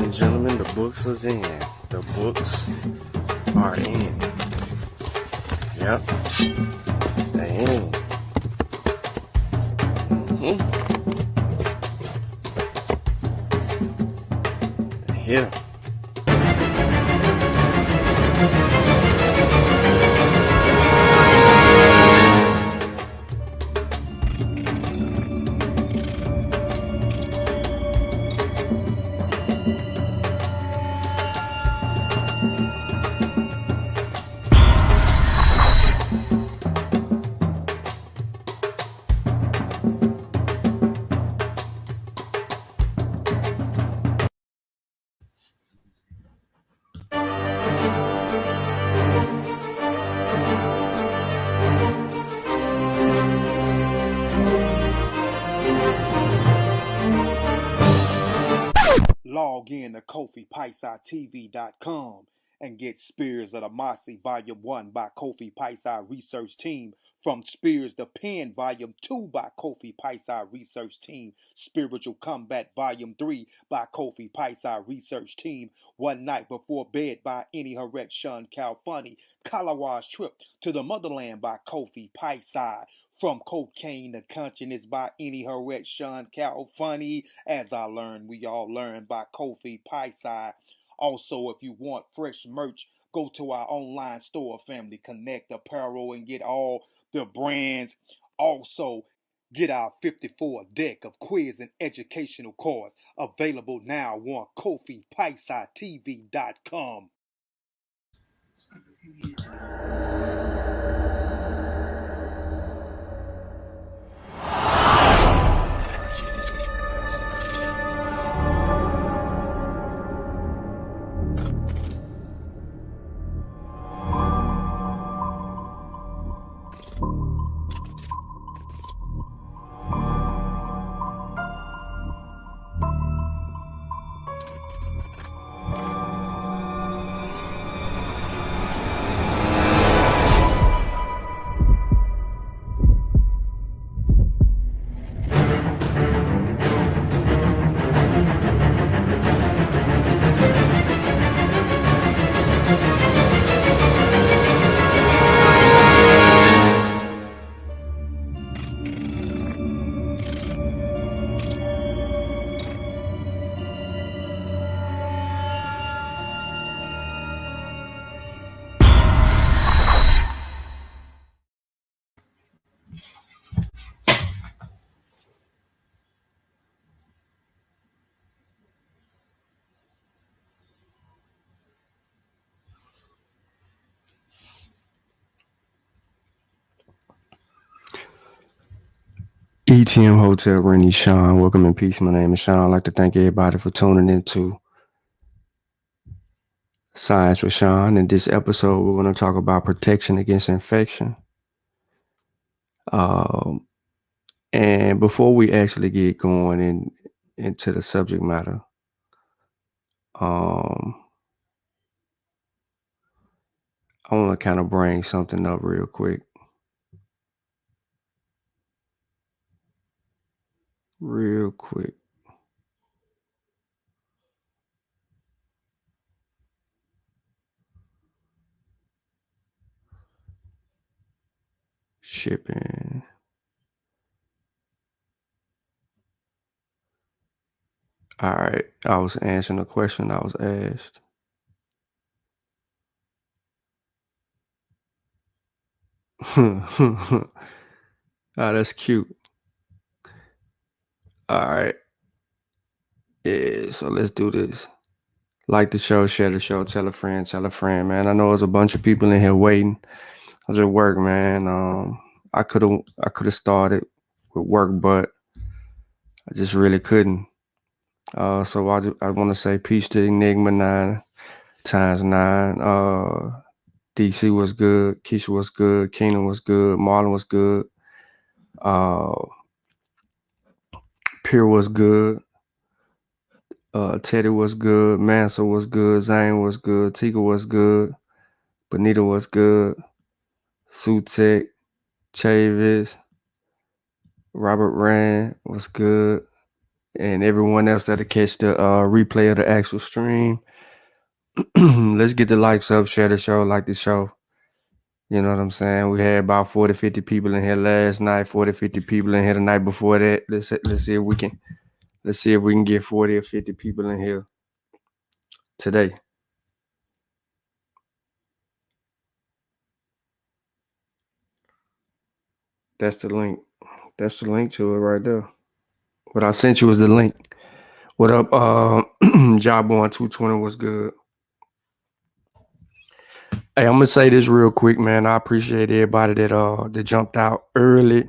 and gentlemen, the books is in. The books are in. Yep. They in. They're here. Log in to KofiPaisaTV.com and get Spears of the Mossy Volume 1 by Kofi Paisa Research Team, from Spears the Pen Volume 2 by Kofi Paisa Research Team, Spiritual Combat Volume 3 by Kofi Paisa Research Team, One Night Before Bed by Any Harret Sean Calfunny, Kalawa's Trip to the Motherland by Kofi Paisa, From Cocaine to Consciousness by Any Harret Sean Calfunny, As I Learned, We All Learn by Kofi Paisa. Also, if you want fresh merch, go to our online store, Family Connect Apparel, and get all the brands. Also, get our 54 deck of quiz and educational cards available now on KofiPaisaTV.com. ETM Hotel, Rennie Sean. Welcome in peace. My name is Sean. I'd like to thank everybody for tuning into Science with Sean. In this episode, we're going to talk about protection against infection. And before we actually get going into the subject matter, I want to kind of bring something up real quick. Shipping. All right. I was answering the question I was asked. Oh, that's cute. All right. Yeah, so let's do this. Like the show, share the show, tell a friend, man. I know there's a bunch of people in here waiting. I was at work, man. I could have started with work, but I just really couldn't. So I want to say peace to Enigma 9 times 9. DC was good, Keisha was good, Keenan was good, Marlon was good, Pure was good, Teddy was good, Mansa was good, Zane was good, Tika was good, Benita was good, Sutek, Chavis, Robert Rand was good, and everyone else that'll catch the replay of the actual stream. Let's get the likes up, share the show, like the show. You know what I'm saying? We had about 40, 50 people in here last night, 40, 50 people in here the night before that. Let's see if we can get 40 or 50 people in here today. That's the link. That's the link to it right there. What I sent you is the link. What up, Job on 220 was good. Hey, I'm gonna say this real quick, man. I appreciate everybody that jumped out early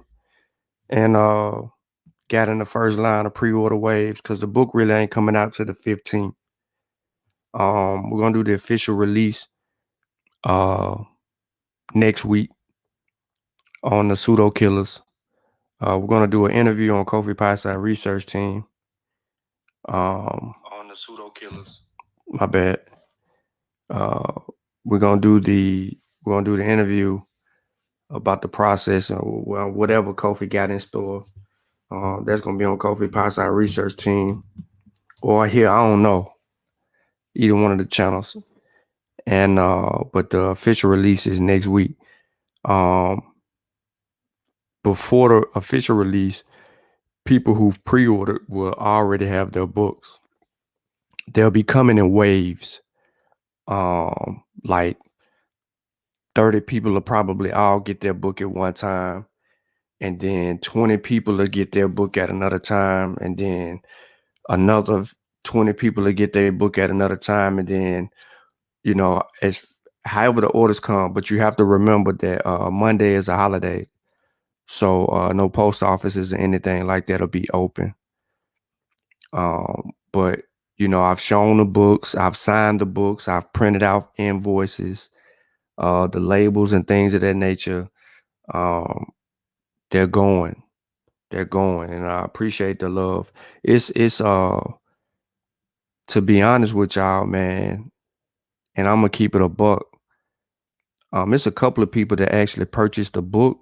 and got in the first line of pre-order waves, because the book really ain't coming out till the 15th. We're gonna do the official release next week on the Pseudo Killers. We're gonna do an interview on Kofi Pieside research team. On the Pseudo Killers. My bad. We're gonna do the interview about the process and whatever Kofi got in store. That's gonna be on Kofi Pieside research team, or here, I don't know, either one of the channels. And but the official release is next week. Before the official release, people who've pre-ordered will already have their books. They'll be coming in waves. Like 30 people will probably all get their book at one time, and then 20 people will get their book at another time, and then another 20 people will get their book at another time, and then, you know, as however the orders come. But you have to remember that Monday is a holiday, so no post offices or anything like that will be open. But you know, I've shown the books, I've signed the books, I've printed out invoices, the labels and things of that nature. They're going, and I appreciate the love. It's to be honest with y'all, man, and I'm gonna keep it a buck. It's a couple of people that actually purchased the book.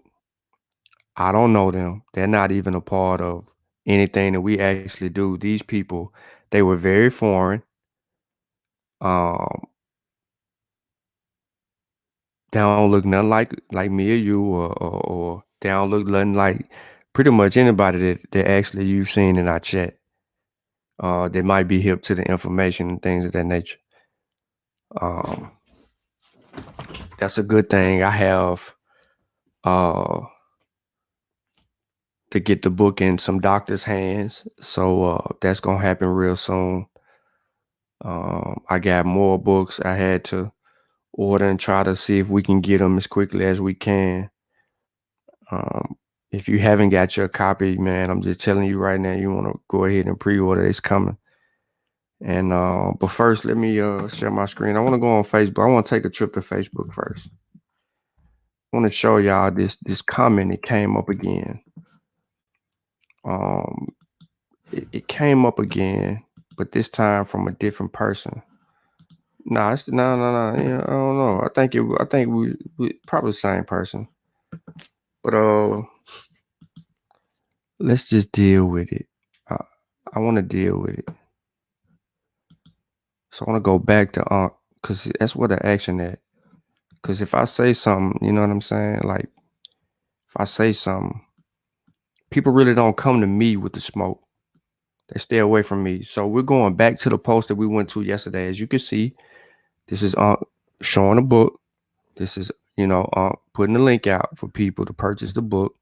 I don't know them. They're not even a part of anything that we actually do. These people, they were very foreign. They don't look nothing like me or you, or they don't look nothing like pretty much anybody that actually you've seen in our chat. That might be hip to the information and things of that nature. That's a good thing. I have to get the book in some doctor's hands, so that's gonna happen real soon. I got more books I had to order and try to see if we can get them as quickly as we can. If you haven't got your copy, man, I'm just telling you right now, you want to go ahead and pre-order. It's coming. And but first, let me share my screen. I want to go on Facebook. I want to take a trip to Facebook first. I want to show y'all this comment. It came up again. It came up again, but this time from a different person. No. Yeah, I don't know. I think we probably the same person. But let's just deal with it. I want to deal with it. So I want to go back to because that's where the action at. Because if I say something, you know what I'm saying? Like, if I say something, people really don't come to me with the smoke. They stay away from me. So we're going back to the post that we went to yesterday. As you can see, this is showing a book. This is, putting the link out for people to purchase the book.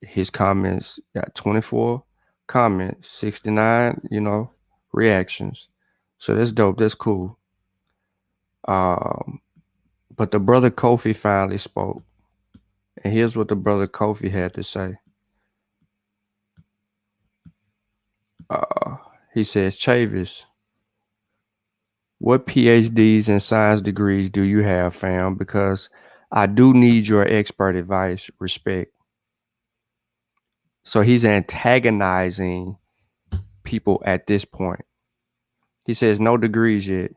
His comments got 24 comments, 69, reactions. So that's dope. That's cool. But the brother Kofi finally spoke. And here's what the brother Kofi had to say. He says, Chavis, what PhDs and science degrees do you have, fam? Because I do need your expert advice. Respect. So he's antagonizing people at this point. He says no degrees yet.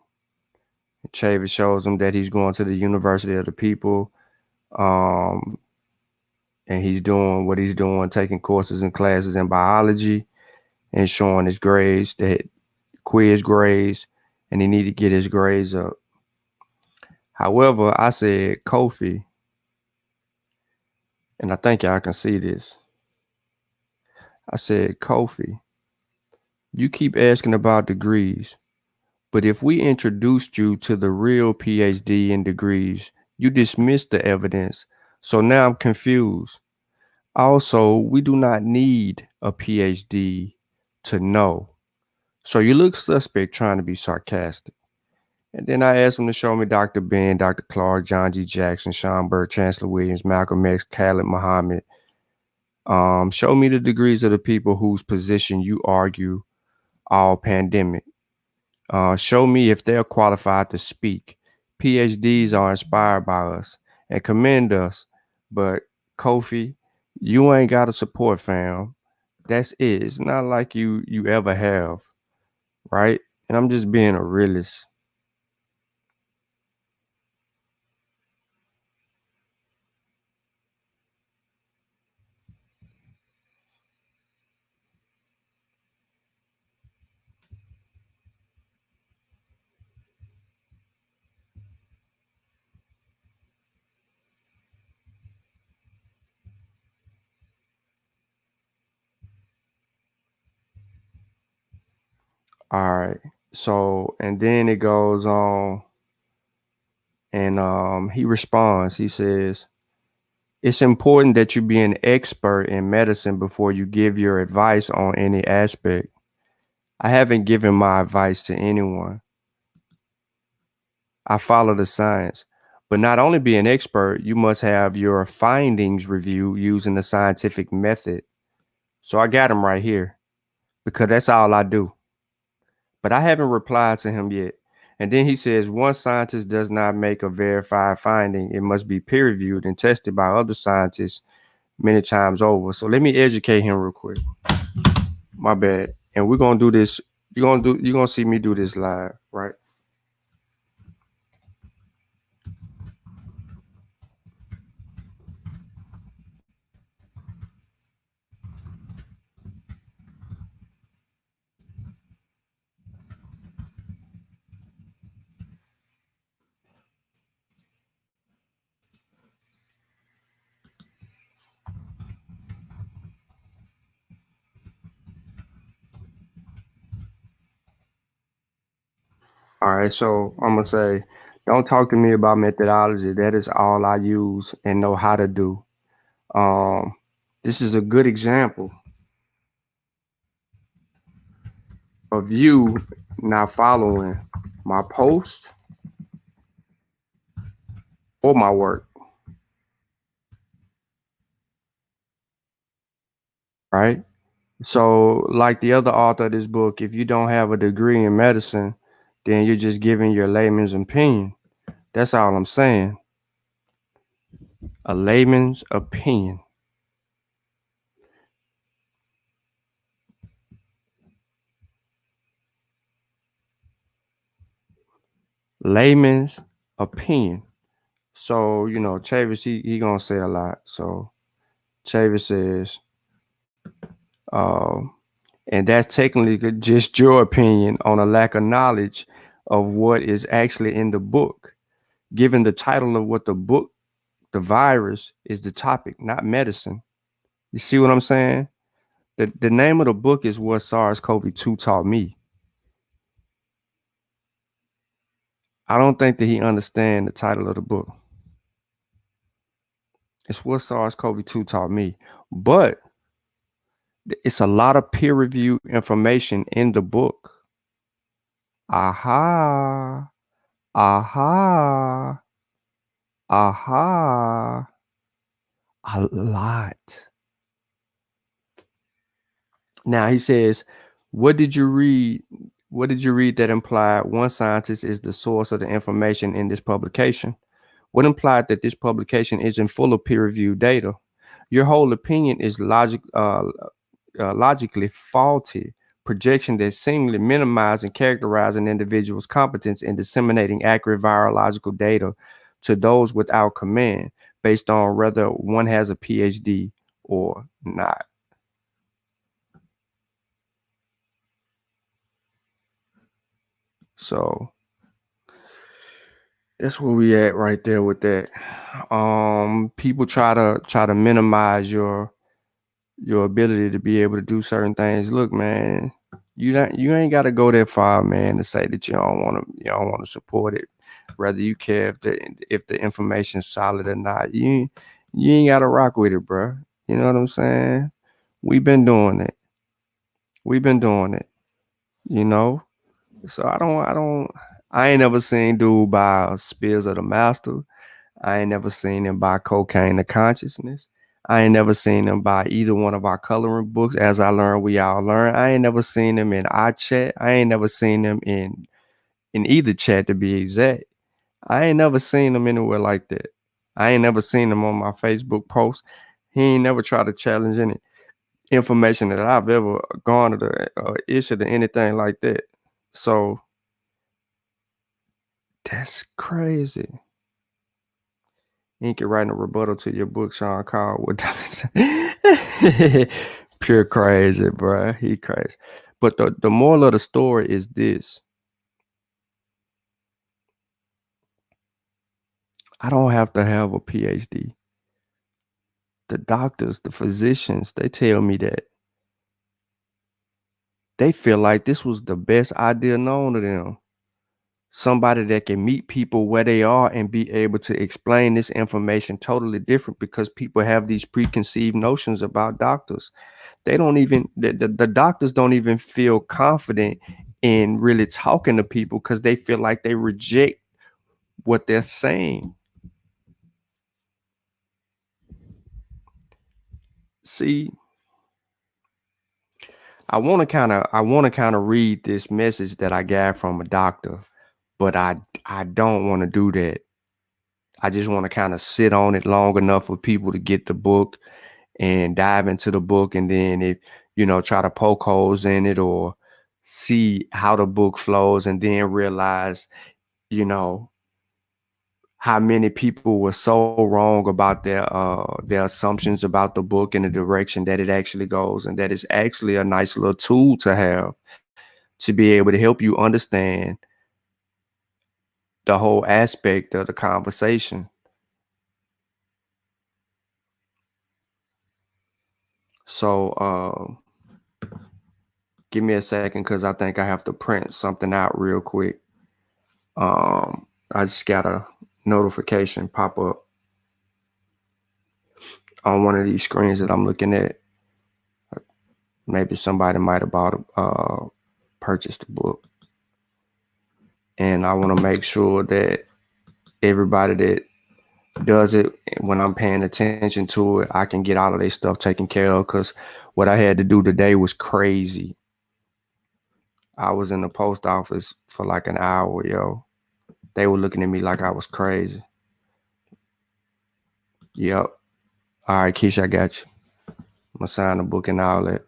Chavis shows him that he's going to the University of the People. and he's doing what he's doing, taking courses and classes in biology and showing his grades, that quiz grades, and he need to get his grades up. However, I said, Kofi, and I think y'all can see this. I said, Kofi, you keep asking about degrees, but if we introduced you to the real PhD in degrees, you dismissed the evidence. So now I'm confused. Also, we do not need a PhD to know. So you look suspect trying to be sarcastic. And then I asked him to show me Dr. Ben, Dr. Clark, John G. Jackson, Sean Burke, Chancellor Williams, Malcolm X, Khalid Muhammad. Show me the degrees of the people whose position you argue all pandemic. Show me if they're qualified to speak. PhDs are inspired by us and commend us. But Kofi, you ain't got to support, fam. That's it. It's not like you ever have, right? And I'm just being a realist. All right. So, and then it goes on, and he responds. He says, it's important that you be an expert in medicine before you give your advice on any aspect. I haven't given my advice to anyone. I follow the science. But not only be an expert, you must have your findings reviewed using the scientific method. So I got him right here because that's all I do. But I haven't replied to him yet. And then he says, once scientist does not make a verified finding, it must be peer reviewed and tested by other scientists many times over. So let me educate him real quick. My bad. And we're gonna do this. You're gonna see me do this live, right? All right, so I'm gonna say, don't talk to me about methodology. That is all I use and know how to do. Um, this is a good example of you not following my post or my work, right? So, like the other author of this book, if you don't have a degree in medicine, then you're just giving your layman's opinion. That's all I'm saying. A layman's opinion. Layman's opinion. So, Chavis, he gonna say a lot. So Chavis says, um, and that's technically just your opinion on a lack of knowledge of what is actually in the book. Given the title of what the book, the virus, is the topic, not medicine. You see what I'm saying? The name of the book is What SARS-CoV-2 Taught Me. I don't think that he understands the title of the book. It's What SARS-CoV-2 Taught Me. But it's a lot of peer-reviewed information in the book. Aha. Aha. Aha. A lot. Now he says, what did you read? What did you read that implied one scientist is the source of the information in this publication? What implied that this publication isn't full of peer-reviewed data? Your whole opinion is logically faulty projection that seemingly minimize and characterize an individual's competence in disseminating accurate virological data to those without command. based on whether one has a PhD or not. So that's where we at right there with that. People try to minimize your ability to be able to do certain things. Look, man, you ain't got to go that far, man, to say that you don't want to support it. Whether you care if the information's solid or not, you ain't got to rock with it, bro. You know what I'm saying? We've been doing it. We've been doing it. You know. So I ain't never seen dude buy Spears of the Master. I ain't never seen him buy Cocaine of Consciousness. I ain't never seen him buy either one of our coloring books. As I learned, we all learn. I ain't never seen him in our chat. I ain't never seen him in either chat, to be exact. I ain't never seen him anywhere like that. I ain't never seen him on my Facebook post. He ain't never tried to challenge any information that I've ever garnered or issued or anything like that. So that's crazy. You can write a rebuttal to your book, Sean Carl. Pure crazy, bro. He crazy. But the moral of the story is this. I don't have to have a PhD. The doctors, the physicians, they tell me that. They feel like this was the best idea known to them. Somebody that can meet people where they are and be able to explain this information totally different, because people have these preconceived notions about doctors. They don't even, the doctors don't even feel confident in really talking to people because they feel like they reject what they're saying. See, I want to kind of read this message that I got from a doctor, but I don't want to do that. I just want to kind of sit on it long enough for people to get the book and dive into the book, and then try to poke holes in it or see how the book flows, and then realize, how many people were so wrong about their assumptions about the book and the direction that it actually goes, and that it's actually a nice little tool to have to be able to help you understand the whole aspect of the conversation. So give me a second, because I think I have to print something out real quick. I just got a notification pop up on one of these screens that I'm looking at. Maybe somebody might have purchased the book, and I want to make sure that everybody that does it, when I'm paying attention to it, I can get all of their stuff taken care of, because what I had to do today was crazy. I was in the post office for like an hour, yo. They were looking at me like I was crazy. Yep. All right, Keisha, I got you. I'm gonna sign the book and all that.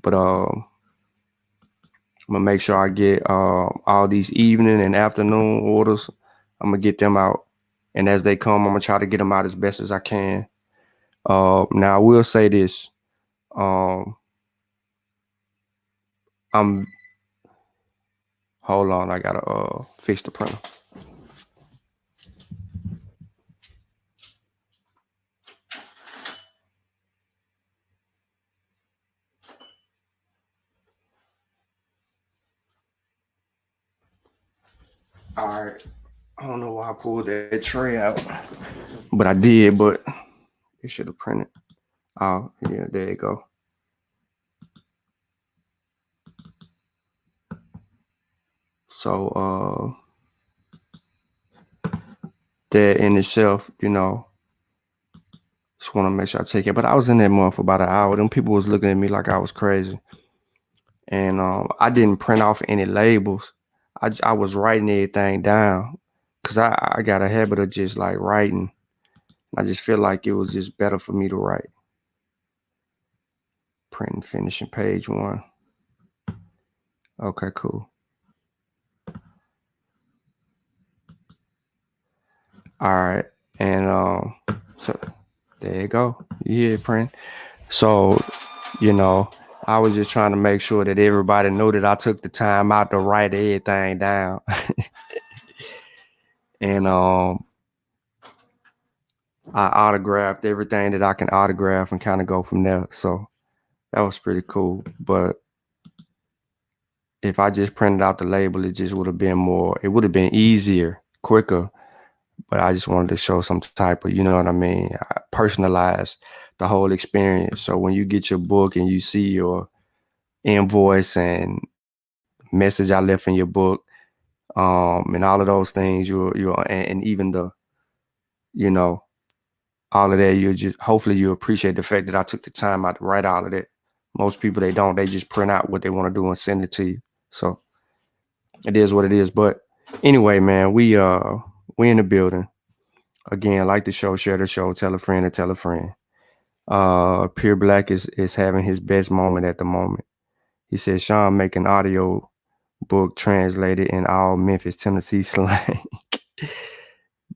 But I'm gonna make sure I get all these evening and afternoon orders. I'm gonna get them out, and as they come, I'm gonna try to get them out as best as I can. Now I will say this. I'm Hold on, I gotta fix the printer. All right. I don't know why I pulled that tray out, but I did. But it should have printed. Oh, yeah, there you go. So that in itself, just want to make sure I take it. But I was in that month for about an hour. Them people was looking at me like I was crazy, and I didn't print off any labels. I was writing everything down, because I got a habit of just like writing. I just feel like it was just better for me to write. Print and finishing page 1. Okay, cool. All right. And so there you go. You hear it, print. So, you know, I was just trying to make sure that everybody knew that I took the time out to write everything down. And I autographed everything that I can autograph and kind of go from there. So that was pretty cool. But if I just printed out the label, it just would have been it would have been easier, quicker. But I just wanted to show some type of, you know what I mean, I personalized the whole experience. So when you get your book and you see your invoice and message I left in your book, and all of those things, and even the, you know, all of that, you just, hopefully you appreciate the fact that I took the time out to write all of that. Most people, they don't, they just print out what they want to do and send it to you. So it is what it is. But anyway, man, we in the building. Again, like the show, share the show, tell a friend and tell a friend. Pure Black is having his best moment at the moment. He said Sean make an audio book translated in all Memphis, Tennessee slang.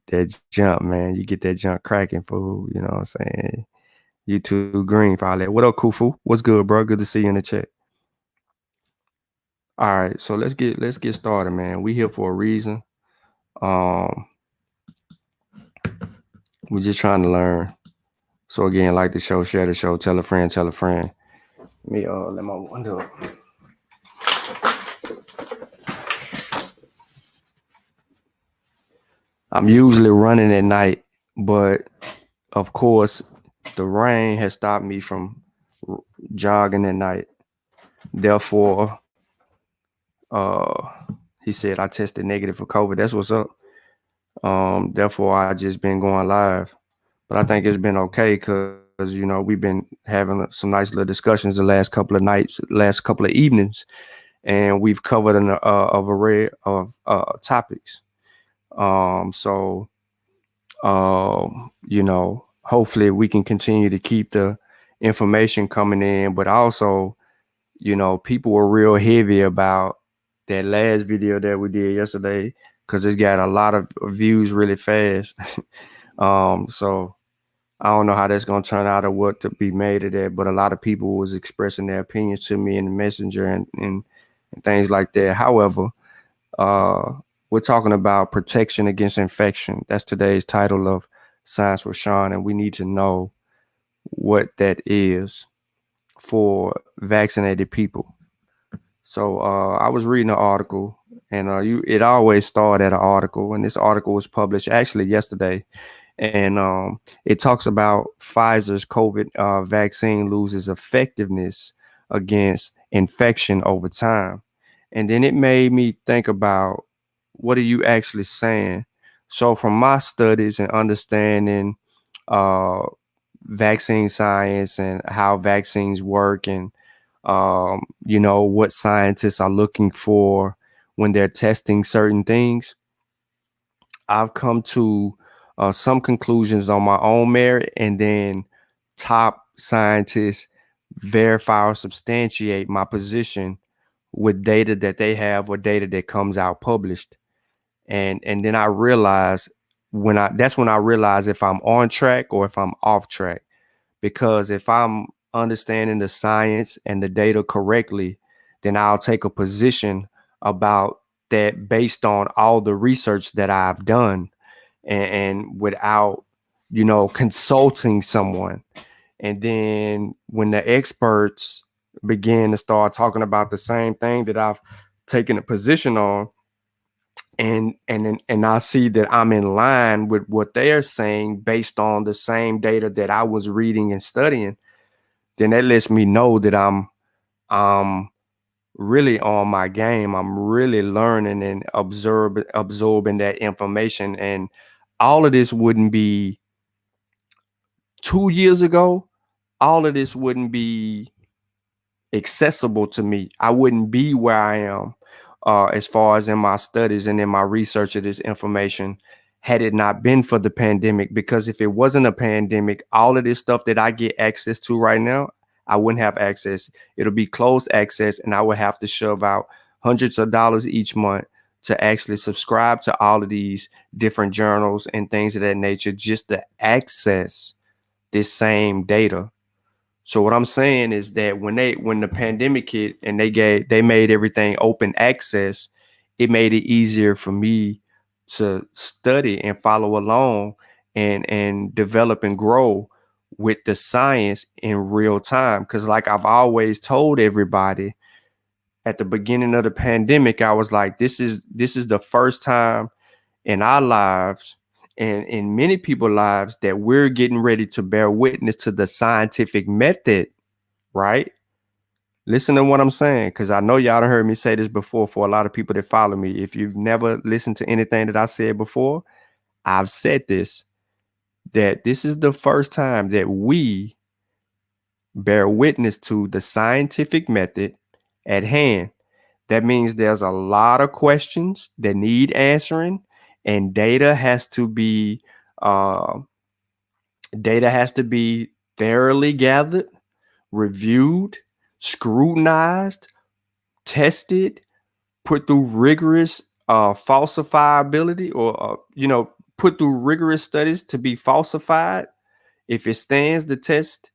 That jump, man. You get that jump cracking, fool. You know what I'm saying? You too green for all that. What up, Kufu? What's good, bro? Good to see you in the chat. All right, so let's get started, man. We here for a reason. We're just trying to learn. So again, like the show, share the show, tell a friend, tell a friend. Let me let my window up. I'm usually running at night, but of course, the rain has stopped me from jogging at night. Therefore, he said I tested negative for COVID. That's what's up. Therefore, I just been going live, but I think it's been okay because you know we've been having some nice little discussions the last couple of nights, last couple of evenings, and we've covered an array of topics. So you know, hopefully we can continue to keep the information coming in, but also, you know, people were real heavy about that last video that we did yesterday because it's got a lot of views really fast. So I don't know how that's gonna turn out or what to be made of that, but a lot of people was expressing their opinions to me in the messenger and things like that. However, we're talking about protection against infection. That's today's title of Science with Sean, and we need to know what that is for vaccinated people. So I was reading an article, and it always started at an article, and this article was published actually yesterday, and it talks about Pfizer's COVID vaccine loses effectiveness against infection over time. And then it made me think about, what are you actually saying? So from my studies and understanding vaccine science and how vaccines work, and you know, what scientists are looking for when they're testing certain things, I've come to some conclusions on my own merit, and then top scientists verify or substantiate my position with data that they have or data that comes out published. And then I realize that's when I realize if I'm on track or if I'm off track. Because if I'm understanding the science and the data correctly, then I'll take a position about that based on all the research that I've done, and without, you know, consulting someone. And then when the experts begin to start talking about the same thing that I've taken a position on, and I see that I'm in line with what they're saying based on the same data that I was reading and studying, then that lets me know that I'm really on my game. I'm really learning and absorbing that information. And all of this wouldn't be 2 years ago. All of this wouldn't be accessible to me. I wouldn't be where I am as far as in my studies and in my research of this information had it not been for the pandemic. Because if it wasn't a pandemic, all of this stuff that I get access to right now, I wouldn't have access. It'll be closed access, and I would have to shove out hundreds of dollars each month to actually subscribe to all of these different journals and things of that nature just to access this same data. So what I'm saying is that when the pandemic hit and they made everything open access, it made it easier for me to study and follow along and develop and grow with the science in real time. Because like I've always told everybody, at the beginning of the pandemic, I was like, this is the first time in our lives and in many people's lives that we're getting ready to bear witness to the scientific method, right? Listen to what I'm saying, because I know y'all done heard me say this before. For a lot of people that follow me, if you've never listened to anything that I said before, I've said this, that this is the first time that we bear witness to the scientific method at hand. That means there's a lot of questions that need answering, and data has to be thoroughly gathered, reviewed, scrutinized, tested, put through rigorous falsifiability, or put through rigorous studies to be falsified. If it stands the test,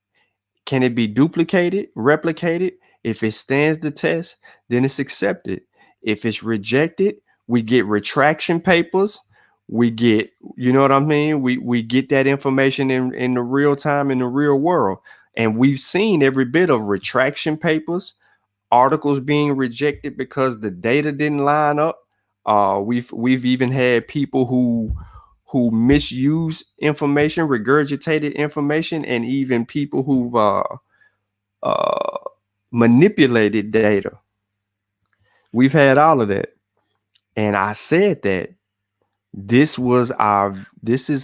can it be duplicated, replicated? If it stands the test, then it's accepted. If it's rejected, we get retraction papers. We get, you know what I mean? We get that information in the real time, in the real world. And we've seen every bit of retraction papers, articles being rejected because the data didn't line up. We've even had people who misuse information, regurgitated information, and even people who've manipulated data. We've had all of that. And I said that this is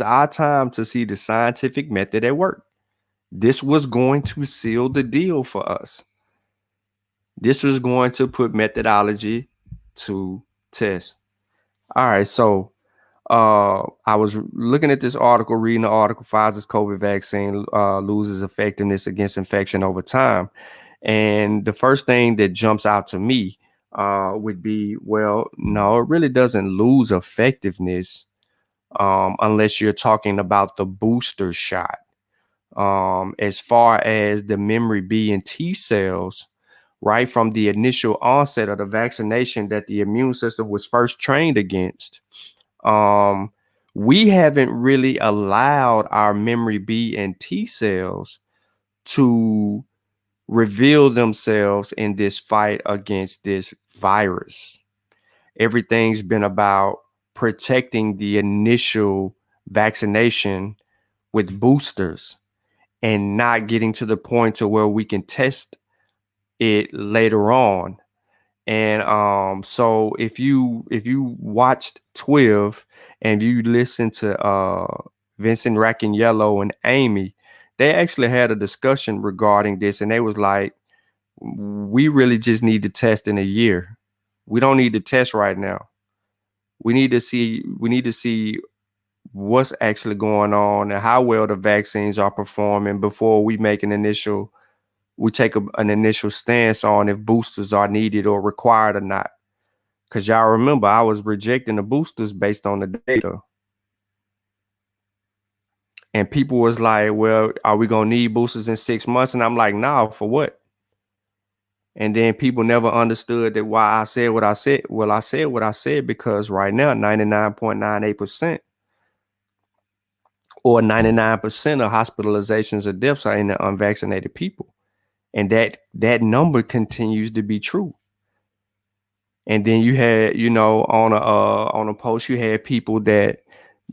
our time to see the scientific method at work. This was going to seal the deal for us. This was going to put methodology to test. All right, so I was looking at this article, reading the article, Pfizer's COVID vaccine loses effectiveness against infection over time. And the first thing that jumps out to me would be, well, no, it really doesn't lose effectiveness unless you're talking about the booster shot. As far as the memory B and T cells, right from the initial onset of the vaccination that the immune system was first trained against, we haven't really allowed our memory B and T cells to reveal themselves in this fight against this virus. Everything's been about protecting the initial vaccination with boosters and not getting to the point to where we can test it later on. And so if you watched 12 and you listened to Vincent Racaniello and Amy, they actually had a discussion regarding this, and they was like, we really just need to test in a year. We don't need to test right now. We need to see what's actually going on and how well the vaccines are performing before we make an initial stance on if boosters are needed or required or not. Because y'all remember, I was rejecting the boosters based on the data. And people was like, well, are we going to need boosters in 6 months? And I'm like, nah, for what? And then people never understood that why I said what I said. Well, I said what I said because right now, 99.98% or 99% of hospitalizations or deaths are in the unvaccinated people. And that number continues to be true. And then you had, on a post, you had people that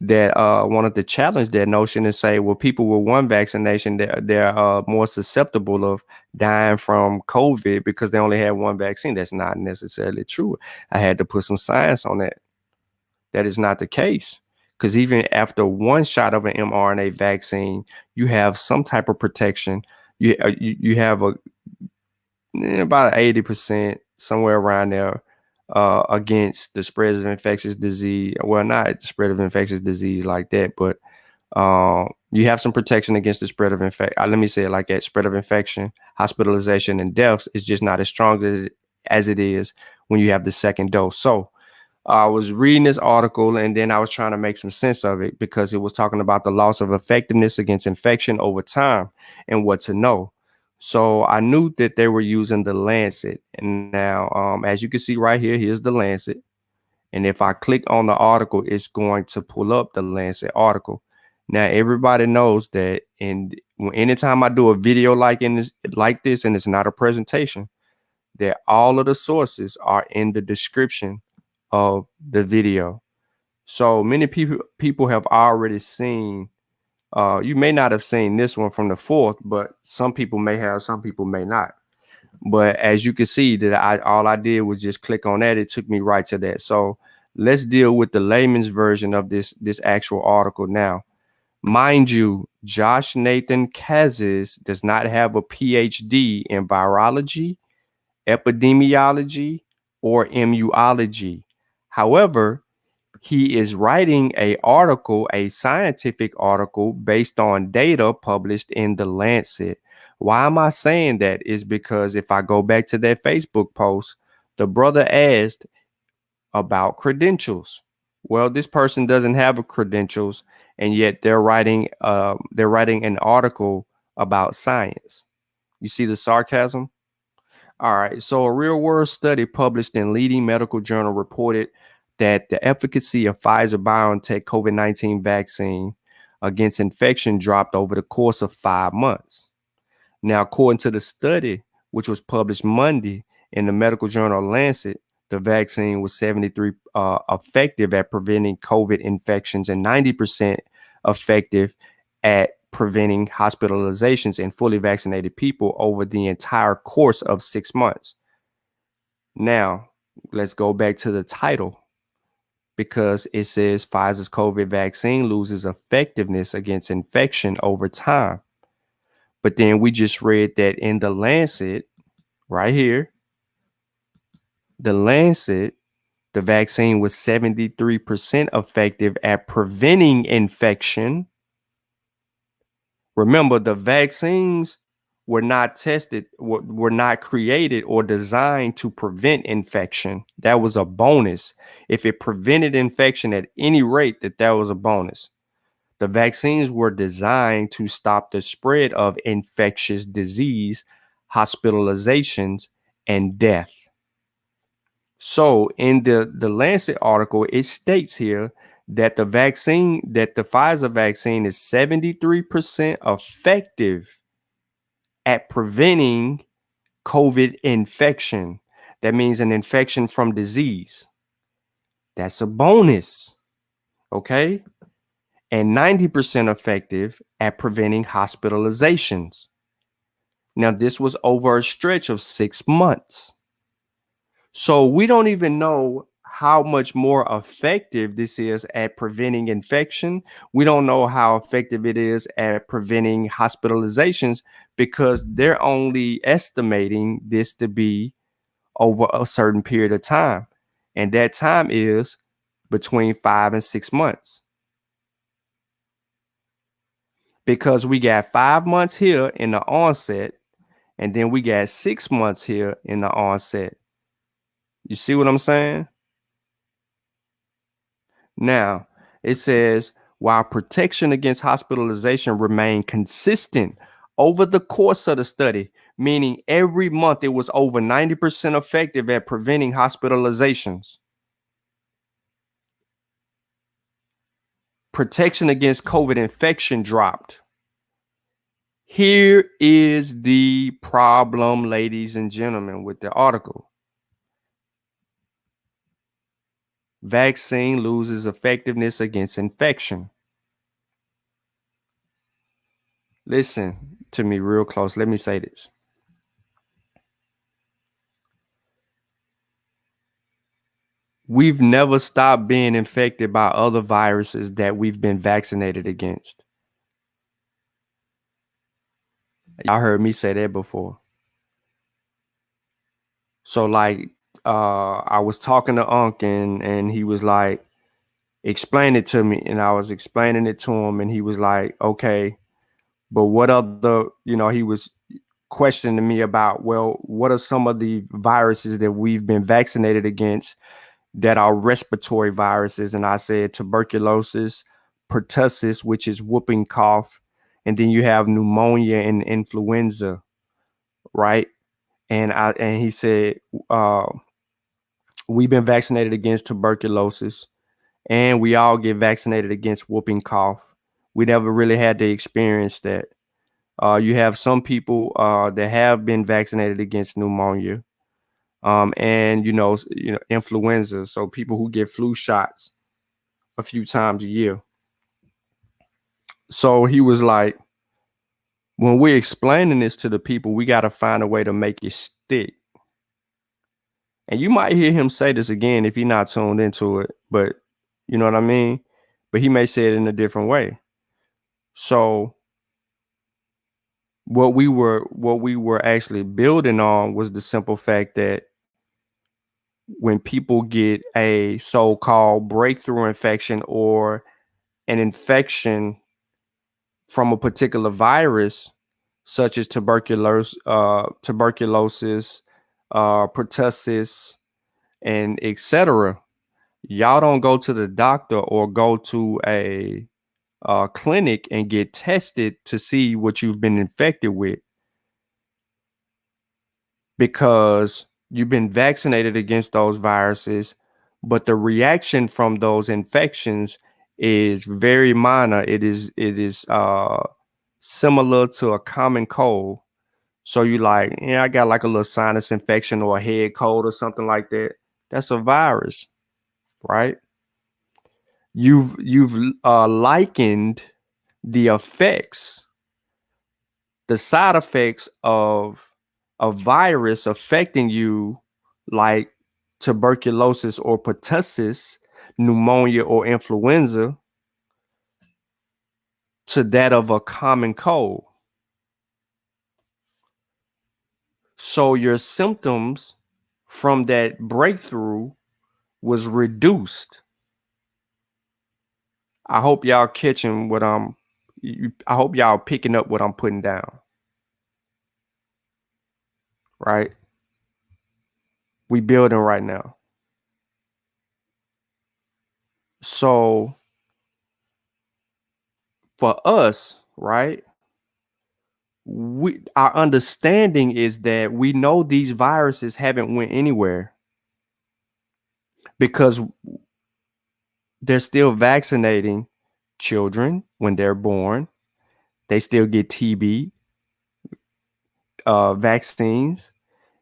wanted to challenge that notion and say, well, people with one vaccination, they're more susceptible of dying from COVID because they only had one vaccine. That's not necessarily true. I had to put some science on that. That is not the case. Because even after one shot of an mRNA vaccine, you have some type of protection. You have about 80%, somewhere around there, against the spread of infectious disease. Well, not the spread of infectious disease like that, but you have some protection against the spread of infection. Let me say it like that: spread of infection, hospitalization, and deaths is just not as strong as it is when you have the second dose. So I was reading this article and then I was trying to make some sense of it because it was talking about the loss of effectiveness against infection over time and what to know. So I knew that they were using the Lancet. And now, as you can see right here, here's the Lancet. And if I click on the article, it's going to pull up the Lancet article. Now, everybody knows that anytime I do a video like this, and it's not a presentation, that all of the sources are in the description of the video. So many people have already seen. You may not have seen this one from the 4th, but some people may have, some people may not. But as you can see that all I did was just click on that. It took me right to that. So let's deal with the layman's version of this actual article now. Mind you, Josh Nathan Kazis does not have a PhD in virology, epidemiology, or immunology. However, he is writing a scientific article based on data published in the Lancet. Why am I saying that? Is because if I go back to that Facebook post, the brother asked about credentials. Well, this person doesn't have a credentials, and yet they're writing an article about science. You see the sarcasm? All right. So a real world study published in leading medical journal reported that the efficacy of Pfizer BioNTech COVID-19 vaccine against infection dropped over the course of 5 months. Now, according to the study, which was published Monday in the medical journal Lancet, the vaccine was 73% effective at preventing COVID infections and 90% effective at preventing hospitalizations in fully vaccinated people over the entire course of 6 months. Now, let's go back to the title, because it says Pfizer's COVID vaccine loses effectiveness against infection over time. But then we just read that in the Lancet, right here, the Lancet, the vaccine was 73% effective at preventing infection. Remember, the vaccines were not tested, were not created or designed to prevent infection. That was a bonus. If it prevented infection at any rate, that was a bonus. The vaccines were designed to stop the spread of infectious disease, hospitalizations, and death. So in the Lancet article, it states here that the Pfizer vaccine is 73% effective at preventing COVID infection. That means an infection from disease. That's a bonus. Okay. And 90% effective at preventing hospitalizations. Now, this was over a stretch of 6 months. So we don't even know how much more effective this is at preventing infection. We don't know how effective it is at preventing hospitalizations because they're only estimating this to be over a certain period of time. And that time is between 5 and 6 months. Because we got 5 months here in the onset, and then we got 6 months here in the onset. You see what I'm saying? Now, it says, while protection against hospitalization remained consistent over the course of the study, meaning every month it was over 90% effective at preventing hospitalizations. Protection against COVID infection dropped. Here is the problem, ladies and gentlemen, with the article. Vaccine loses effectiveness against infection. Listen to me real close. Let me say this. We've never stopped being infected by other viruses that we've been vaccinated against. Y'all heard me say that before. So like, I was talking to Unc and he was like, explain it to me. And I was explaining it to him and he was like, okay, but what other, he was questioning me about, well, what are some of the viruses that we've been vaccinated against that are respiratory viruses. And I said tuberculosis, pertussis, which is whooping cough, and then you have pneumonia and influenza, right? And he said, we've been vaccinated against tuberculosis, and we all get vaccinated against whooping cough. We never really had to experience that. You have some people that have been vaccinated against pneumonia, and influenza. So people who get flu shots a few times a year. So he was like, when we're explaining this to the people, we got to find a way to make it stick. And you might hear him say this again if you're not tuned into it, but you know what I mean? But he may say it in a different way. So what we were actually building on was the simple fact that when people get a so-called breakthrough infection or an infection from a particular virus, such as tuberculosis, pertussis, and etc., y'all don't go to the doctor or go to a clinic and get tested to see what you've been infected with, because you've been vaccinated against those viruses, but the reaction from those infections is very minor. It is similar to a common cold. So you like, yeah, I got like a little sinus infection or a head cold or something like that. That's a virus, right? You've likened the effects, the side effects of a virus affecting you, like tuberculosis or pertussis, pneumonia or influenza, to that of a common cold. So your symptoms from that breakthrough was reduced. I hope y'all catching what I hope y'all picking up what I'm putting down. Right? We building right now. So for us, right? Our understanding is that we know these viruses haven't went anywhere because they're still vaccinating children when they're born. They still get TB vaccines.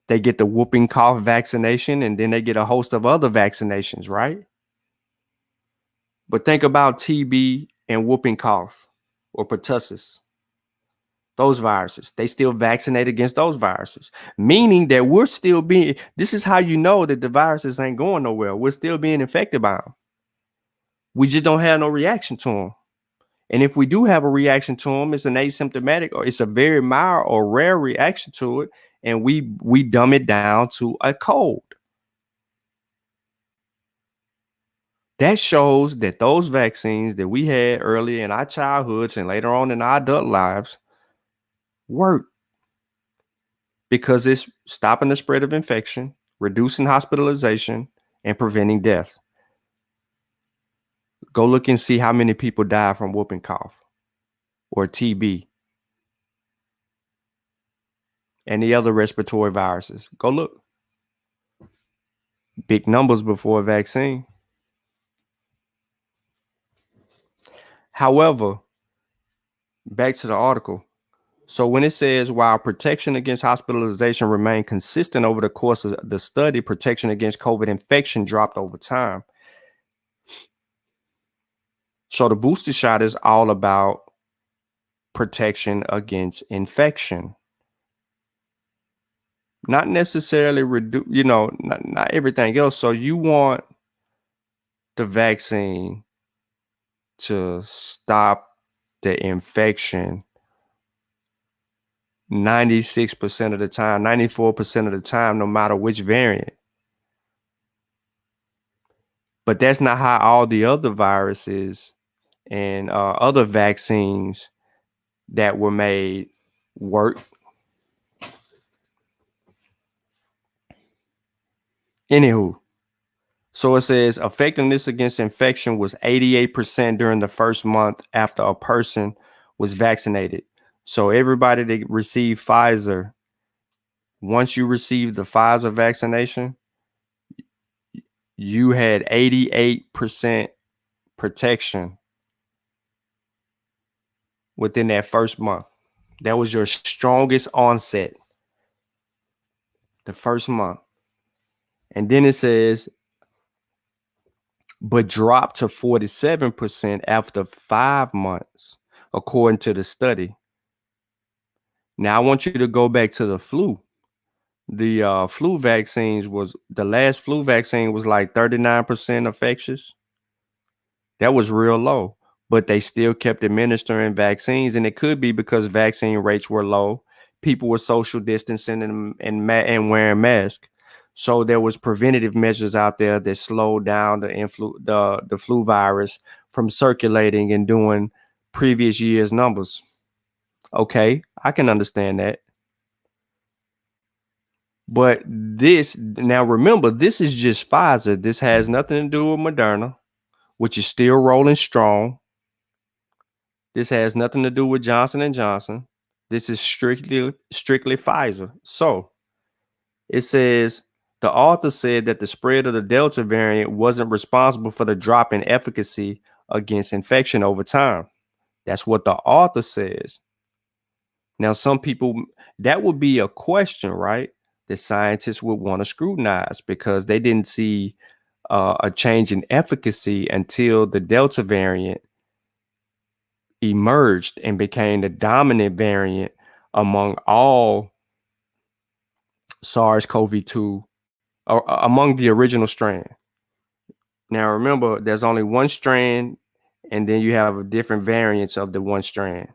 They get the whooping cough vaccination, and then they get a host of other vaccinations, right? But think about TB and whooping cough or pertussis. Those viruses, they still vaccinate against those viruses, meaning that we're still being, this is how you know that the viruses ain't going nowhere. We're still being infected by them. We just don't have no reaction to them. And if we do have a reaction to them, it's an asymptomatic or it's a very mild or rare reaction to it. And we dumb it down to a cold. That shows that those vaccines that we had early in our childhoods and later on in our adult lives work, because it's stopping the spread of infection, reducing hospitalization, and preventing death. Go look and see how many people die from whooping cough or TB and the other respiratory viruses. Go look. Big numbers before a vaccine. However, back to the article. So when it says, while protection against hospitalization remained consistent over the course of the study, protection against COVID infection dropped over time. So the booster shot is all about protection against infection. Not necessarily not everything else. So you want the vaccine to stop the infection 96% of the time, 94% of the time, no matter which variant. But that's not how all the other viruses and other vaccines that were made work. Anywho, So it says effectiveness against infection was 88% during the first month after a person was vaccinated. So everybody that received Pfizer, once you received the Pfizer vaccination, you had 88% protection within that first month. That was your strongest onset, the first month. And then it says, but dropped to 47% after 5 months, according to the study. Now I want you to go back to the flu. The flu vaccines was the last flu vaccine was like 39% infectious. That was real low, but they still kept administering vaccines, and it could be because vaccine rates were low. People were social distancing and wearing masks. So there was preventative measures out there that slowed down the flu virus from circulating and doing previous year's numbers. Okay, I can understand that. But now remember, this is just Pfizer. This has nothing to do with Moderna, which is still rolling strong. This has nothing to do with Johnson & Johnson. This is strictly Pfizer. So it says the author said that the spread of the Delta variant wasn't responsible for the drop in efficacy against infection over time. That's what the author says. Now, some people, that would be a question, right? That scientists would want to scrutinize because they didn't see a change in efficacy until the Delta variant emerged and became the dominant variant among all SARS-CoV-2 or among the original strand. Now, remember, there's only one strand, and then you have different variants of the one strand.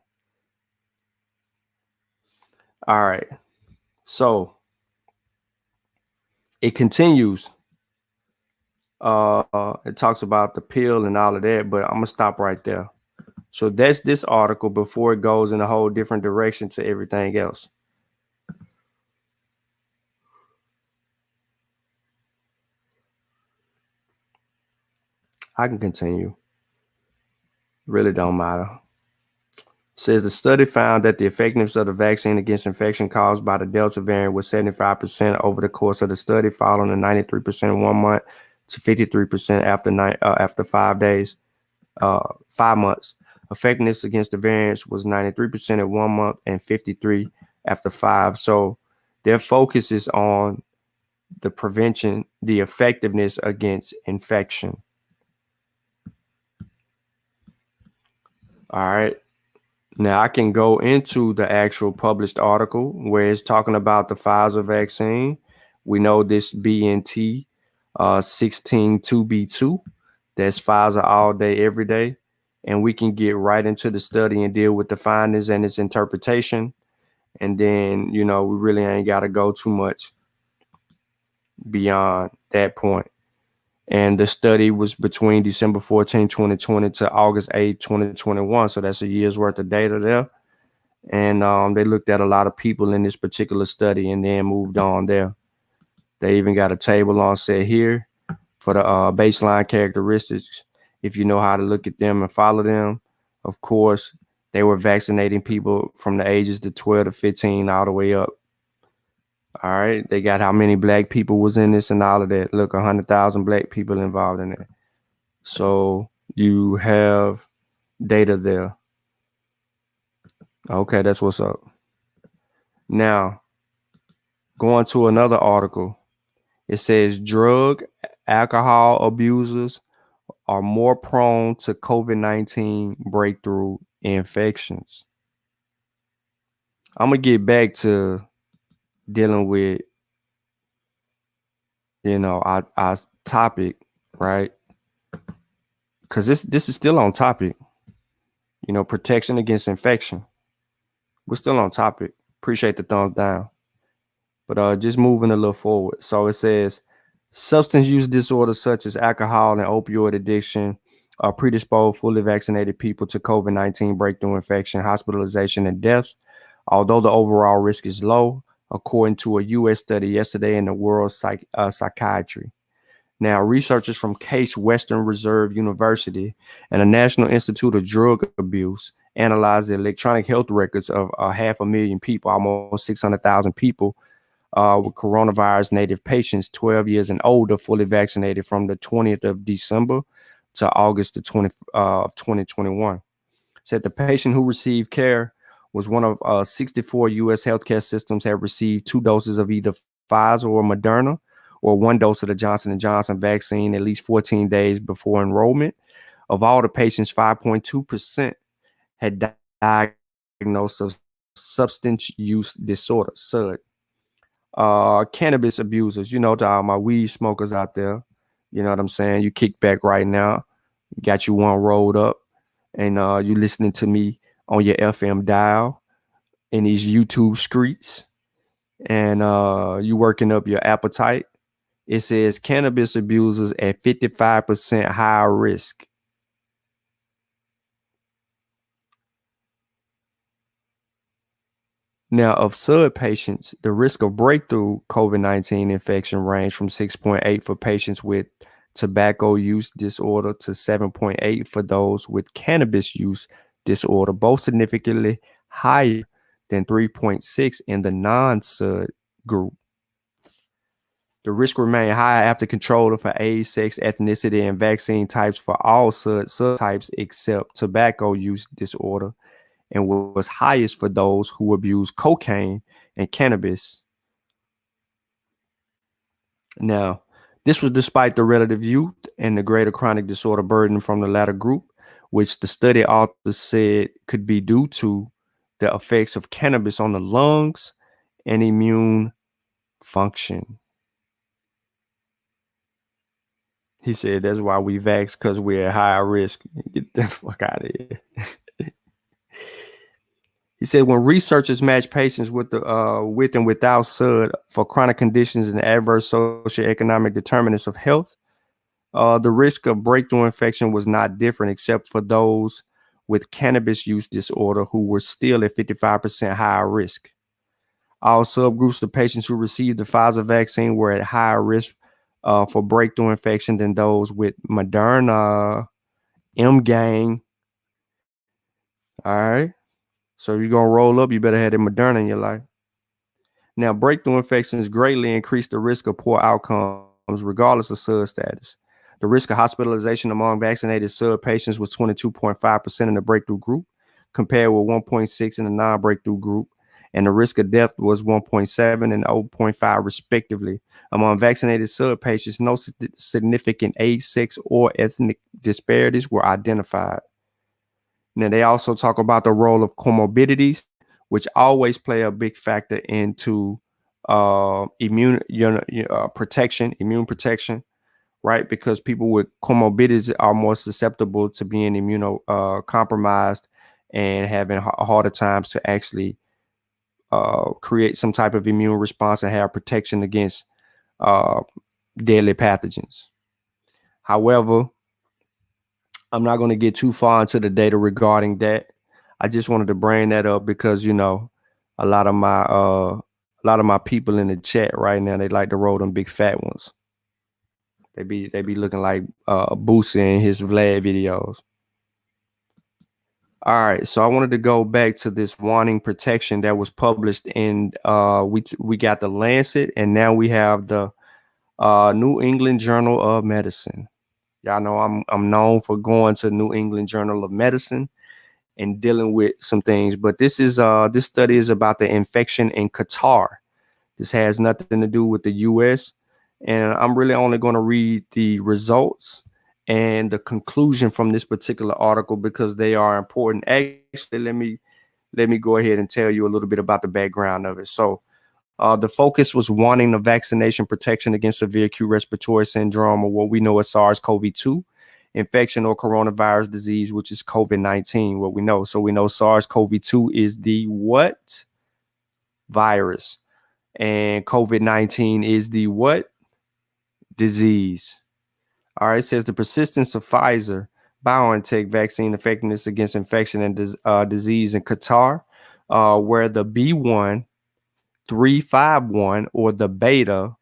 All right. So it continues. It talks about the pill and all of that, but I'm gonna stop right there. So that's this article before it goes in a whole different direction to everything else. I can continue. Really don't matter. It says the study found that the effectiveness of the vaccine against infection caused by the Delta variant was 75% over the course of the study, following a 93% in 1 month to 53% after 5 days, 5 months. Effectiveness against the variants was 93% in 1 month and 53 after 5. So their focus is on the prevention, the effectiveness against infection. All right. Now I can go into the actual published article where it's talking about the Pfizer vaccine. We know this BNT 162B2. That's Pfizer all day, every day. And we can get right into the study and deal with the findings and its interpretation. And then, we really ain't got to go too much beyond that point. And the study was between December 14, 2020 to August 8, 2021. So that's a year's worth of data there. And they looked at a lot of people in this particular study and then moved on there. They even got a table on set here for the baseline characteristics. If you know how to look at them and follow them, of course, they were vaccinating people from the ages of 12 to 15 all the way up. All right. They got how many black people was in this and all of that. Look, 100,000 black people involved in it. So you have data there. Okay, that's what's up. Now, going to another article, it says drug, alcohol abusers are more prone to COVID-19 breakthrough infections. I'm going to get back to dealing with, our topic, right? Because this is still on topic, protection against infection. We're still on topic. Appreciate the thumbs down. But just moving a little forward. So it says substance use disorders such as alcohol and opioid addiction are predisposed fully vaccinated people to COVID-19 breakthrough infection, hospitalization, and deaths. Although the overall risk is low, according to a U.S. study yesterday in the World Psychiatry. Now, researchers from Case Western Reserve University and the National Institute of Drug Abuse analyzed the electronic health records of 500,000 people, almost 600,000 people with coronavirus native patients 12 years and older, fully vaccinated from the 20th of December to August the 20th of 2021. Said the patient who received care was one of 64 U.S. healthcare systems have received 2 doses of either Pfizer or Moderna, or 1 dose of the Johnson & Johnson vaccine at least 14 days before enrollment. Of all the patients, 5.2% had diagnosed of substance use disorder, SUD. Cannabis abusers, to all my weed smokers out there, you know what I'm saying? You kick back right now, you got you one rolled up, and you listening to me on your FM dial in these YouTube streets, and you working up your appetite. It says cannabis abusers at 55% higher risk. Now, of SUD patients, the risk of breakthrough COVID-19 infection ranged from 6.8 for patients with tobacco use disorder to 7.8 for those with cannabis use disorder, both significantly higher than 3.6 in the non-SUD group. The risk remained high after control for age, sex, ethnicity, and vaccine types for all subtypes except tobacco use disorder, and was highest for those who abuse cocaine and cannabis. Now, this was despite the relative youth and the greater chronic disorder burden from the latter group, which the study authors said could be due to the effects of cannabis on the lungs and immune function. He said that's why we vax, because we're at higher risk. Get the fuck out of here. He said when researchers match patients with and without SUD for chronic conditions and adverse socioeconomic determinants of health, the risk of breakthrough infection was not different except for those with cannabis use disorder who were still at 55% higher risk. All subgroups of patients who received the Pfizer vaccine were at higher risk for breakthrough infection than those with Moderna, M-gang. All right. So if you're going to roll up, you better have the Moderna in your life. Now, breakthrough infections greatly increase the risk of poor outcomes, regardless of SUD status. The risk of hospitalization among vaccinated SUD patients was 22.5% in the breakthrough group, compared with 1.6% in the non-breakthrough group, and the risk of death was 1.7% and 0.5% respectively. Among vaccinated SUD patients, no significant age, sex, or ethnic disparities were identified. Now, they also talk about the role of comorbidities, which always play a big factor into immune protection, right? Because people with comorbidities are more susceptible to being compromised and having harder times to actually create some type of immune response and have protection against deadly pathogens. However, I'm not going to get too far into the data regarding that. I just wanted to bring that up because, a lot of my people in the chat right now, they like to roll them big fat ones. They be looking like Boosie in his Vlad videos. All right, so I wanted to go back to this wanting protection that was published in we got the Lancet, and now we have the New England Journal of Medicine. Y'all know I'm known for going to New England Journal of Medicine and dealing with some things, but this study is about the infection in Qatar. This has nothing to do with the U.S., and I'm really only going to read the results and the conclusion from this particular article because they are important. Actually, let me go ahead and tell you a little bit about the background of it. So, the focus was wanting the vaccination protection against severe acute respiratory syndrome, or what we know as SARS-CoV-2 infection or coronavirus disease, which is COVID-19, what we know. So we know SARS-CoV-2 is the what? Virus. And COVID-19 is the what? Disease. All right, it says the persistence of Pfizer BioNTech vaccine effectiveness against infection and disease in Qatar, where the B1.351 or the Beta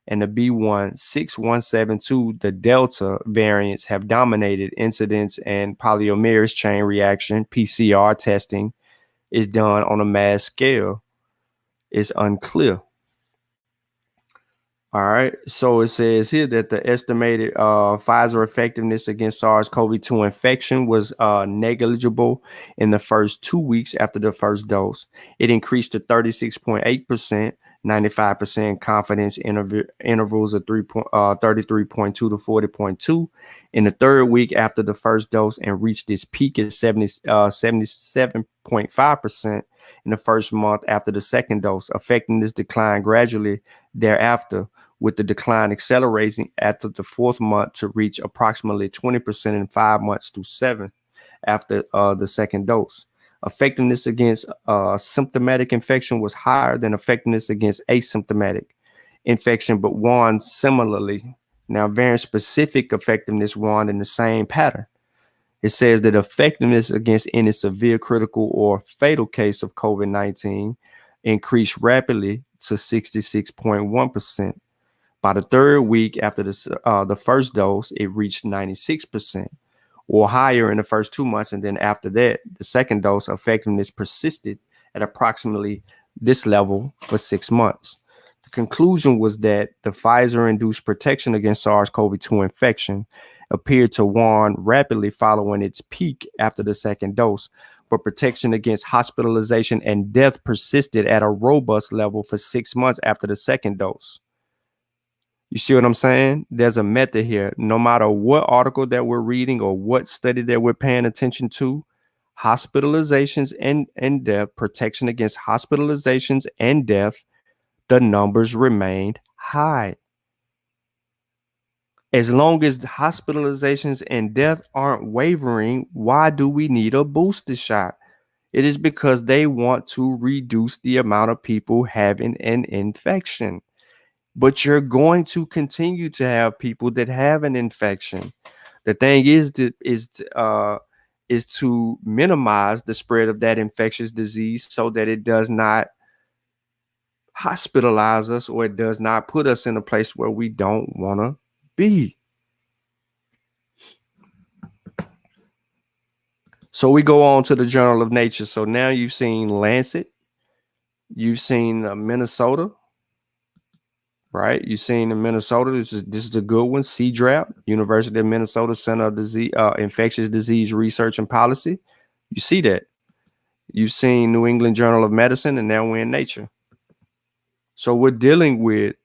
and the B.1.617.2, the Delta variants, have dominated incidence, and polymerase chain reaction (PCR) testing is done on a mass scale. It's unclear. All right. So it says here that the estimated Pfizer effectiveness against SARS-CoV-2 infection was negligible in the first 2 weeks after the first dose. It increased to 36.8%, 95% confidence intervals of 33.2 to 40.2 in the third week after the first dose, and reached its peak at 77.5% in the first month after the second dose. Effectiveness declined gradually thereafter, with the decline accelerating after the fourth month to reach approximately 20% in 5 months to 7 after the second dose. Effectiveness against symptomatic infection was higher than effectiveness against asymptomatic infection, but waned similarly. Now, variant-specific effectiveness waned in the same pattern. It says that effectiveness against any severe, critical, or fatal case of COVID-19 increased rapidly to 66.1%. By the third week after the first dose, it reached 96% or higher in the first 2 months. And then after that, the second dose effectiveness persisted at approximately this level for 6 months. The conclusion was that the Pfizer-induced protection against SARS-CoV-2 infection appeared to wane rapidly following its peak after the second dose, but protection against hospitalization and death persisted at a robust level for 6 months after the second dose. You see what I'm saying? There's a method here. No matter what article that we're reading or what study that we're paying attention to, hospitalizations and death, protection against hospitalizations and death, the numbers remained high. As long as hospitalizations and death aren't wavering, why do we need a booster shot? It is because they want to reduce the amount of people having an infection. But you're going to continue to have people that have an infection. The thing is to minimize the spread of that infectious disease so that it does not hospitalize us, or it does not put us in a place where we don't want to be. So we go on to the Journal of Nature. So now you've seen Lancet, you've seen Minnesota, right? You've seen in Minnesota. This is a good one. CDRAP, University of Minnesota Center of Infectious Disease Research and Policy. You see that. You've seen New England Journal of Medicine, and now we're in Nature. So we're dealing with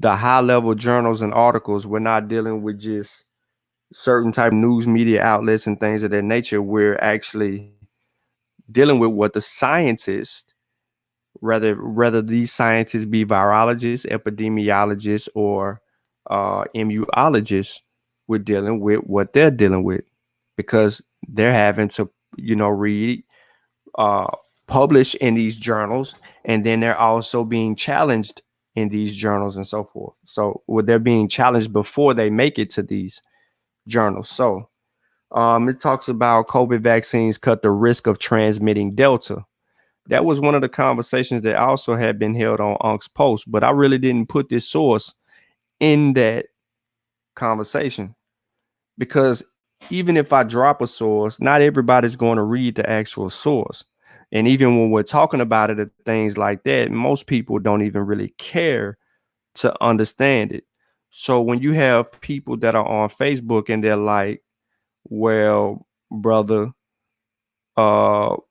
the high-level journals and articles. We're not dealing with just certain type of news media outlets and things of that nature. We're actually dealing with what the scientists, whether these scientists be virologists, epidemiologists, or immunologists, we're dealing with what they're dealing with, because they're having to, read, publish in these journals, and then they're also being challenged in these journals and so forth. So they're being challenged before they make it to these journals. So it talks about COVID vaccines cut the risk of transmitting Delta. That was one of the conversations that also had been held on Unc's Post, but I really didn't put this source in that conversation, because even if I drop a source, not everybody's going to read the actual source. And even when we're talking about it, things like that, most people don't even really care to understand it. So when you have people that are on Facebook and they're like, well, brother, what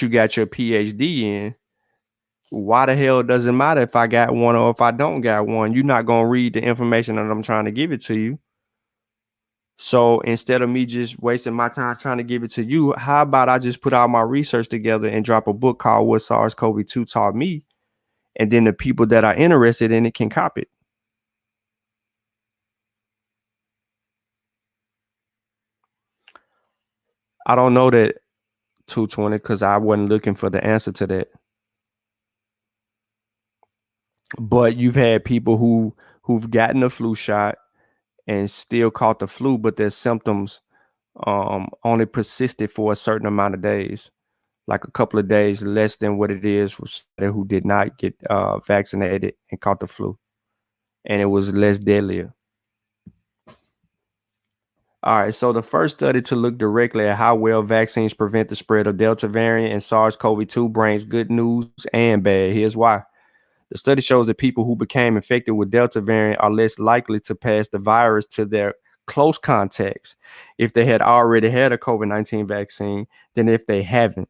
you got your PhD in, why the hell does it matter if I got one or if I don't got one? You're not going to read the information that I'm trying to give it to you. So instead of me just wasting my time trying to give it to you, how about I just put all my research together and drop a book called What SARS-CoV-2 Taught Me? And then the people that are interested in it can copy it. I don't know that 220, because I wasn't looking for the answer to that. But you've had people who've gotten the flu shot and still caught the flu, but their symptoms only persisted for a certain amount of days, like a couple of days less than what it is for somebody who did not get vaccinated and caught the flu. and it was less deadlier. All right, so the first study to look directly at how well vaccines prevent the spread of Delta variant and SARS-CoV-2 brings good news and bad. Here's why. The study shows that people who became infected with Delta variant are less likely to pass the virus to their close contacts if they had already had a COVID-19 vaccine than if they haven't.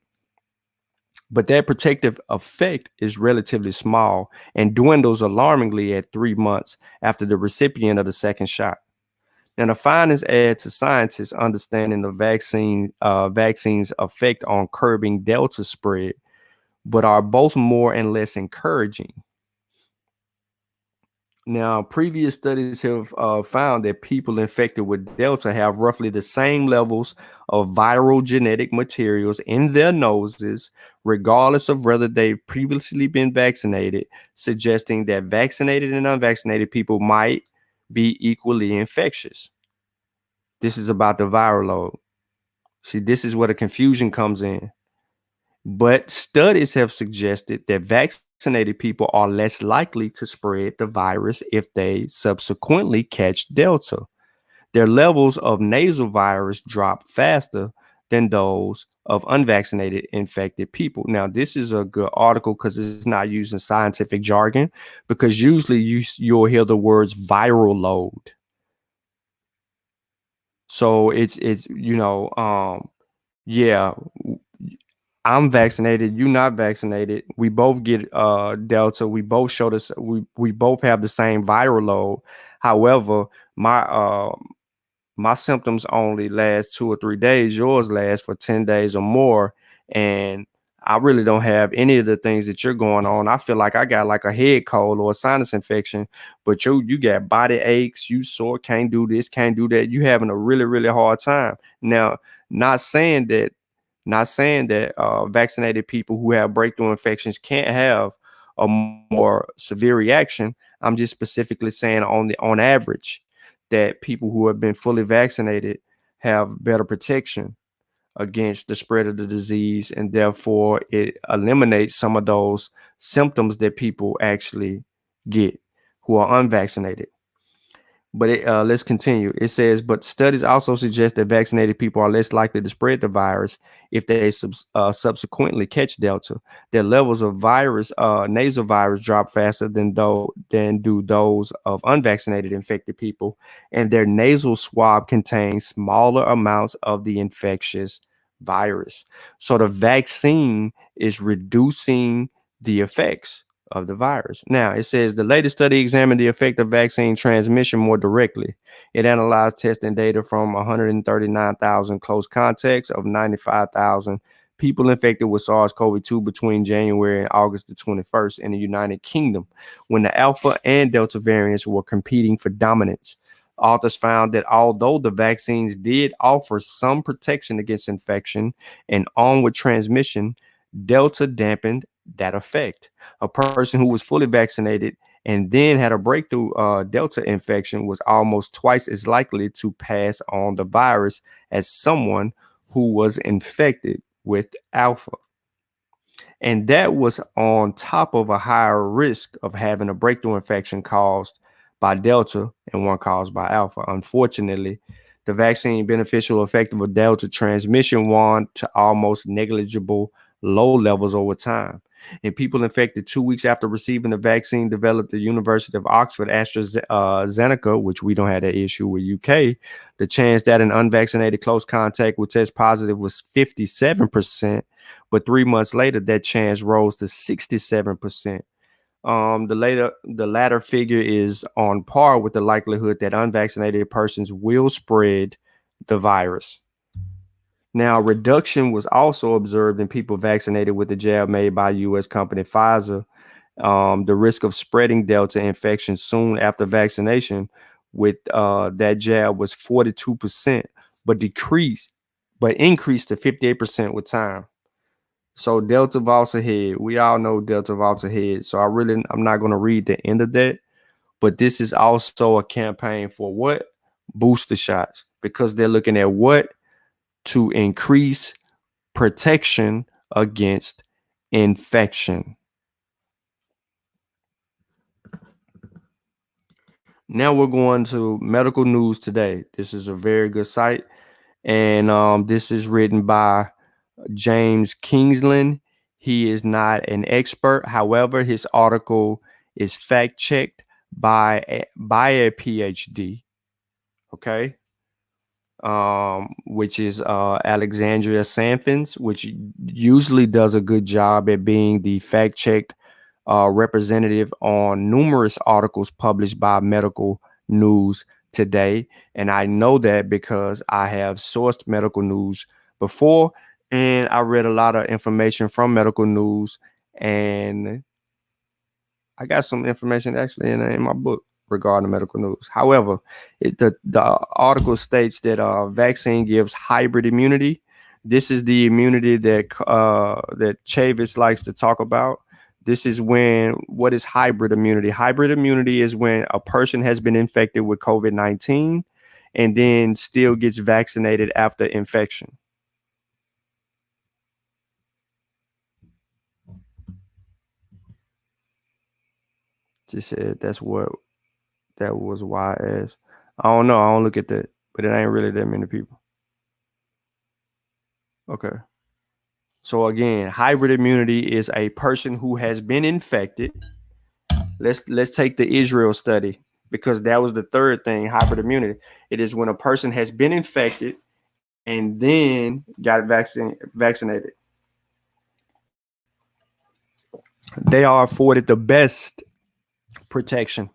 But that protective effect is relatively small and dwindles alarmingly at 3 months after the recipient of the second shot. Now, the findings add to scientists' understanding of vaccines' effect on curbing Delta spread, but are both more and less encouraging. Now, previous studies have found that people infected with Delta have roughly the same levels of viral genetic materials in their noses, regardless of whether they've previously been vaccinated, suggesting that vaccinated and unvaccinated people might be equally infectious. This is about the viral load. See, this is where the confusion comes in. But studies have suggested that vaccinated people are less likely to spread the virus if they subsequently catch Delta. Their levels of nasal virus drop faster than those of unvaccinated infected people. Now, this is a good article because it's not using scientific jargon, because usually you'll hear the words viral load. So it's yeah, I'm vaccinated, you not vaccinated. We both get Delta. We both show this. We both have the same viral load. However, my symptoms only last 2 or 3 days. Yours lasts for 10 days or more, and I really don't have any of the things that you're going on. I feel like I got like a head cold or a sinus infection, but you got body aches, you sore, can't do this, can't do that. You having a really, really hard time. Now, not saying that vaccinated people who have breakthrough infections can't have a more severe reaction. I'm just specifically saying on average that people who have been fully vaccinated have better protection against the spread of the disease, and therefore it eliminates some of those symptoms that people actually get who are unvaccinated. But let's continue. It says, but studies also suggest that vaccinated people are less likely to spread the virus if they subsequently catch Delta. Their levels of nasal virus drop faster than do those of unvaccinated infected people, and their nasal swab contains smaller amounts of the infectious virus. So the vaccine is reducing the effects of the virus. Now, it says the latest study examined the effect of vaccine transmission more directly. It analyzed testing data from 139,000 close contacts of 95,000 people infected with SARS-CoV-2 between January and August the 21st in the United Kingdom, when the Alpha and Delta variants were competing for dominance. Authors found that although the vaccines did offer some protection against infection and onward transmission, Delta dampened that effect. A person who was fully vaccinated and then had a breakthrough Delta infection was almost twice as likely to pass on the virus as someone who was infected with Alpha. And that was on top of a higher risk of having a breakthrough infection caused by Delta and one caused by Alpha. Unfortunately, the vaccine beneficial effect of a Delta transmission waned to almost negligible low levels over time. And people infected 2 weeks after receiving the vaccine developed the University of Oxford AstraZeneca, which we don't have that issue with UK. The chance that an unvaccinated close contact would test positive was 57%, but 3 months later, that chance rose to 67%. The latter figure is on par with the likelihood that unvaccinated persons will spread the virus. Now, reduction was also observed in people vaccinated with the jab made by U.S. company Pfizer. The risk of spreading Delta infection soon after vaccination with that jab was 42%, but increased to 58% with time. So Delta vaults ahead. We all know Delta vaults ahead. So I'm not going to read the end of that, but this is also a campaign for what? Booster shots, because they're looking at what? To increase protection against infection. Now we're going to Medical News Today. This is a very good site, and this is written by James Kingsland. He is not an expert. However, his article is fact checked by a PhD. Okay. Which is Alexandria Sanfins, which usually does a good job at being the fact checked representative on numerous articles published by Medical News Today. And I know that because I have sourced Medical News before, and I read a lot of information from Medical News, and I got some information actually in my book regarding Medical News. However, the article states that vaccine gives hybrid immunity. This is the immunity that Chavis likes to talk about. This is what is hybrid immunity? Hybrid immunity is when a person has been infected with COVID-19 and then still gets vaccinated after infection. She said that was why I asked. I don't know. I don't look at that, but it ain't really that many people. Okay. So again, hybrid immunity is a person who has been infected. Let's take the Israel study, because that was the third thing, hybrid immunity. It is when a person has been infected and then got vaccinated. They are afforded the best protection.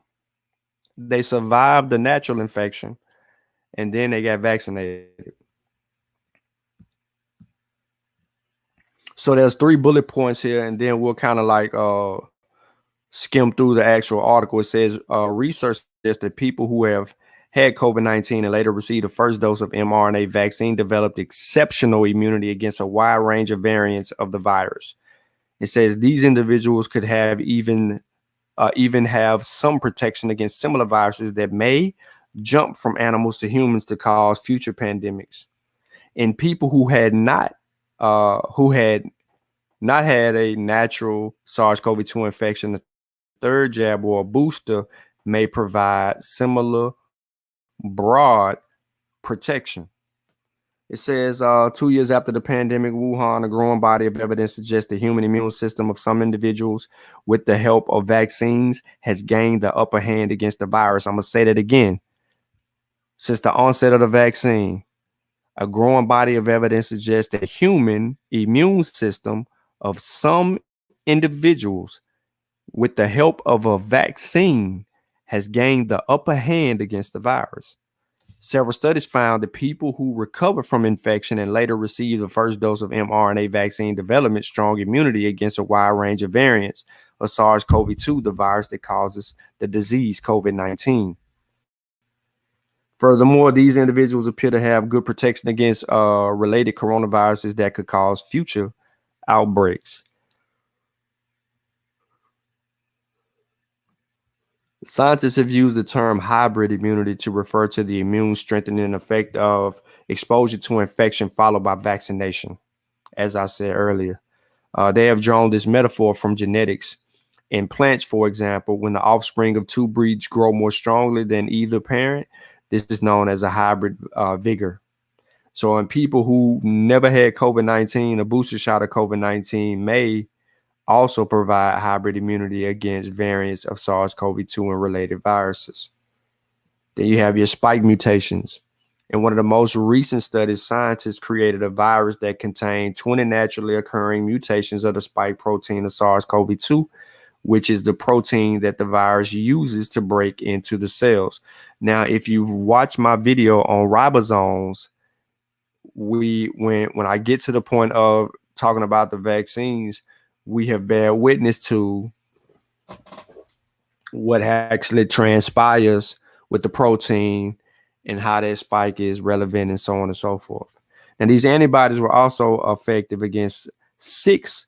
They survived the natural infection and then they got vaccinated. So there's 3 bullet points here, and then we'll kind of like skim through the actual article. It says research says that people who have had COVID-19 and later received the first dose of mRNA vaccine developed exceptional immunity against a wide range of variants of the virus. It says these individuals could have even have some protection against similar viruses that may jump from animals to humans to cause future pandemics. In people who had not had a natural SARS-CoV-2 infection, the third jab or a booster may provide similar broad protection. It says 2 years after the pandemic, Wuhan, a growing body of evidence suggests the human immune system of some individuals, with the help of vaccines, has gained the upper hand against the virus. I'm going to say that again. Since the onset of the vaccine, a growing body of evidence suggests the human immune system of some individuals, with the help of a vaccine, has gained the upper hand against the virus. Several studies found that people who recover from infection and later receive the first dose of mRNA vaccine develop strong immunity against a wide range of variants of SARS-CoV-2, the virus that causes the disease COVID-19. Furthermore, these individuals appear to have good protection against related coronaviruses that could cause future outbreaks. Scientists have used the term hybrid immunity to refer to the immune strengthening effect of exposure to infection followed by vaccination. As I said earlier, they have drawn this metaphor from genetics. In plants, for example, when the offspring of 2 breeds grow more strongly than either parent, this is known as a hybrid vigor. So in people who never had COVID-19, a booster shot of COVID-19 may also provide hybrid immunity against variants of SARS-CoV-2 and related viruses. Then you have your spike mutations. In one of the most recent studies, scientists created a virus that contained 20 naturally occurring mutations of the spike protein of SARS-CoV-2, which is the protein that the virus uses to break into the cells. Now, if you've watched my video on ribosomes, when I get to the point of talking about the vaccines, we have bear witness to what actually transpires with the protein and how that spike is relevant and so on and so forth. And these antibodies were also effective against 6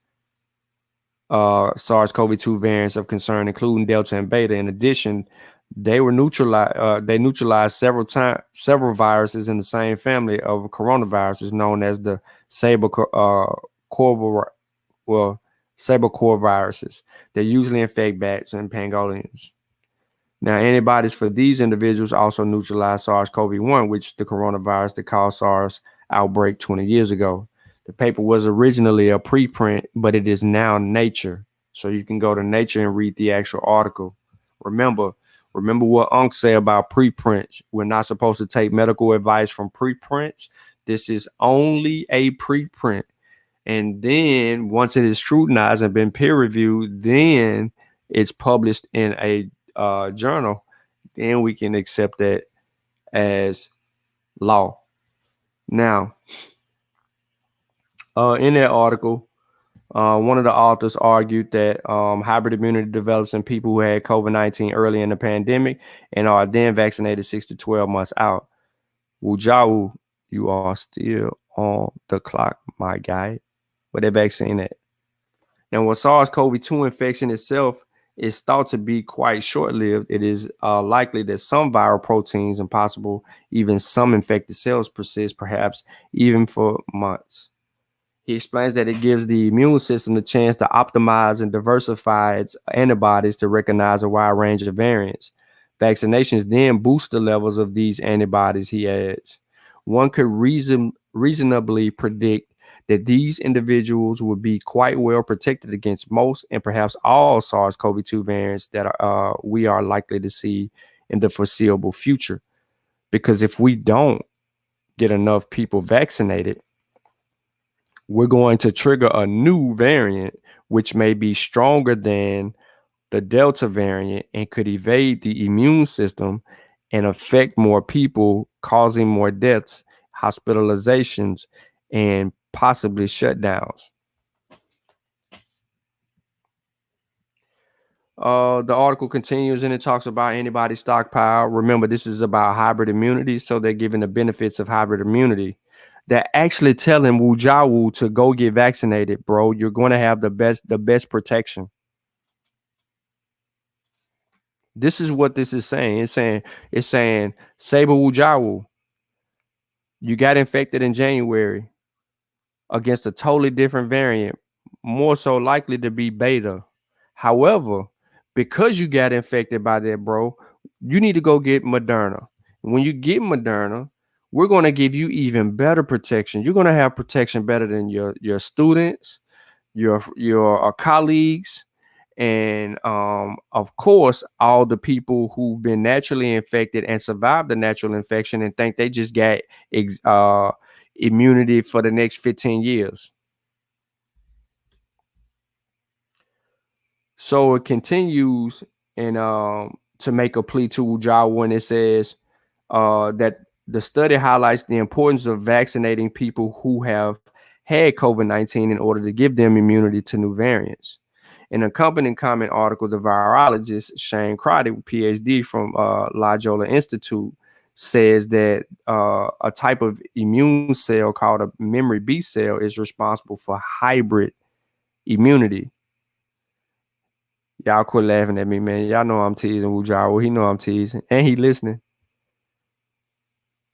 SARS-CoV-2 variants of concern, including Delta and Beta. In addition, they neutralized several viruses in the same family of coronaviruses known as the Sabrecore viruses. They usually infect bats and pangolins. Now, antibodies for these individuals also neutralize SARS-CoV-1, which the coronavirus that caused SARS outbreak 20 years ago. The paper was originally a preprint, but it is now Nature. So you can go to Nature and read the actual article. Remember what Unc said about preprints. We're not supposed to take medical advice from preprints. This is only a preprint. And then once it is scrutinized and been peer reviewed, then it's published in a journal. Then we can accept that as law. Now, in that article, one of the authors argued that hybrid immunity develops in people who had COVID-19 early in the pandemic and are then vaccinated 6 to 12 months out. Wu Jiawu, you are still on the clock, my guy. Where that vaccine at? Now, when SARS-CoV-2 infection itself is thought to be quite short-lived, it is likely that some viral proteins and possible even some infected cells persist, perhaps even for months. He explains that it gives the immune system the chance to optimize and diversify its antibodies to recognize a wide range of variants. Vaccinations then boost the levels of these antibodies, he adds. One could reasonably predict that these individuals would be quite well protected against most and perhaps all SARS-CoV-2 variants that we are likely to see in the foreseeable future. Because if we don't get enough people vaccinated, we're going to trigger a new variant, which may be stronger than the Delta variant and could evade the immune system and affect more people, causing more deaths, hospitalizations, and possibly shutdowns. The article continues and it talks about antibody stockpile. Remember, this is about hybrid immunity, so they're giving the benefits of hybrid immunity. They're actually telling Wu Jiawu to go get vaccinated, bro. You're going to have the best protection. This is what this is saying. It's saying, Saber Wu Jiawu, you got infected in January against a totally different variant, more so likely to be beta. However, because you got infected by that, bro, you need to go get Moderna. When you get Moderna, we're going to give you even better protection. You're going to have protection better than your students, your colleagues, and of course, all the people who've been naturally infected and survived the natural infection and think they just got immunity for the next 15 years. So it continues and to make a plea to Wu Jiawu when it says that the study highlights the importance of vaccinating people who have had COVID-19 in order to give them immunity to new variants. In an accompanying comment article, the virologist Shane Crotty, PhD from Loyola Institute, says that a type of immune cell called a memory B cell is responsible for hybrid immunity. Y'all quit laughing at me, man. Y'all know I'm teasing Wu Jiawu. He know I'm teasing, and he listening.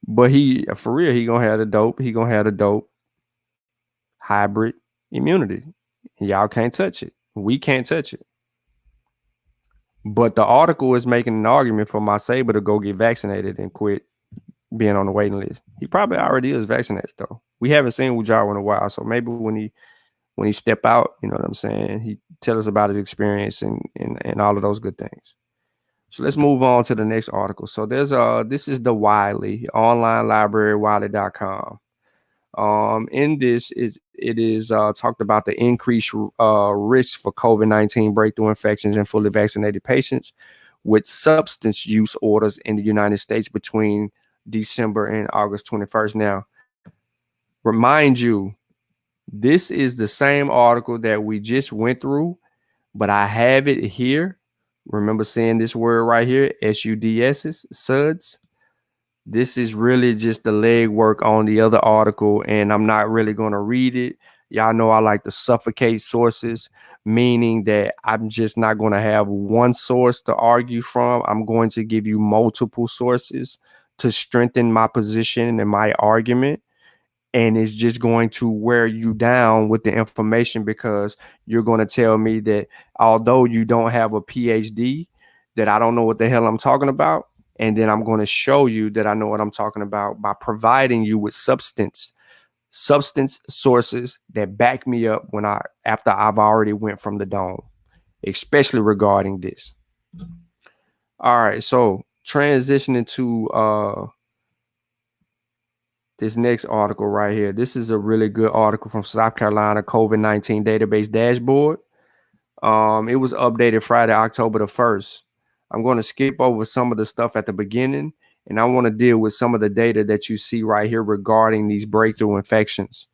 But he, for real, he gonna have the dope. He gonna have the dope hybrid immunity. Y'all can't touch it. We can't touch it. But the article is making an argument for my Saber to go get vaccinated and quit being on the waiting list. He probably already is vaccinated though. We haven't seen Wu Jiawu in a while, so maybe when he step out, you know what I'm saying, he tell us about his experience and all of those good things. So let's move on to the next article. So there's this is the Wiley online library, wiley.com. In this it is talked about the increased risk for COVID-19 breakthrough infections in fully vaccinated patients with substance use orders in the United States between December and August 21st. Now, remind you, this is the same article that we just went through, but I have it here. Remember saying this word right here, SUDS. This is really just the legwork on the other article, and I'm not really going to read it. Y'all know I like to suffocate sources, meaning that I'm just not going to have one source to argue from. I'm going to give you multiple sources to strengthen my position and my argument. And it's just going to wear you down with the information because you're going to tell me that although you don't have a PhD, that I don't know what the hell I'm talking about. And then I'm going to show you that I know what I'm talking about by providing you with substance sources that back me up after I've already went from the dome, especially regarding this. All right, so transitioning to this next article right here. This is a really good article from South Carolina COVID-19 database dashboard. It was updated Friday, October the 1st. I'm going to skip over some of the stuff at the beginning, and I want to deal with some of the data that you see right here regarding these breakthrough infections.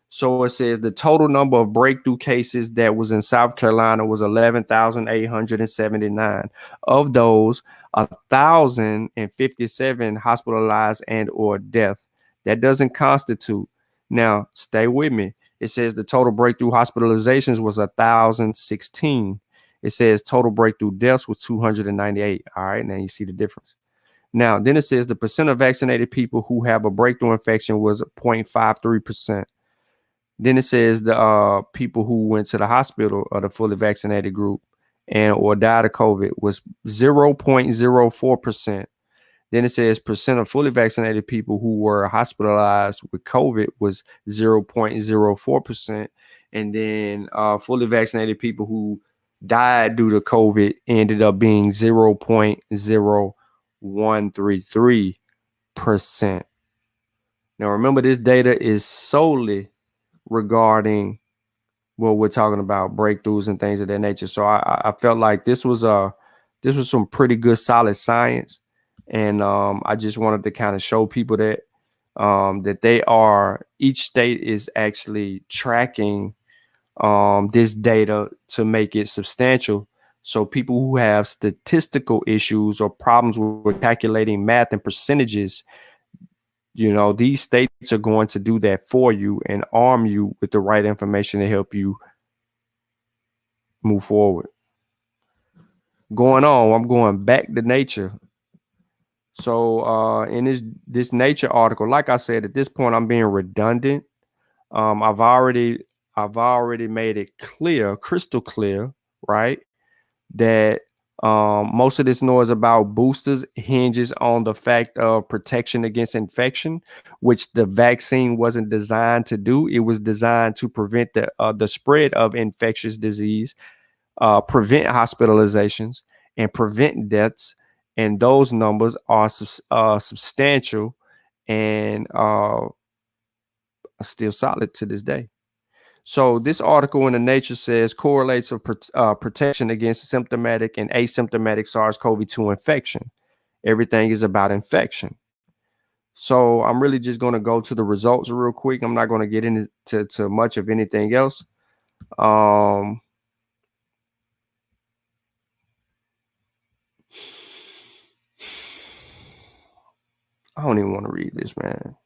So it says the total number of breakthrough cases that was in South Carolina was 11,879. Of those, 1,057 hospitalized and or death. That doesn't constitute. Now, stay with me. It says the total breakthrough hospitalizations was 1,016. It says total breakthrough deaths was 298. All right, now you see the difference. Now, then it says the percent of vaccinated people who have a breakthrough infection was 0.53%. Then it says the people who went to the hospital or the fully vaccinated group and or died of COVID was 0.04%. Then it says percent of fully vaccinated people who were hospitalized with COVID was 0.04%. And then fully vaccinated people who died due to COVID ended up being 0.0133%. Now, remember, this data is solely regarding what we're talking about, breakthroughs and things of that nature. So I felt like this was some pretty good solid science. And I just wanted to kind of show people that each state is actually tracking this data to make it substantial. So people who have statistical issues or problems with calculating math and percentages, these states are going to do that for you and arm you with the right information to help you move forward. I'm going back to Nature. So in this Nature article, like I said, at this point, I'm being redundant. I've already made it clear, crystal clear, right, that most of this noise about boosters hinges on the fact of protection against infection, which the vaccine wasn't designed to do. It was designed to prevent the spread of infectious disease, prevent hospitalizations, and prevent deaths. And those numbers are substantial and are still solid to this day. So this article in the Nature says correlates of protection against symptomatic and asymptomatic SARS-CoV-2 infection. Everything is about infection. So I'm really just going to go to the results real quick. I'm not going to get into much of anything else. I don't even want to read this, man.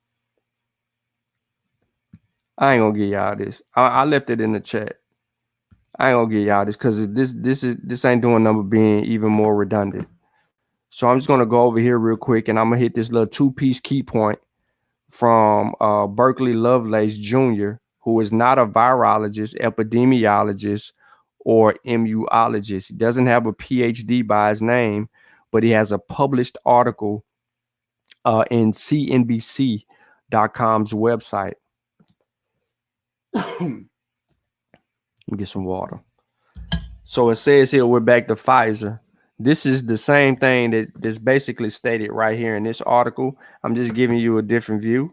I ain't gonna give y'all this. I left it in the chat. I ain't gonna give y'all this because this ain't doing number being even more redundant. So I'm just gonna go over here real quick and I'm gonna hit this little 2-piece key point from Berkeley Lovelace Jr., who is not a virologist, epidemiologist, or immunologist. He doesn't have a PhD by his name, but he has a published article in CNBC.com's website. Let me get some water. So it says here, we're back to Pfizer. This is the same thing that's basically stated right here in this article. I'm just giving you a different view.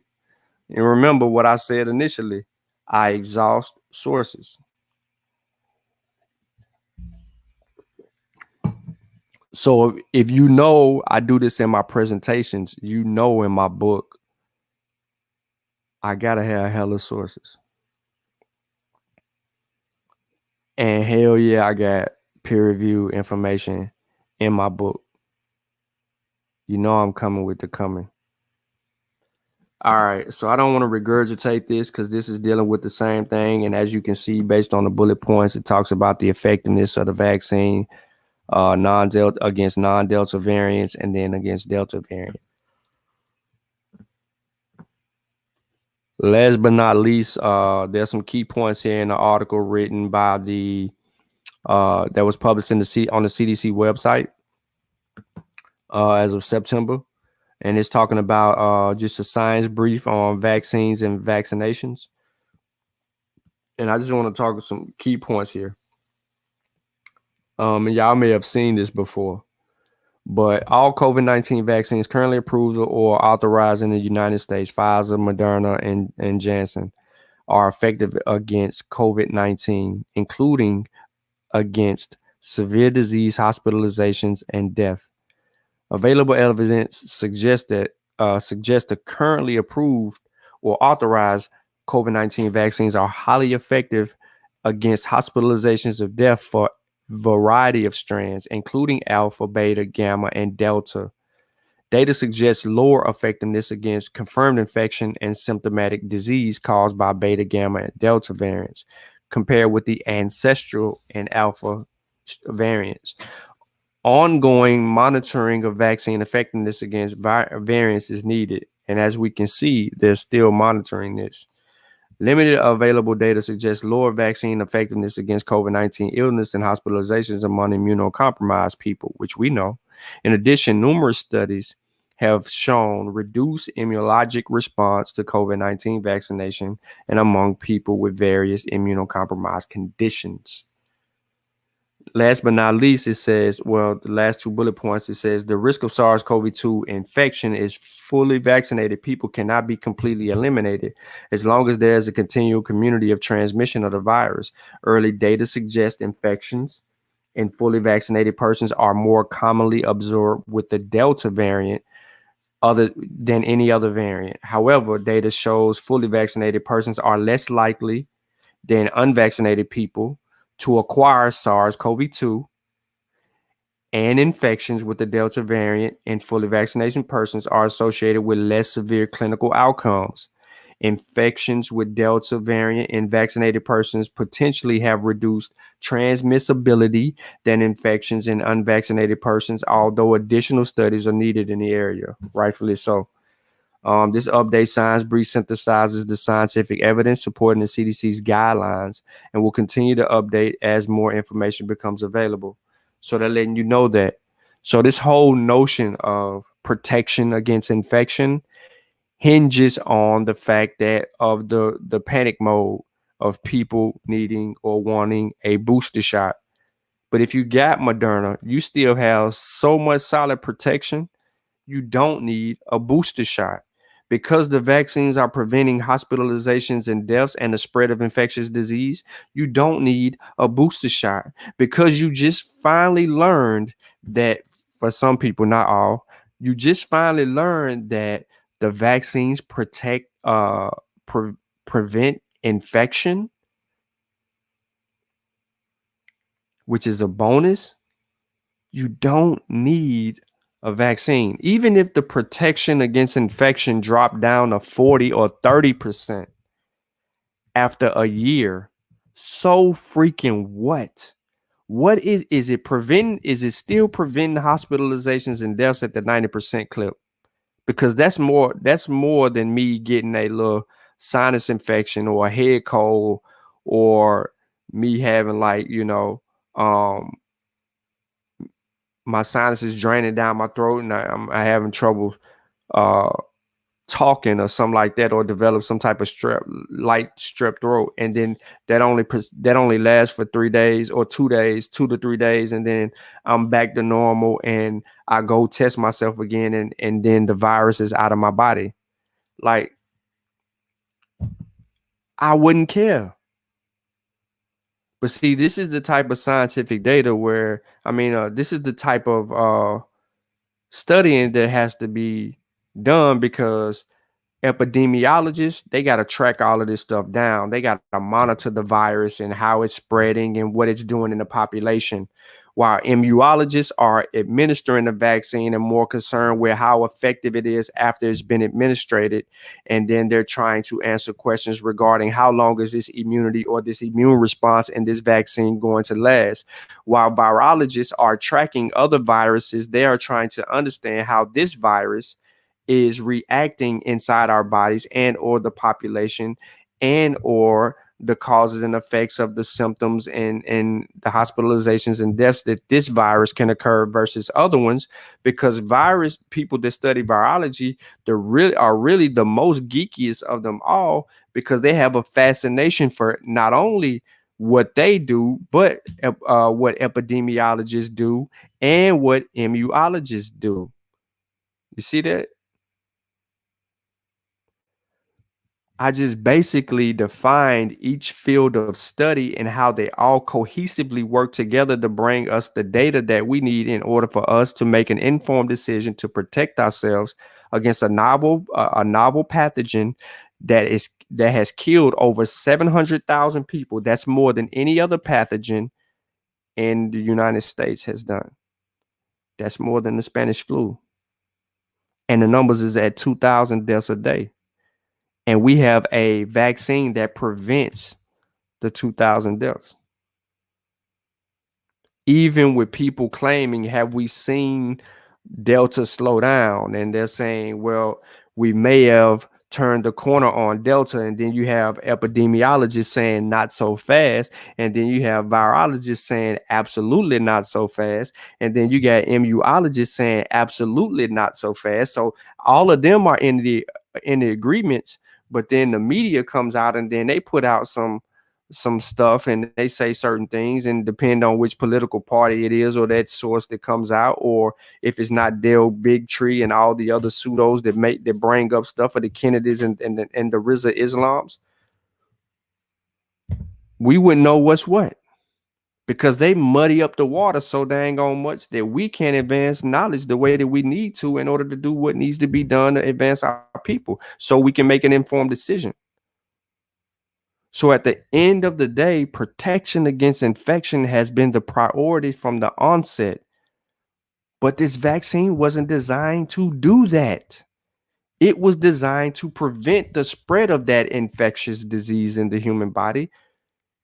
And remember what I said initially, I exhaust sources. So if you know I do this in my presentations, in my book, I gotta have hella sources. And hell yeah, I got peer review information in my book. I'm coming with the coming. All right, so I don't want to regurgitate this because this is dealing with the same thing. And as you can see, based on the bullet points, it talks about the effectiveness of the vaccine against non-Delta variants and then against Delta variant. Last but not least, there's some key points here in the article written by that was published on the CDC website. as of September, and it's talking about just a science brief on vaccines and vaccinations. And I just want to talk some key points here. And y'all may have seen this before, but all COVID-19 vaccines currently approved or authorized in the United States, Pfizer, Moderna, and Janssen, are effective against COVID-19, including against severe disease, hospitalizations, and death. Available evidence suggests the currently approved or authorized COVID-19 vaccines are highly effective against hospitalizations of death for a variety of strands, including alpha, beta, gamma, and delta. Data suggests lower effectiveness against confirmed infection and symptomatic disease caused by beta, gamma, and delta variants compared with the ancestral and alpha variants. Ongoing monitoring of vaccine effectiveness against variants is needed. And as we can see, they're still monitoring this. Limited available data suggests lower vaccine effectiveness against COVID-19 illness and hospitalizations among immunocompromised people, which we know. In addition, numerous studies have shown reduced immunologic response to COVID-19 vaccination and among people with various immunocompromised conditions. Last but not least, it says, well, the last two bullet points, it says the risk of SARS-CoV-2 infection is fully vaccinated people cannot be completely eliminated as long as there is a continual community of transmission of the virus. Early data suggest infections in fully vaccinated persons are more commonly absorbed with the Delta variant other than any other variant. However, data shows fully vaccinated persons are less likely than unvaccinated people to acquire SARS-CoV-2 and infections with the Delta variant in fully vaccinated persons are associated with less severe clinical outcomes. Infections with Delta variant in vaccinated persons potentially have reduced transmissibility than infections in unvaccinated persons, although additional studies are needed in the area, rightfully so. This update science brief synthesizes the scientific evidence supporting the CDC's guidelines and will continue to update as more information becomes available. So they're letting you know that. So this whole notion of protection against infection hinges on the fact that of the panic mode of people needing or wanting a booster shot. But if you got Moderna, you still have so much solid protection, you don't need a booster shot. Because the vaccines are preventing hospitalizations and deaths and the spread of infectious disease, you don't need a booster shot. Because you just finally learned that, for some people, not all, you just finally learned that the vaccines prevent infection, which is a bonus. You don't need a vaccine. Even if the protection against infection dropped down to 40 or 30% after a year, so freaking what? What is it preventing? Is it still preventing hospitalizations and deaths at the 90% clip? Because that's more than me getting a little sinus infection or a head cold or me having my sinuses draining down my throat and I'm having trouble talking or something like that, or develop some type of light strep throat, and then that only lasts for 3 days or 2 days, 2 to 3 days, and then I'm back to normal and I go test myself again, and then the virus is out of my body. Like, I wouldn't care. But see, this is the type of scientific data where, this is the type of studying that has to be done, because epidemiologists, they got to track all of this stuff down. They got to monitor the virus and how it's spreading and what it's doing in the population, while immunologists are administering the vaccine and more concerned with how effective it is after it's been administered. And then they're trying to answer questions regarding how long is this immunity or this immune response in this vaccine going to last. While virologists are tracking other viruses, they are trying to understand how this virus is reacting inside our bodies and or the population and or the causes and effects of the symptoms and the hospitalizations and deaths that this virus can occur versus other ones, because virus people that study virology, are really the most geekiest of them all, because they have a fascination for not only what they do, but what epidemiologists do and what immunologists do. You see that? I just basically defined each field of study and how they all cohesively work together to bring us the data that we need in order for us to make an informed decision to protect ourselves against a novel pathogen that has killed over 700,000 people. That's more than any other pathogen in the United States has done. That's more than the Spanish flu. And the numbers is at 2,000 deaths a day. And we have a vaccine that prevents the 2,000 deaths. Even with people claiming, have we seen Delta slow down? And they're saying, well, we may have turned the corner on Delta. And then you have epidemiologists saying not so fast. And then you have virologists saying absolutely not so fast. And then you got immunologists saying absolutely not so fast. So all of them are in the agreements. But then the media comes out and then they put out some stuff and they say certain things, and depend on which political party it is or that source that comes out, or if it's not Dale Bigtree and all the other pseudos that bring up stuff for the Kennedys and the Rizza Islams, we wouldn't know what's what, because they muddy up the water so dang on much that we can't advance knowledge the way that we need to in order to do what needs to be done to advance our people so we can make an informed decision. So at the end of the day, protection against infection has been the priority from the onset. But this vaccine wasn't designed to do that. It was designed to prevent the spread of that infectious disease in the human body,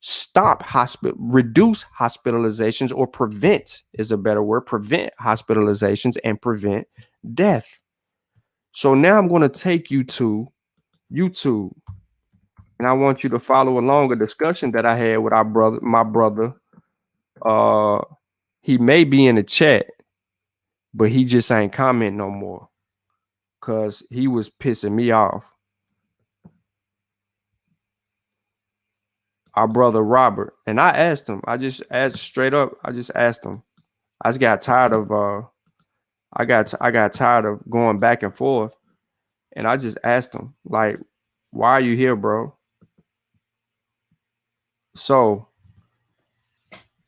reduce hospitalizations, or prevent is a better word, prevent hospitalizations and prevent death. So now I'm going to take you to YouTube. And I want you to follow along a discussion that I had with my brother. He may be in the chat, but he just ain't comment no more, because he was pissing me off. Our brother Robert. And I asked him, I just asked straight up, I just got tired of I got tired of going back and forth. And I just asked him, like, why are you here, bro? So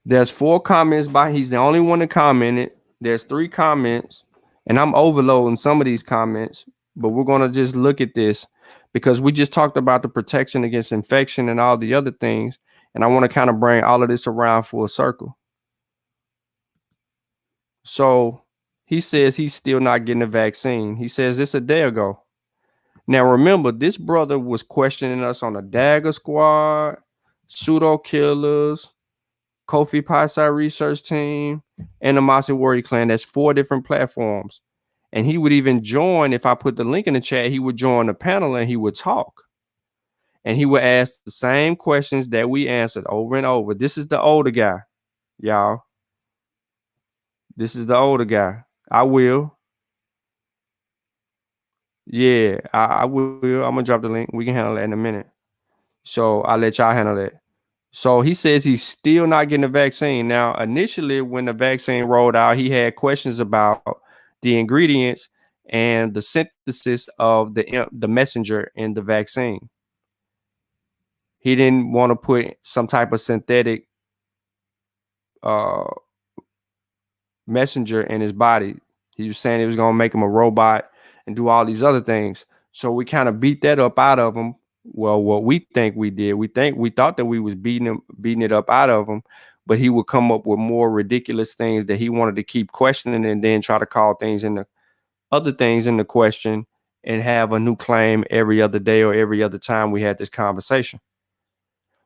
there's 4 comments he's the only one that commented. There's 3 comments, and I'm overloading some of these comments, but we're going to just look at this because we just talked about the protection against infection and all the other things. And I want to kind of bring all of this around full circle. So he says he's still not getting a vaccine. He says this a day ago. Now, remember, this brother was questioning us on the Dagger Squad, Pseudo Killers, Kofi Paisai Research Team, and the Mossy Warrior Clan. That's 4 different platforms. And he would even join, if I put the link in the chat, he would join the panel and he would talk. And he would ask the same questions that we answered over and over. This is the older guy, y'all. This is the older guy. I will. Yeah, I will. I'm going to drop the link. We can handle that in a minute. So I'll let y'all handle that. So he says he's still not getting the vaccine. Now, initially, when the vaccine rolled out, he had questions about the ingredients and the synthesis of the messenger in the vaccine. He didn't want to put some type of synthetic messenger in his body. He was saying it was going to make him a robot and do all these other things. So we kind of beat that up out of him. Well, what we think we did, we thought that we was beating it up out of him, but he would come up with more ridiculous things that he wanted to keep questioning and then try to call things in the other things in the question and have a new claim every other day or every other time we had this conversation.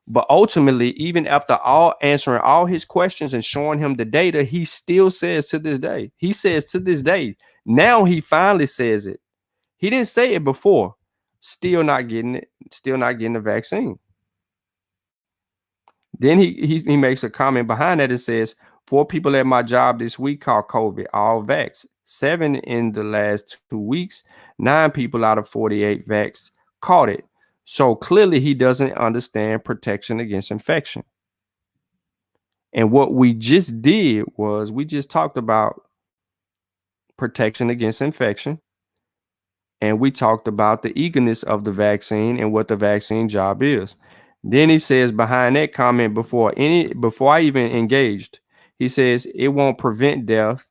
But ultimately, even after answering all his questions and showing him the data, he still says to this day, now he finally says it. He didn't say it before. Still not getting the vaccine. Then he makes a comment behind that. It says, 4 people at my job this week caught COVID, all vaxxed. 7 in the last 2 weeks. 9 people out of 48 vaxxed caught it. So clearly he doesn't understand protection against infection. And what we just did was we just talked about protection against infection. And we talked about the eagerness of the vaccine and what the vaccine job is. Then he says behind that comment, before I even engaged, he says it won't prevent death.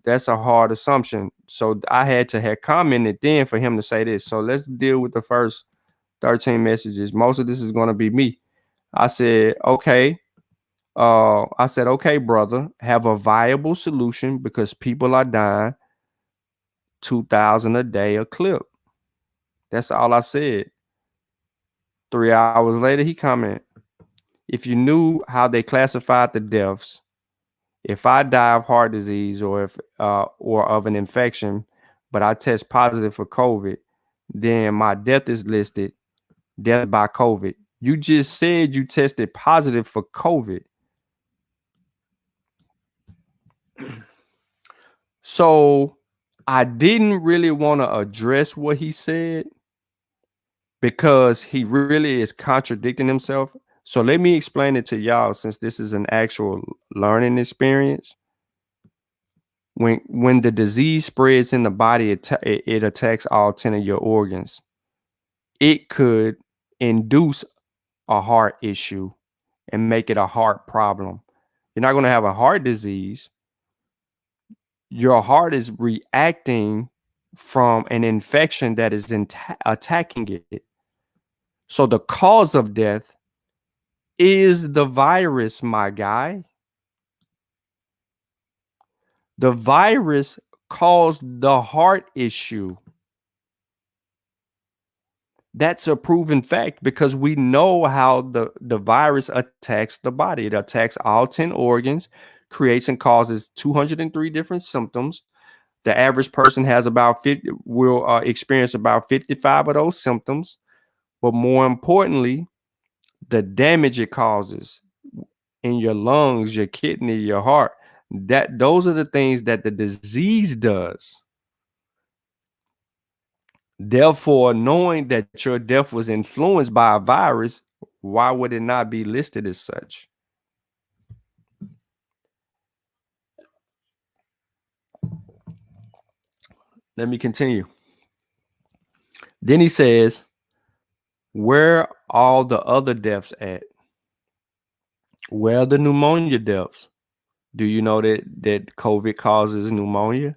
That's a hard assumption. So I had to have commented then for him to say this. So let's deal with the first 13 messages. Most of this is going to be me. I said, okay. Okay, brother, have a viable solution because people are dying. 2,000 a day a clip. That's all I said. 3 hours later, he commented, if you knew how they classified the deaths, if I die of heart disease or of an infection, but I test positive for COVID, then my death is listed death by COVID. You just said you tested positive for COVID. So I didn't really want to address what he said because he really is contradicting himself. So let me explain it to y'all, since this is an actual learning experience. When the disease spreads in the body, it attacks all 10 of your organs. It could induce a heart issue and make it a heart problem. You're not going to have a heart disease. Your heart is reacting from an infection that is attacking it. So the cause of death is the virus, my guy. The virus caused the heart issue. That's a proven fact because we know how the virus attacks the body. It attacks all 10 organs, creates and causes 203 different symptoms. The average person has will experience about 55 of those symptoms. But more importantly, the damage it causes in your lungs, your kidney, your heart, those are the things that the disease does. Therefore, knowing that your death was influenced by a virus, why would it not be listed as such? Let me continue. Then he says, where are all the other deaths at? Where are the pneumonia deaths? Do you know that COVID causes pneumonia?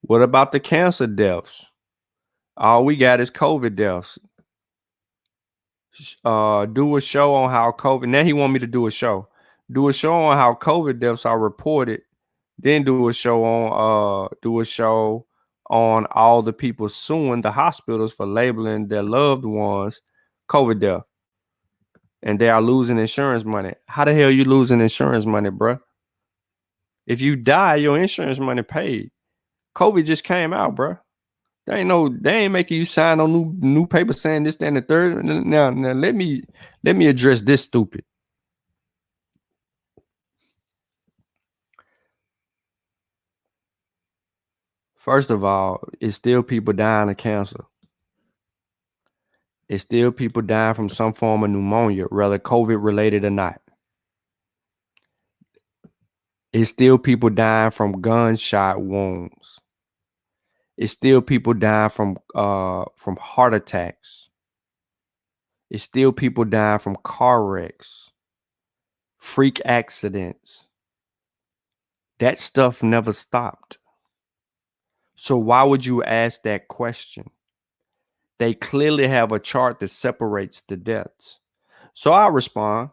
What about the cancer deaths? All we got is COVID deaths. Do a show on how COVID. Now he want me to do a show. Do a show on how COVID deaths are reported. Then do a show on all the people suing the hospitals for labeling their loved ones COVID death, and they are losing insurance money. How the hell you losing insurance money, bruh? If you die, your insurance money paid. COVID just came out, bruh. They ain't making you sign on new paper saying this, that, and the third. Now let me address this stupid. First of all, it's still people dying of cancer. It's still people dying from some form of pneumonia, whether COVID related or not. It's still people dying from gunshot wounds. It's still people dying from heart attacks. It's still people dying from car wrecks, freak accidents. That stuff never stopped. So why would you ask that question? They clearly have a chart that separates the deaths. So I respond.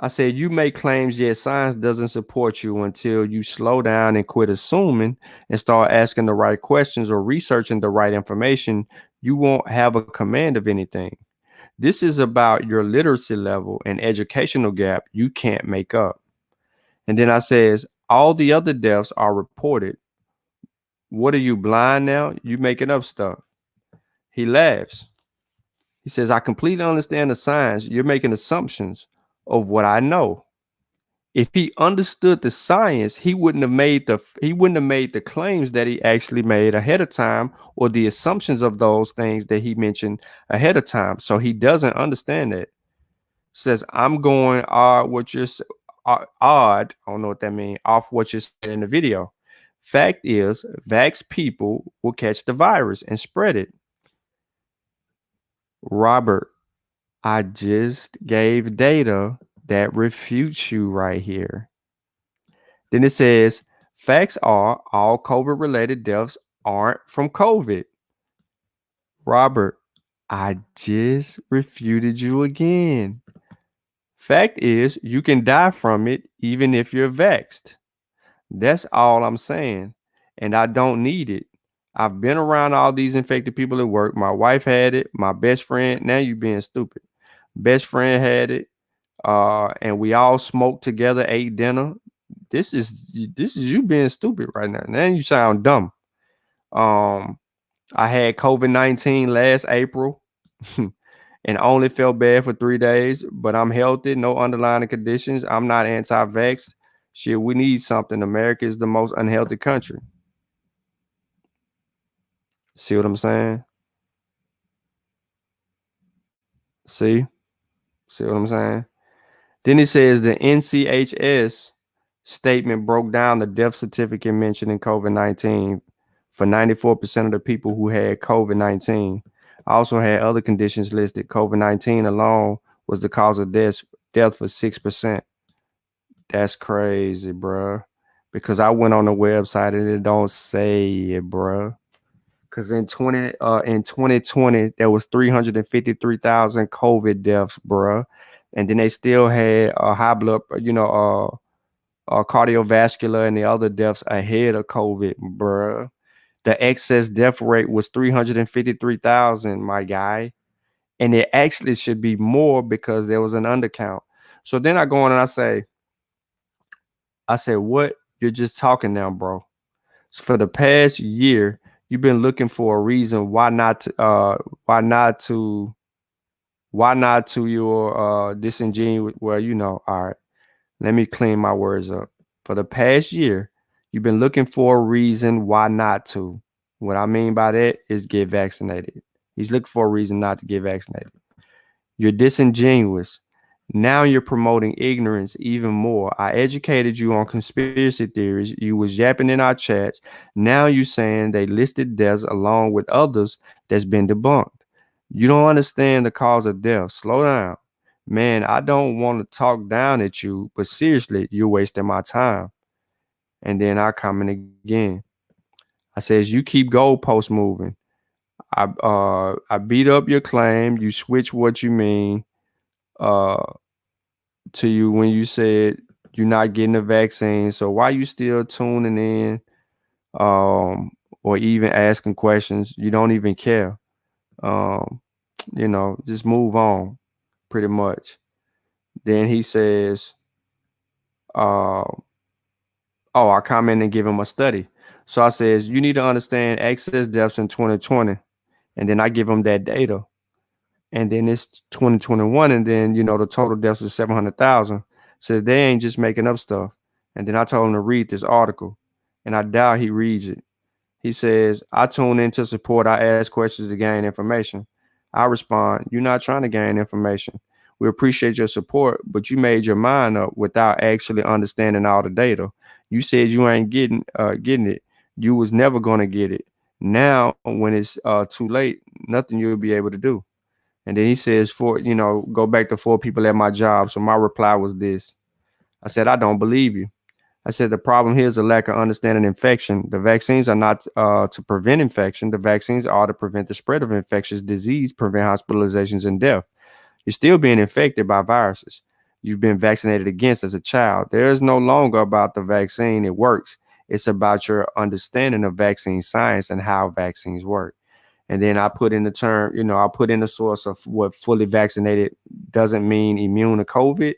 I said, you make claims yet science doesn't support you until you slow down and quit assuming and start asking the right questions or researching the right information. You won't have a command of anything. This is about your literacy level and educational gap you can't make up. And then I says, all the other deaths are reported. What are you, blind now? You making up stuff. He laughs. He says, I completely understand the science. You're making assumptions of what I know. If he understood the science, he wouldn't have made the claims that he actually made ahead of time, or the assumptions of those things that he mentioned ahead of time. So he doesn't understand that. Says, I'm going odd. I don't know what that means. Off what you said in the video. Fact is, vax people will catch the virus and spread it. Robert, I just gave data that refutes you right here. Then it says, facts are all COVID related deaths aren't from COVID. Robert, I just refuted you again. Fact is, you can die from it even if you're vaxxed. That's all I'm saying. And I don't need it. I've been around all these infected people at work. My wife had it. My best friend, now you being stupid. Best friend had it. And we all smoked together, ate dinner. This is you being stupid right now. Now you sound dumb. I had COVID-19 last April. And only felt bad for 3 days, but I'm healthy, no underlying conditions. I'm not anti-vax. Shit, we need something. America is the most unhealthy country. See what I'm saying? See what I'm saying? Then he says the NCHS statement broke down the death certificate mentioned in COVID-19 for 94% of the people who had COVID-19. I also had other conditions listed. COVID-19 alone was the cause of death for 6%. That's crazy, bro. Because I went on the website and it don't say it, bro. Because in 2020 there was 353,000 COVID deaths, bro. And then they still had high blood, cardiovascular and the other deaths ahead of COVID, bro. The excess death rate was 353,000, my guy. And it actually should be more because there was an undercount. So then I go on and I say, what? You're just talking now, bro. So for the past year, you've been looking for a reason why not to your disingenuous. Well, all right. Let me clean my words up. For the past year, you've been looking for a reason why not to. What I mean by that is get vaccinated. He's looking for a reason not to get vaccinated. You're disingenuous. Now you're promoting ignorance even more. I educated you on conspiracy theories. You was yapping in our chats. Now you saying they listed deaths along with others that's been debunked. You don't understand the cause of death. Slow down. Man, I don't want to talk down at you, but seriously, you're wasting my time. And then I comment again. I says, you keep goalposts moving. I beat up your claim. You switch what you mean to you when you said you're not getting the vaccine. So why you still tuning in or even asking questions? You don't even care. Just move on pretty much. Then he says, I comment and give him a study. So I says, you need to understand excess deaths in 2020. And then I give him that data. And then it's 2021. And then, the total deaths is 700,000. So they ain't just making up stuff. And then I told him to read this article. And I doubt he reads it. He says, I tune in to support. I ask questions to gain information. I respond, you're not trying to gain information. We appreciate your support, but you made your mind up without actually understanding all the data. You said you ain't getting it. You was never going to get it. Now, when it's too late, nothing you'll be able to do. And then he says, go back to 4 people at my job. So my reply was this. I said, I don't believe you. I said, the problem here is a lack of understanding infection. The vaccines are not to prevent infection. The vaccines are to prevent the spread of infectious disease, prevent hospitalizations and death. You're still being infected by viruses you've been vaccinated against as a child. There is no longer about the vaccine. It works. It's about your understanding of vaccine science and how vaccines work. And then I put in the term, I put in the source of what fully vaccinated doesn't mean immune to COVID.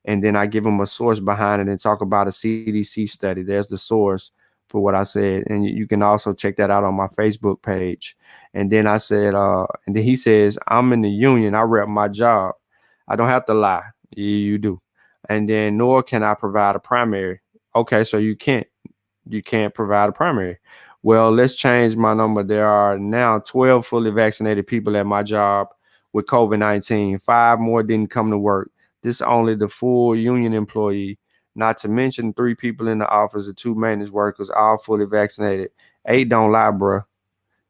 And then I give them a source behind it and talk about a CDC study. There's the source for what I said. And you can also check that out on my Facebook page. And then I said, and then he says, I'm in the union. I rep my job. I don't have to lie. Yeah, you do. And then nor can I provide a primary. Okay, so you can't provide a primary. Well, let's change my number. There are now 12 fully vaccinated people at my job with COVID-19. 5 more didn't come to work. This is only the full union employee, not to mention 3 people in the office and 2 maintenance workers, all fully vaccinated. 8 don't lie, bruh,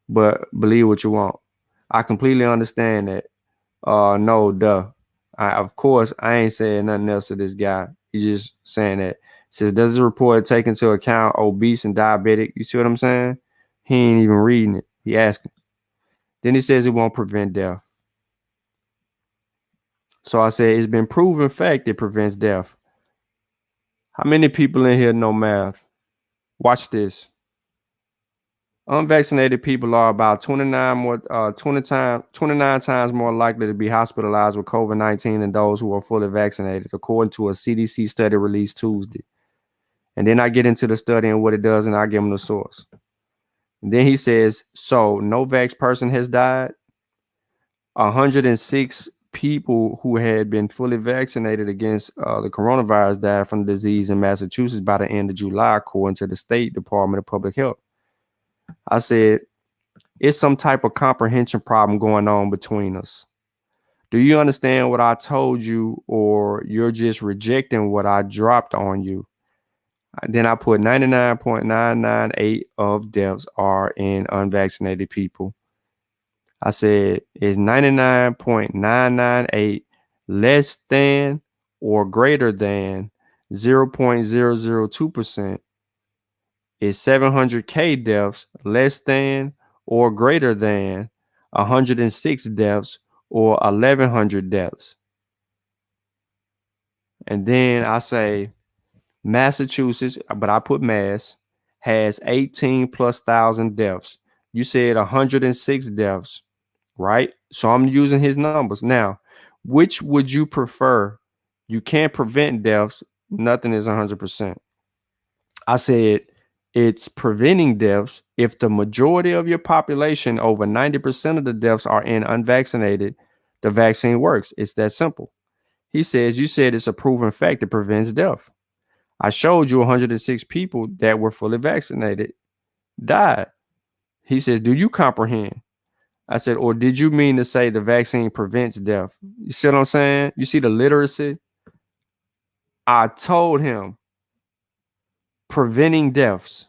but believe what you want. I completely understand that. No, duh. Of course, I ain't saying nothing else to this guy. He's just saying that. Says, does the report take into account obese and diabetic? You see what I'm saying? He ain't even reading it. He asking. Then he says it won't prevent death. So I said, it's been proven fact it prevents death. How many people in here know math? Watch this. Unvaccinated people are about 29 times more likely to be hospitalized with COVID-19 than those who are fully vaccinated, according to a CDC study released Tuesday. And then I get into the study and what it does, and I give him the source. And then he says, so no vax person has died. 106 people who had been fully vaccinated against the coronavirus died from the disease in Massachusetts by the end of July, according to the State Department of Public Health. I said, it's some type of comprehension problem going on between us. Do you understand what I told you, or you're just rejecting what I dropped on you? Then I put 99.998 of deaths are in unvaccinated people. I said, is 99.998 less than or greater than 0.002%? Is 700K deaths less than or greater than 106 deaths or 1,100 deaths? And then I say, Massachusetts, but I put Mass, has 18 plus thousand deaths. You said 106 deaths, right? So I'm using his numbers. Now, which would you prefer? You can't prevent deaths. Nothing is 100%. I said it's preventing deaths if the majority of your population, over 90% of the deaths, are in unvaccinated. The vaccine works. It's that simple. He says, you said it's a proven fact it prevents death. I showed you 106 people that were fully vaccinated died. He says, do you comprehend? I said, or did you mean to say the vaccine prevents death? You see what I'm saying? You see the literacy? I told him preventing deaths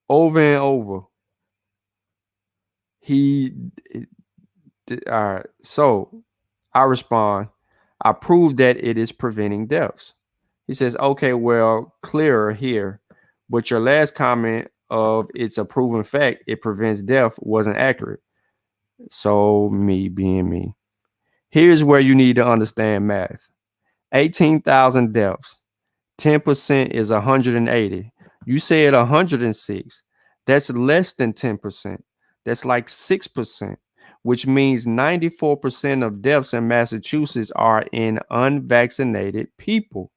over and over. All right. So I respond, I prove that it is preventing deaths. He says, okay, well, clearer here. But your last comment of it's a proven fact it prevents death wasn't accurate. So me being me. Here's where you need to understand math. 18,000 deaths. 10% is 180. You said 106. That's less than 10%. That's like 6%, which means 94% of deaths in Massachusetts are in unvaccinated people.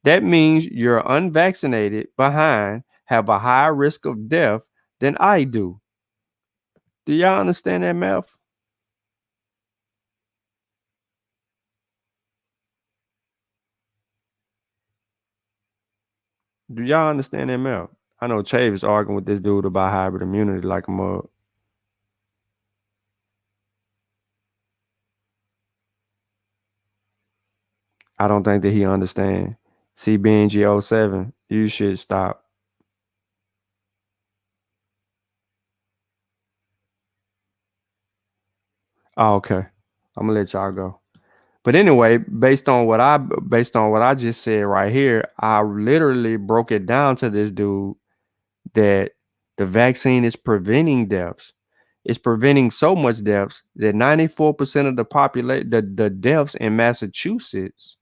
That means you're unvaccinated behind have a higher risk of death than I do. Do y'all understand that math? Do y'all understand that math? I know Chave is arguing with this dude about hybrid immunity like a mug. I don't think that he understands. CBNG07, you should stop. Oh, okay. I'm gonna let y'all go. But anyway, based on what I just said right here, I literally broke it down to this dude that the vaccine is preventing deaths. It's preventing so much deaths that 94% of the population, the deaths in Massachusetts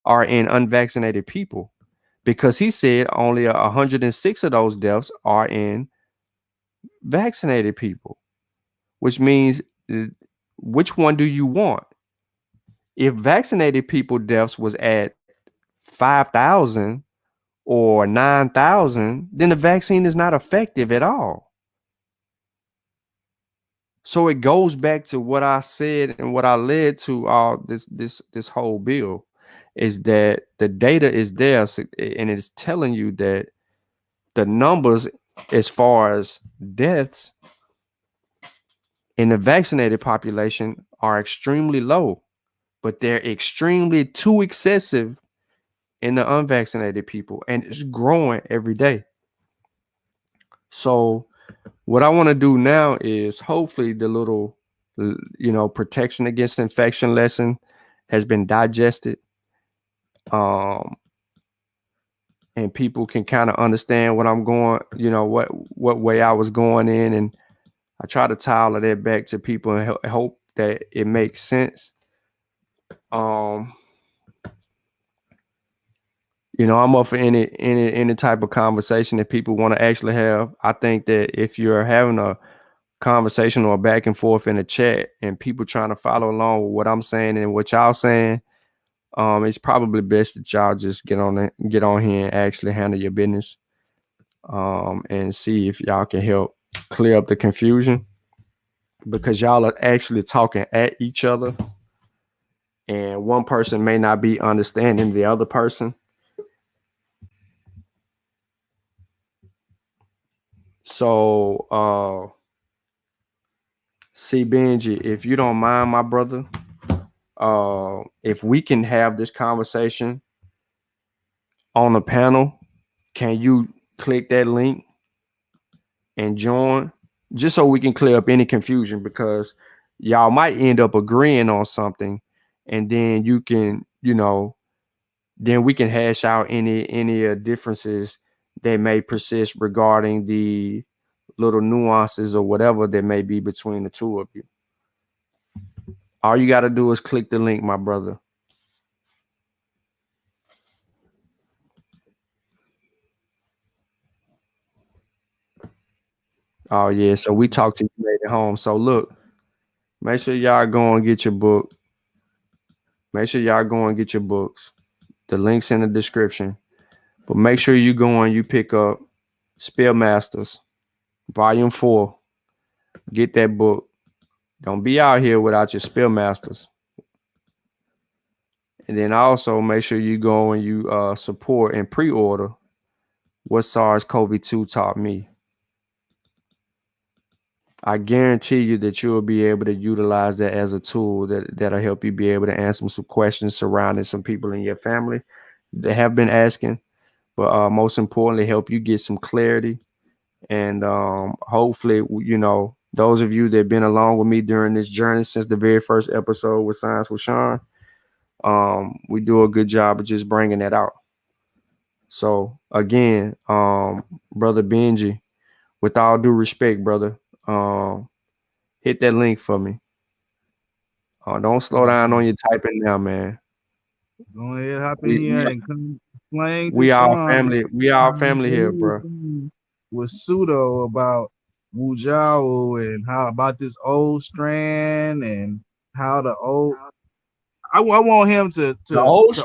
are in unvaccinated people, because he said only 106 of those deaths are in vaccinated people, which means which one do you want? If vaccinated people deaths was at 5,000 or 9,000, then the vaccine is not effective at all. So it goes back to what I said and what I led to all this whole bill is that the data is there, and it's telling you that the numbers as far as deaths in the vaccinated population are extremely low, but they're extremely too excessive in the unvaccinated people, and it's growing every day. So what I want to do now is hopefully the little, protection against infection lesson has been digested, um, and people can kind of understand what I'm going, what way I was going in, and I try to tie all of that back to people and hope that it makes sense. I'm up for any type of conversation that people want to actually have. I think that if you're having a conversation or back and forth in the chat and people trying to follow along with what I'm saying and what y'all saying, it's probably best that y'all just get on here and actually handle your business, and see if y'all can help clear up the confusion, because y'all are actually talking at each other and one person may not be understanding the other person. So see, Benji, if you don't mind, my brother, if we can have this conversation on the panel, can you click that link and join, just so we can clear up any confusion, because y'all might end up agreeing on something, and then you can, then we can hash out any differences that may persist regarding the little nuances or whatever that may be between the two of you. All you got to do is click the link, my brother. Oh yeah, so we talked to you made it home. So look, make sure y'all go and get your book. Make sure y'all go and get your books. The link's in the description. But make sure you go and you pick up Spell Masters, Volume 4. Get that book. Don't be out here without your Spell Masters. And then also make sure you go and you support and pre-order What SARS-CoV-2 Taught Me. I guarantee you that you'll be able to utilize that as a tool that'll help you be able to answer some questions surrounding some people in your family that have been asking, but most importantly, help you get some clarity. And hopefully, those of you that have been along with me during this journey since the very first episode with Science with Sean, we do a good job of just bringing that out. So again, Brother Benji, with all due respect, brother, hit that link for me. Don't slow down on your typing now, man. Go ahead, hop in here and come explain to We all Sean. family. We all family here, bro. With Pseudo about Wu Jiao and how about this old strand and how the old. I want him to The old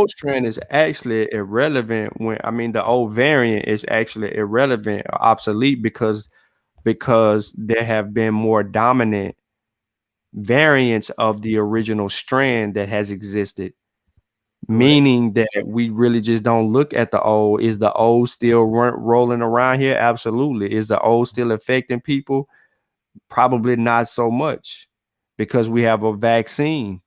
strand is actually irrelevant the old variant is actually irrelevant or obsolete because there have been more dominant variants of the original strand that has existed. Meaning that we really just don't look at the old. Is the old still rolling around here? Absolutely. Is the old still affecting people? Probably not so much, because we have a vaccine.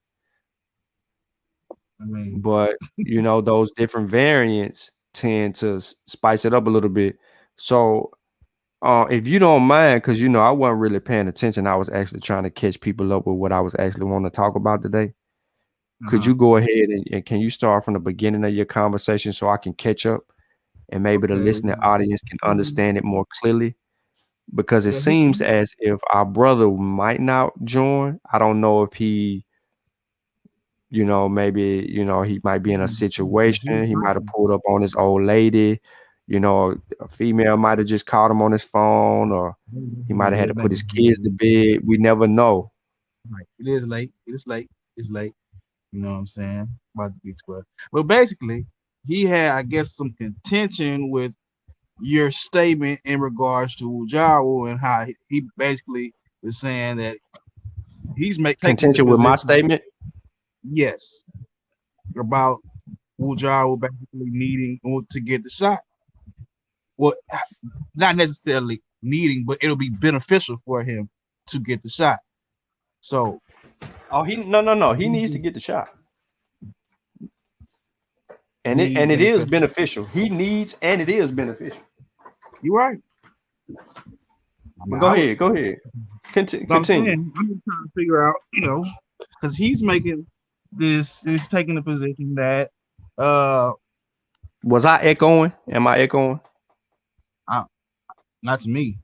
But those different variants tend to spice it up a little bit. So if you don't mind, because I wasn't really paying attention, I was actually trying to catch people up with what I was actually wanting to talk about today. Could you go ahead and can you start from the beginning of your conversation so I can catch up and maybe the listening audience can understand it more clearly? Because it seems as if our brother might not join. I don't know if he, maybe, he might be in a situation. He might have pulled up on his old lady. A female might have just called him on his phone, or he might have had to put his kids to bed. We never know. Right. It is late. It's late. It's late. You know what I'm saying? About to be 12. Well, basically, he had, I guess, some contention with your statement in regards to Ujawu and how he basically is saying that he's taking the Contention with my position. statement. Yes, about Ujawu basically needing to get the shot. Well, not necessarily needing, but it'll be beneficial for him to get the shot. So, Oh, no. He needs to get the shot, and it is beneficial. He needs, and it is beneficial. You're right. Go ahead. Continue. I'm saying, I'm just trying to figure out, because he's making this, he's taking the position that was I echoing? Am I echoing? Not to me.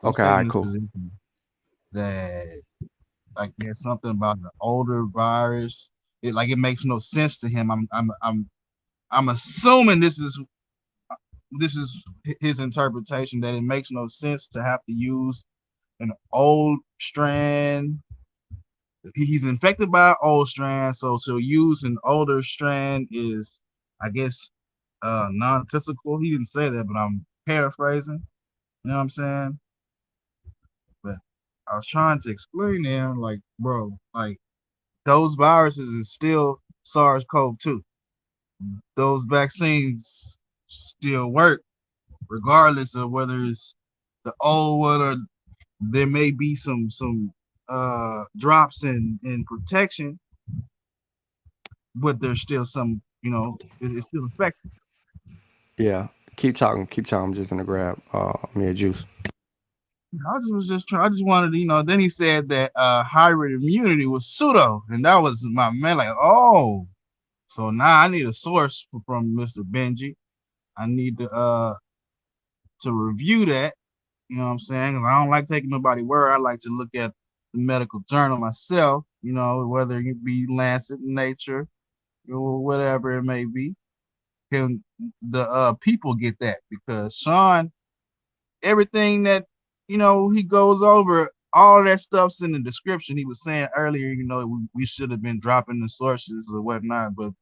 Okay, all right, cool. That like there's something about the older virus. It makes no sense to him. I'm assuming this is his interpretation, that it makes no sense to have to use an old strand. He's infected by an old strand, so to use an older strand is, I guess, nonsensical. He didn't say that, but I'm paraphrasing. You know what I'm saying? But I was trying to explain to him, like, bro, like, those viruses is still SARS-CoV-2. Those vaccines still work, regardless of whether it's the old one or there may be some drops in protection, but there's still some, it's still effective. Yeah, keep talking. I'm just gonna grab me a juice. I just wanted to, then he said that hybrid immunity was pseudo, and that was my man, like, oh, so now I need a source from Mr. Benji. I need to review that. You know what I'm saying? 'Cause I don't like taking nobody's word. I like to look at the medical journal myself, whether it be Lancet, Nature, or whatever it may be. Can the people get that? Because Sean, everything that, he goes over, all of that stuff's in the description. He was saying earlier, we should have been dropping the sources or whatnot. But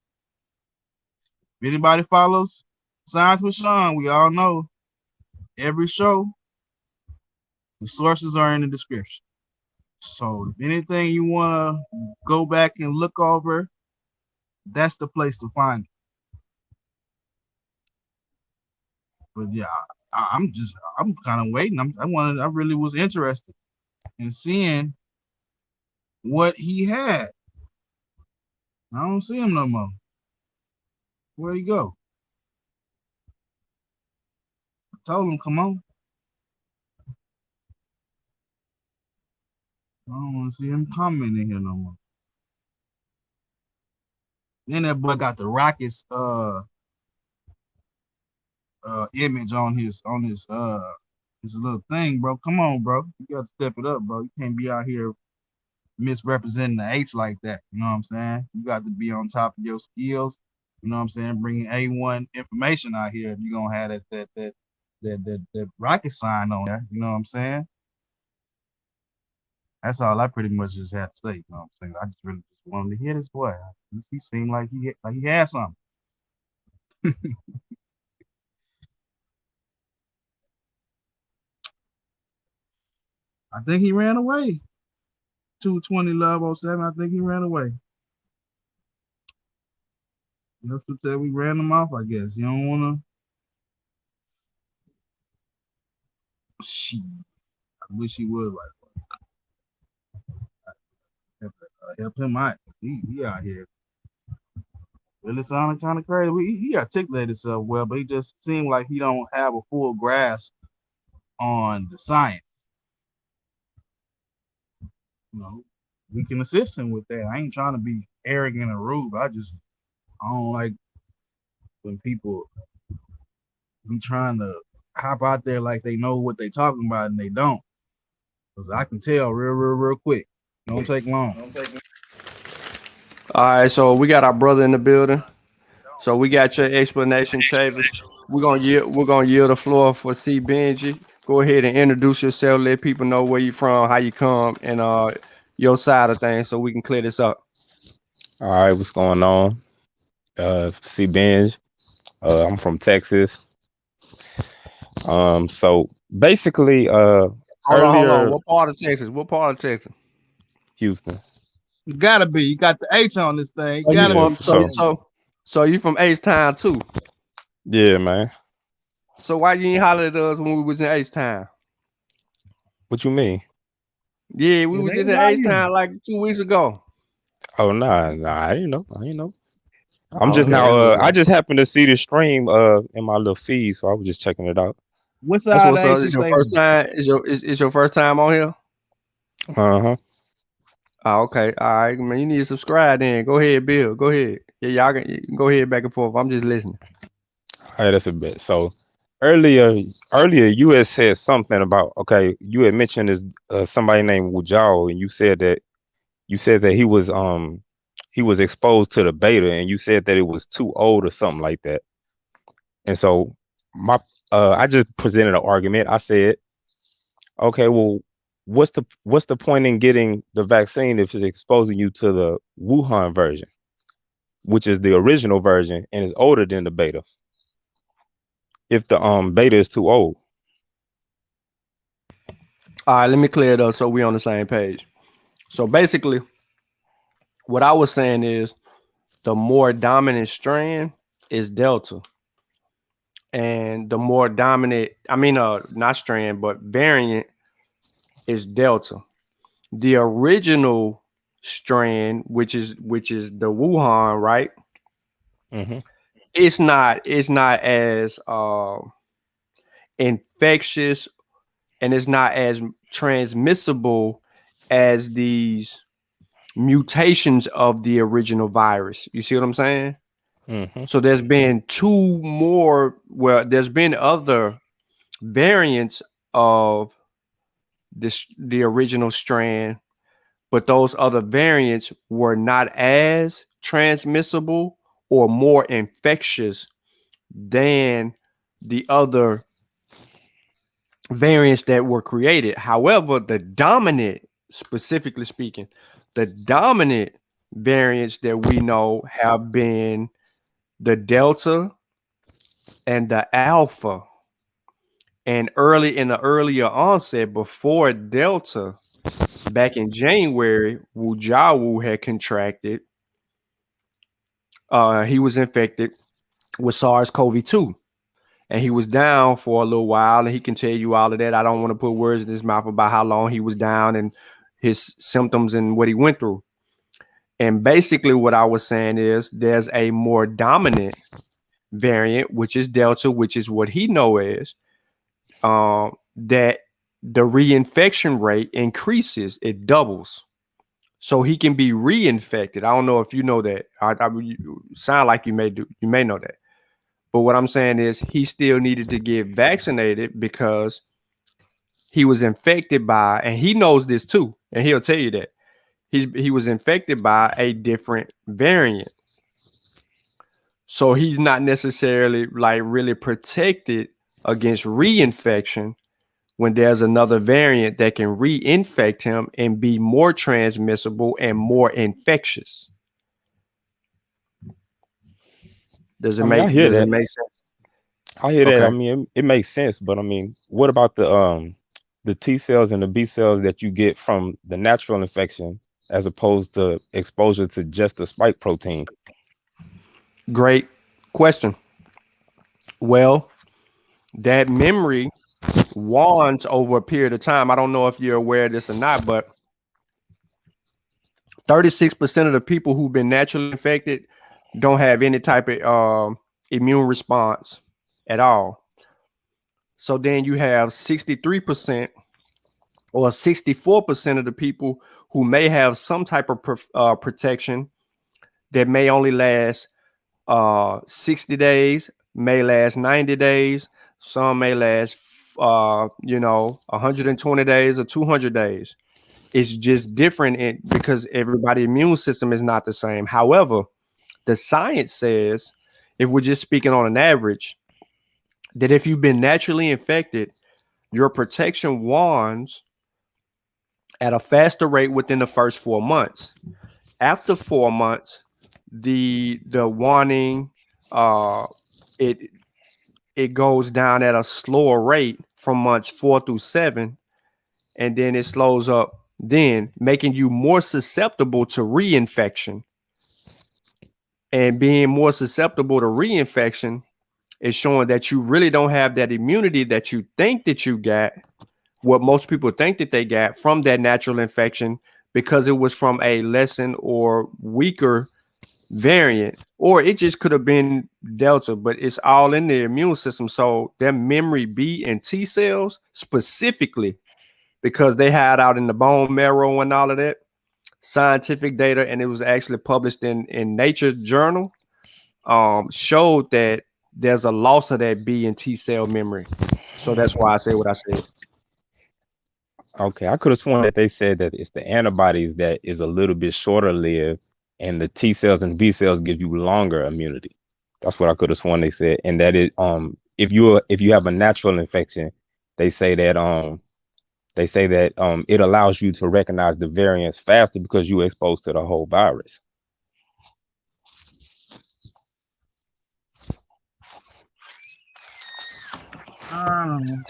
if anybody follows Science with Sean, we all know every show, the sources are in the description. So if anything you want to go back and look over, that's the place to find it. But yeah, I'm kind of waiting. I really was interested in seeing what he had. I don't see him no more. Where'd he go? I told him, come on. I don't want to see him commenting here no more. Then that boy got the Rockets image on his little thing, bro. Come on, bro. You got to step it up, bro. You can't be out here misrepresenting the H like that. You know what I'm saying? You got to be on top of your skills. You know what I'm saying? Bringing A1 information out here. You're gonna have that rocket sign on there. You know what I'm saying? That's all I pretty much just had to say. You know what I'm saying? I just really just wanted to hear this boy. He seemed like he had something. I think he ran away. 220 Love 07. I think he ran away. That's what said we ran him off, I guess. You don't want to. Shit. I wish he would help him out. He out here. Really sounding kind of crazy. He articulated himself well, but he just seemed like he don't have a full grasp on the science. We can assist him with that. I ain't trying to be arrogant or rude. I don't like when people be trying to hop out there like they know what they talking about and they don't. Because I can tell real quick. Don't take long. All right, so we got our brother in the building. So we got your explanation, Chavis. We're gonna yield the floor for C. Benji. Go ahead and introduce yourself. Let people know where you from, how you come, and your side of things, so we can clear this up. All right, what's going on? C Benj. I'm from Texas. So basically, Hold on. earlier What part of Texas? What part of Texas? Houston. You gotta be. You got the H on this thing. So you Gotta Yeah, be from for so sure. Houston. so so you from H Town too? Yeah, man. So why you ain't holler at us when we was in H Town? What you mean? Yeah, we Yeah, was they just in love H you. Town like 2 weeks ago. Oh, nah. I didn't know. I didn't know. I'm Oh, just okay, now. that's what's I up. just happened to see the stream in my little feed, so I was just checking it out. What That's side of what's up. H you It's your stay first on? time. It's your first time on here. Uh-huh. Oh, okay. All right, man. You need to subscribe then. Go ahead, Bill. Go ahead. Yeah, you can go ahead back and forth. I'm just listening. All right, that's a bit. So earlier, you had said something about, okay, you had mentioned this somebody named Wujao, and you said that he was exposed to the beta, and you said that it was too old or something like that. And so my I just presented an argument. I said, okay, well, what's the point in getting the vaccine if it's exposing you to the Wuhan version, which is the original version and is older than the beta? If the beta is too old. All right, let me clear it up so we on the same page. So basically, what I was saying is the more dominant strand is Delta, and the more dominant, not strand, but variant is Delta. The original strand, which is the Wuhan, right? Mm-hmm. It's not as infectious, and it's not as transmissible as these mutations of the original virus. You see what I'm saying? Mm-hmm. So there's been two more. Well, there's been other variants of the original strand, but those other variants were not as transmissible or more infectious than the other variants that were created. However, specifically speaking, the dominant variants that we know have been the Delta and the Alpha. And in the earlier onset, before Delta, back in January, Wu Jiawu had contracted. He was infected with SARS-CoV-2, and he was down for a little while. And he can tell you all of that. I don't want to put words in his mouth about how long he was down and his symptoms and what he went through. And basically, what I was saying is there's a more dominant variant, which is Delta, which is what he knows that the reinfection rate increases, it doubles. So he can be reinfected. I don't know if you know that. You sound like you may know that. But what I'm saying is he still needed to get vaccinated because he was infected by, and he knows this too, and he'll tell you that he was infected by a different variant. So he's not necessarily like really protected against reinfection when there's another variant that can reinfect him and be more transmissible and more infectious. Does it I mean, I make hear does it that. make sense? I hear that. I Okay. mean, it makes sense, but I mean, what about the T cells and the B cells that you get from the natural infection as opposed to exposure to just the spike protein? Great question. Well, that memory wants over a period of time. I don't know if you're aware of this or not, but 36% of the people who've been naturally infected don't have any type of immune response at all. So then you have 63% or 64% of the people who may have some type of protection that may only last 60 days, may last 90 days, some may last 120 days or 200 days. It's just different because everybody's immune system is not the same. However, the science says, if we're just speaking on an average, that if you've been naturally infected, your protection wanes at a faster rate within the first 4 months. After 4 months, the wanting, it goes down at a slower rate from months 4 through 7, and then it slows up, then making you more susceptible to reinfection. And being more susceptible to reinfection is showing that you really don't have that immunity that you think that you got, what most people think that they got from that natural infection, because it was from a lessened or weaker variant, or it just could have been Delta, but it's all in the immune system. So their memory B and T cells specifically, because they had out in the bone marrow and all of that scientific data, and it was actually published in Nature journal, showed that there's a loss of that B and T cell memory. So that's why I say what I said. Okay, I could have sworn that they said that it's the antibodies that is a little bit shorter lived, and the T cells and B cells give you longer immunity. That's what I could have sworn they said, and that it if you have a natural infection, they say that it allows you to recognize the variants faster because you're exposed to the whole virus.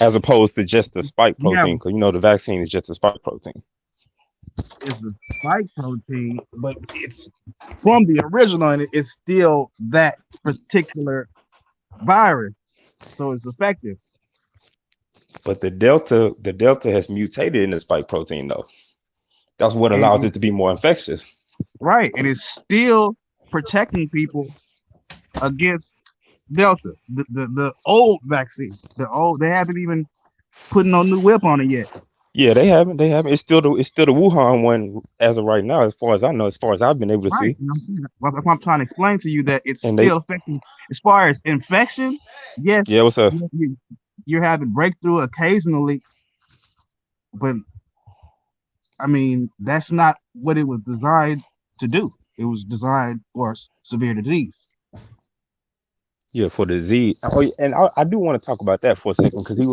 As opposed to just the spike protein, because the vaccine is just a spike protein. It's a spike protein, but it's from the original, and it's still that particular virus, so it's effective. But the Delta has mutated in the spike protein, though. That's what allows it to be more infectious. Right, and it's still protecting people against Delta, the old vaccine, they haven't even put no new whip on it yet. Yeah, they haven't. It's still the Wuhan one as of right now, as far as I know, as far as I've been able to see. I'm trying to explain to you that it's still affecting as far as infection. Yes. Yeah, what's up? You're having breakthrough occasionally, but I mean that's not what it was designed to do. It was designed for severe disease. Yeah, for the Z. Oh, and I do want to talk about that for a second, because when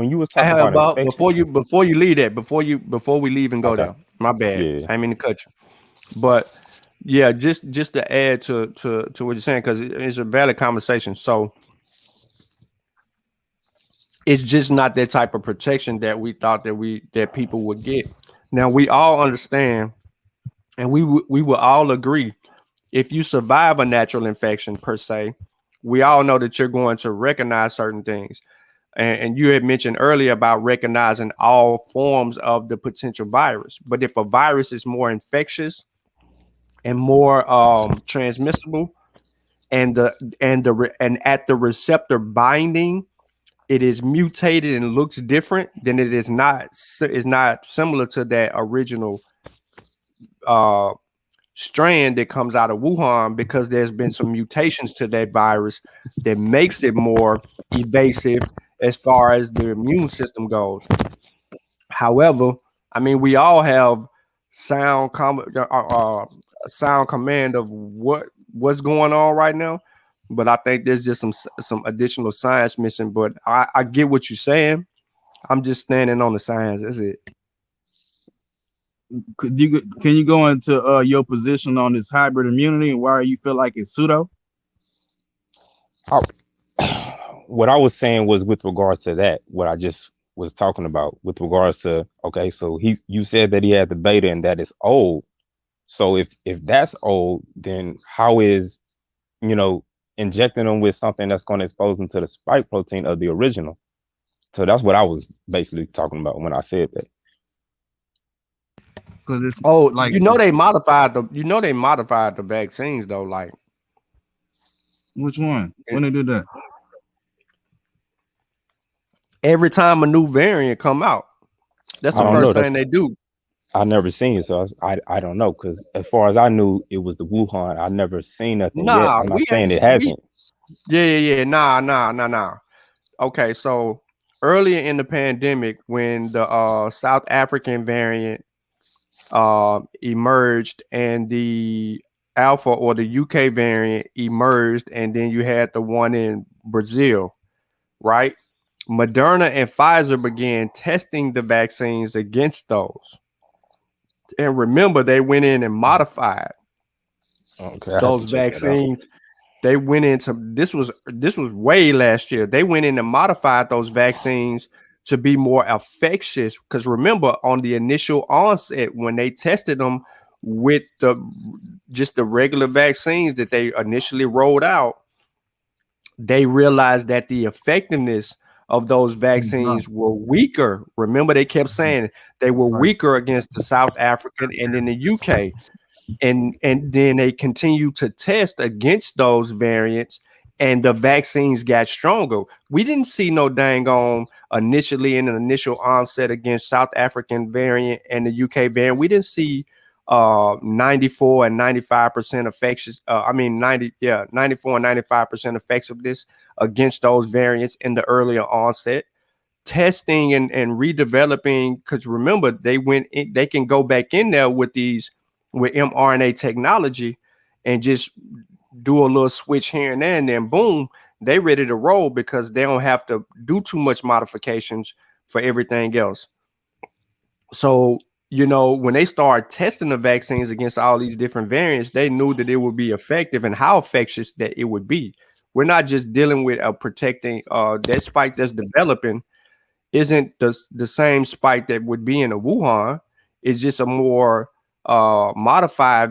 you was talking about infection, before you leave that, before we leave and go there. My bad. Yeah. I mean to cut you, but yeah, just to add to what you're saying, because it's a valid conversation. So it's just not that type of protection that we thought that people would get. Now we all understand, and we will all agree, if you survive a natural infection per se, we all know that you're going to recognize certain things. And you had mentioned earlier about recognizing all forms of the potential virus. But if a virus is more infectious and more transmissible, and at the receptor binding, it is mutated and looks different, then it is not similar to that original strand that comes out of Wuhan, because there's been some mutations to that virus that makes it more evasive as far as the immune system goes. However, I mean, we all have sound command of what's going on right now, but I think there's just some additional science missing. But I get what you're saying. I'm just standing on the science. That's it. Can you go into your position on this hybrid immunity and why you feel like it's pseudo? What I was saying was with regards to that, what I just was talking about with regards to, okay, so you said that he had the beta and that is old. So if that's old, then how is, injecting them with something that's going to expose them to the spike protein of the original? So that's what I was basically talking about when I said that. Because it's they modified the vaccines though. Like, which one? When they did that? Every time a new variant come out, that's the first thing they do. I never seen it, so I don't know, because as far as I knew, it was the Wuhan. I never seen nothing yet. I'm not saying it hasn't. Yeah. Nah. Okay, so earlier in the pandemic, when the South African variant emerged and the Alpha or the UK variant emerged, and then you had the one in Brazil, right? Moderna and Pfizer began testing the vaccines against those. And remember, they went in and modified Okay, I have to Those check that out. vaccines, they went into this was way last year. They went in and modified those vaccines to be more infectious. Because remember, on the initial onset, when they tested them with the regular vaccines that they initially rolled out, they realized that the effectiveness of those vaccines were weaker. Remember, they kept saying they were weaker against the South African and in the UK. And then they continued to test against those variants, and the vaccines got stronger. We didn't see no dang on initially in an initial onset against South African variant and the UK variant. We didn't see 94 and 95% infectious. 94 and 95% effectiveness against those variants in the earlier onset. Testing and redeveloping, because remember, they can go back in there with mRNA technology and just do a little switch here and there, and then boom, they ready to roll because they don't have to do too much modifications for everything else. So, when they started testing the vaccines against all these different variants, they knew that it would be effective and how infectious that it would be. We're not just dealing with protecting that spike that's developing isn't the same spike that would be in a Wuhan. It's just a more modified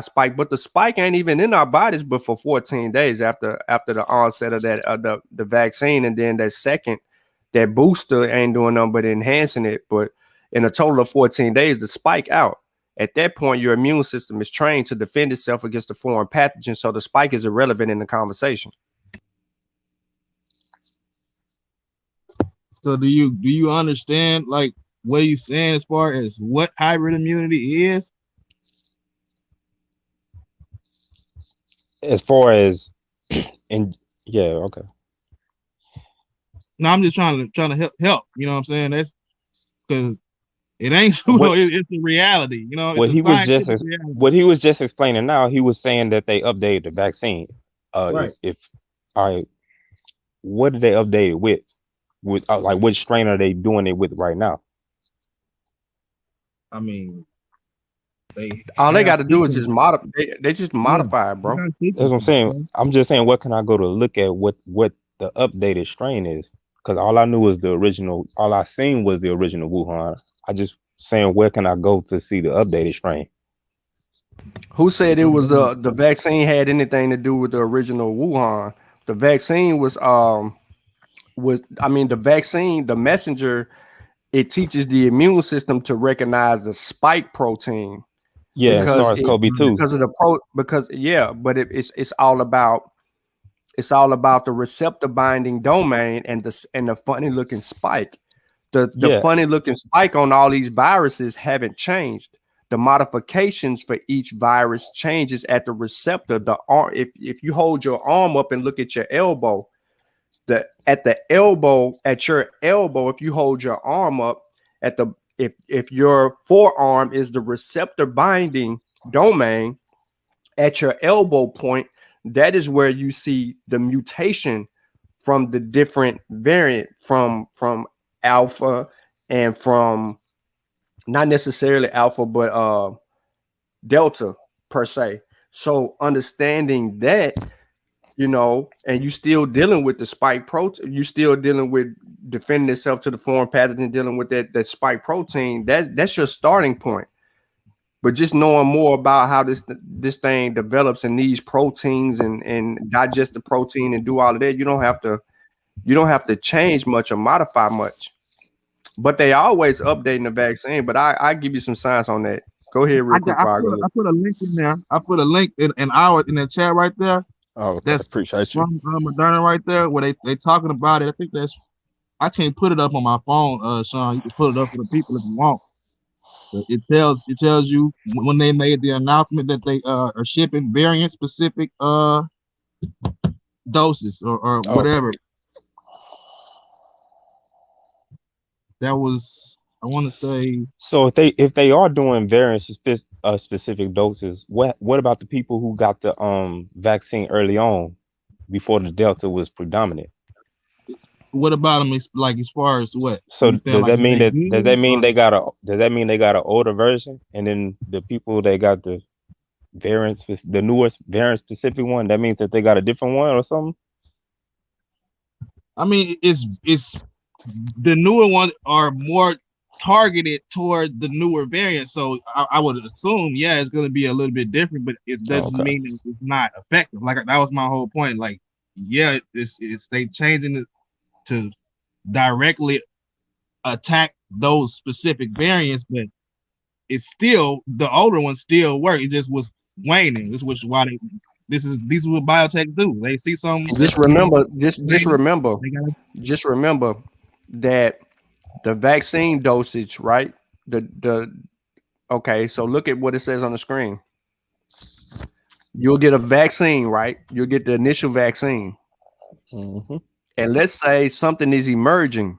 spike, but the spike ain't even in our bodies but for 14 days after the onset of that the vaccine, and then that booster ain't doing nothing but enhancing it. But in a total of 14 days, the spike out. At that point, your immune system is trained to defend itself against the foreign pathogen, so the spike is irrelevant in the conversation. So do you understand like what he's saying as far as what hybrid immunity is? As far as okay. No, I'm just trying to help. You know what I'm saying? That's because it ain't pseudo, it's a reality. What he was just explaining now, he was saying that they updated the vaccine. Right. What did they update it with? With like which strain are they doing it with right now? I mean, all they got to do is just modify. They just modify it, bro. That's what I'm saying. I'm just saying, what can I go to look at what the updated strain is? Because all I knew was the original. All I seen was the original Wuhan. I just saying, where can I go to see the updated strain? Who said it was the vaccine had anything to do with the original Wuhan? The vaccine was the vaccine, the messenger, it teaches the immune system to recognize the spike protein. Yeah, SARS-CoV-2. But it's all about the receptor binding domain and the funny looking spike. The funny looking spike on all these viruses haven't changed. The modifications for each virus changes at the receptor. The arm, if you hold your arm up and look at your elbow, at your elbow, if you hold your arm up if your forearm is the receptor binding domain at your elbow point, that is where you see the mutation from the different variant from alpha and from not necessarily alpha, but delta per se. So understanding that, and you still dealing with the spike protein, you still dealing with defending itself to the foreign pathogen, dealing with that spike protein, that's your starting point. But just knowing more about how this thing develops in these proteins and digest the protein and do all of that, you don't have to change much or modify much. But they always updating the vaccine. But I give you some science on that. Go ahead real quick. I put a link in there. I put a link in the chat right there. Oh, that's appreciate you. From Moderna right there, where they talking about it. I think I can't put it up on my phone, Sean. You can put it up for the people if you want. But it tells you when they made the announcement that they are shipping variant specific doses or whatever. That was, I want to say. So if they are doing variant specific doses, what about the people who got the vaccine early on before the Delta was predominant? What about them? Like as far as what? So does that mean they got an older version, and then the people they got the variant, the newest variant specific one, that means that they got a different one or something? I mean, it's the newer ones are more targeted toward the newer variants. So I would assume, yeah, it's going to be a little bit different, but it doesn't Okay. mean it's not effective. Like that was my whole point. Like, yeah, it's they changing it to directly attack those specific variants, but it's still the older ones still work. It just was waning. This was why these is what biotech do. They see something. And just remember that the vaccine dosage, right? Okay, so look at what it says on the screen. You'll get a vaccine, right? You'll get the initial vaccine. Mm-hmm. And let's say something is emerging.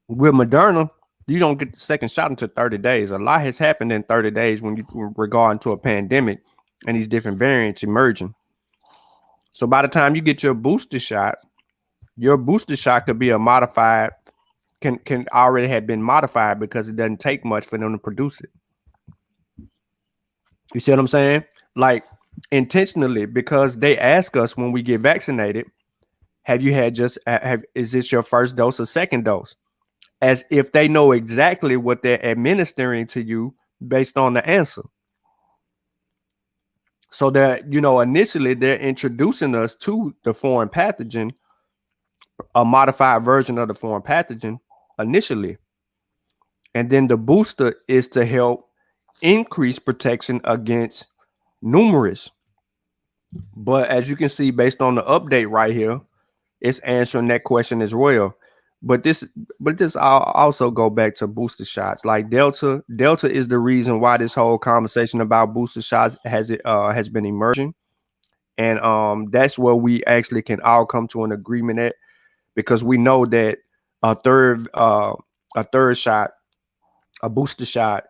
With Moderna, you don't get the second shot until 30 days. A lot has happened in 30 days when you regard to a pandemic and these different variants emerging. So by the time you get your booster shot could be a modified, can already have been modified because it doesn't take much for them to produce it. You see what I'm saying? Like intentionally, because they ask us when we get vaccinated, have you had is this your first dose or second dose? As if they know exactly what they're administering to you based on the answer. So that, initially they're introducing us to the foreign pathogen, a modified version of the foreign pathogen initially. And then the booster is to help increase protection against numerous. But as you can see, based on the update right here, it's answering that question as well. But this I'll also go back to booster shots. Like Delta is the reason why this whole conversation about booster shots has been emerging. And that's where we actually can all come to an agreement at, because we know that a third shot, a booster shot,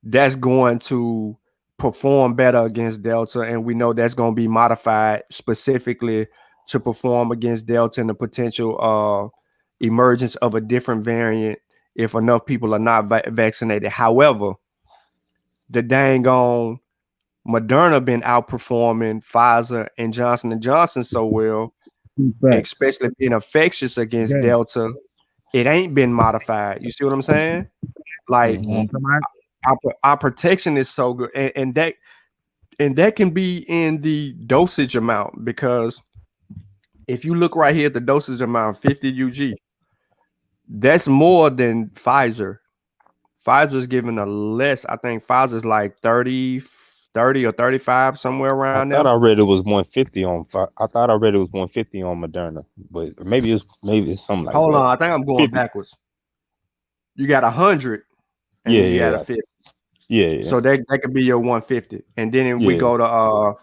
that's going to perform better against Delta, and we know that's going to be modified specifically to perform against Delta and the potential emergence of a different variant if enough people are not vaccinated. However, the dang on Moderna been outperforming Pfizer and Johnson & Johnson so well, especially being infectious against Delta. It ain't been modified. You see what I'm saying? Like our protection is so good, and that can be in the dosage amount, because if you look right here at the dosage amount, 50 UG, that's more than Pfizer. Pfizer's giving a less. I think Pfizer's like 30 or 35, somewhere around there. I read it was 150 on. I thought I read it was 150 on Moderna, but maybe it's something like that. Hold on, I think I'm going 50. Backwards. You got 100, and then you got a 50. Yeah. So that could be your 150, and then if we go to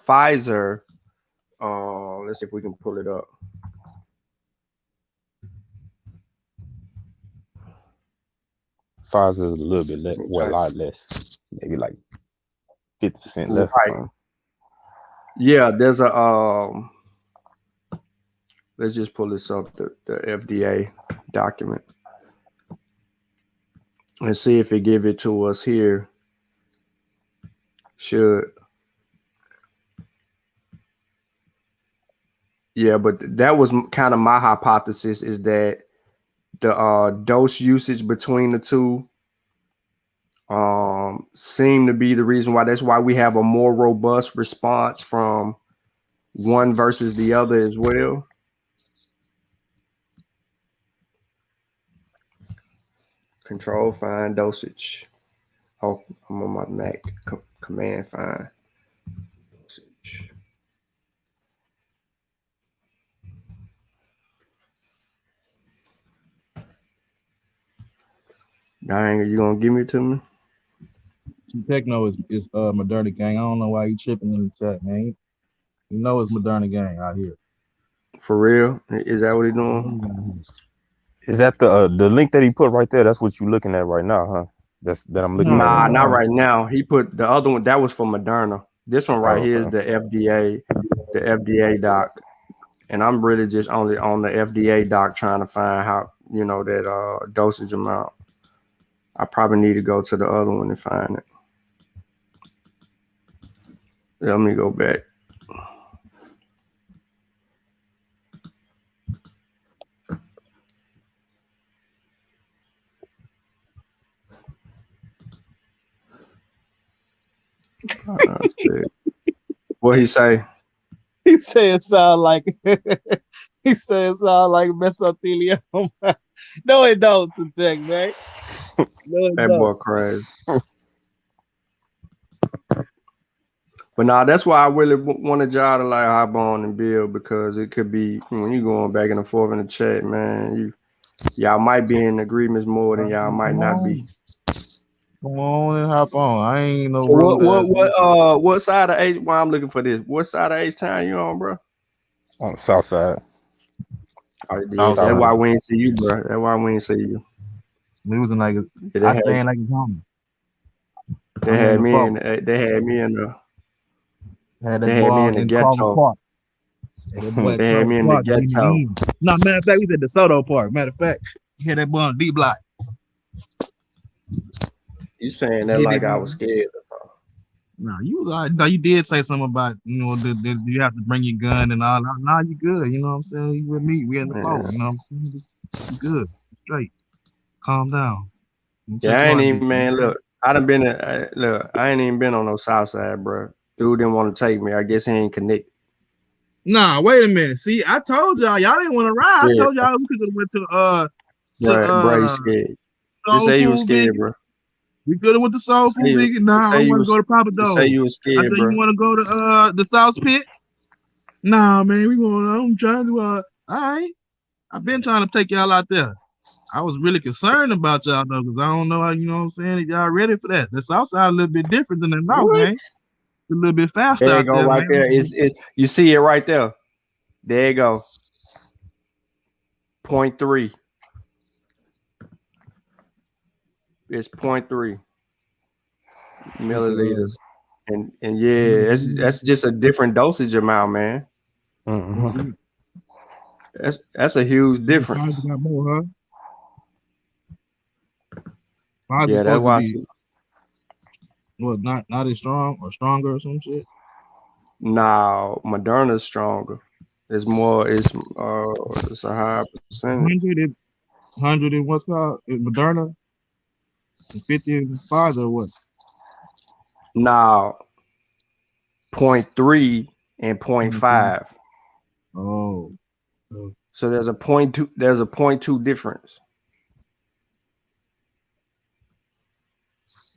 Pfizer, let's see if we can pull it up. Pfizer's a little bit less, a lot less, maybe like 50% less. Right. Yeah, there's a let's just pull this up, the FDA document, and see if it give it to us here. Should. Yeah, but that was kind of my hypothesis, is that the dose usage between the two seem to be the reason why. That's why we have a more robust response from one versus the other as well. Control find dosage. Oh, I'm on my Mac. Command find dosage. Dang, are you gonna give me to me? Techno is Moderna gang. I don't know why you tripping in the chat, man. You know it's Moderna gang out here. For real? Is that what he's doing? Is that the link that he put right there? That's what you're looking at right now, huh? That I'm looking at. Nah, not right now. He put the other one. That was for Moderna. This one right here is the FDA doc, and I'm really just only on the FDA doc trying to find how, that dosage amount. I probably need to go to the other one and find it. Let me go back. What he say? He said it sound like he said it sound like mesothelioma. No, it don't, Tech, man. No, it That don't. boy crazy. But nah, that's why I really wanted y'all to like hop on and build, because it could be when you going back and forth in the chat, man. Y'all might be in agreements more than y'all might not be. Come on and hop on. I ain't no So ruler. what side of H? Why I'm looking for this? What side of H Town you on, bro? On the south side. Oh, yeah, South that's side. why we ain't see you, bro. That's why we ain't see you. We was in like Yeah, I stand like a home. they had me in the They had that they had boy me in the in ghetto. Carver Park. That boy They had me in the ghetto. No, matter of fact, we was at DeSoto Park. Matter of fact, you had that boy on D Block. You saying that like I was scared? No, you was all right. No, you did say something about, you know, that you have to bring your gun and all. Now you good. You know what I'm saying? You with me. We in the flow. You know what I'm saying? You good. Straight. Calm down. Yeah, I ain't even, man. Look, I ain't even been on no south side, bro. Dude didn't want to take me. I guess he ain't connected. Nah, wait a minute. See, I told y'all didn't want to ride. I told y'all we could have went to bro, you scared. Just say you was scared, bro. We could have went to Soul Food Vegan. Nah, I want to go to Papa Do's. Say you was scared, I said, bro. you want to go to the South Pit? Nah, man, we going. I'm trying to. All right, I've been trying to take y'all out there. I was really concerned about y'all though, because I don't know how, you know what I'm saying, if y'all ready for that. The South Side a little bit different than the North, man. It's a little bit faster there you out go, there, right man. there. It's you see it right there. There you go. 0.3. It's 0.3 milliliters. And yeah, that's just a different dosage amount, man. Mm-hmm. That's a huge difference. Got more, huh? Yeah, that's why. What, not as strong or stronger or some shit? No, Moderna's stronger. It's more. It's a higher percentage. 100 and what's called Moderna, 50 and Pfizer or what? Now, 0.3 and 0.5. Oh. So there's a 0.2. There's a 0.2 difference.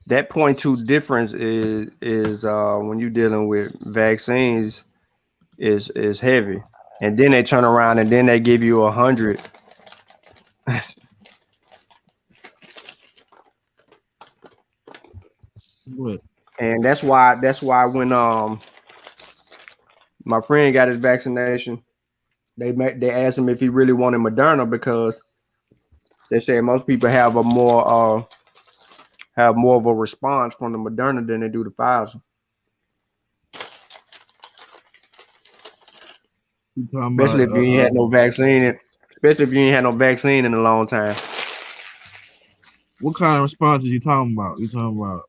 That 0.2 difference is when you're dealing with vaccines is heavy, and then they turn around and then they give you 100. What? And that's why when my friend got his vaccination, they asked him if he really wanted Moderna, because they said most people have more of a response from the Moderna than they do the Pfizer. Especially if you ain't had no vaccine. Especially if you ain't had no vaccine in a long time. What kind of response are you talking about? You talking about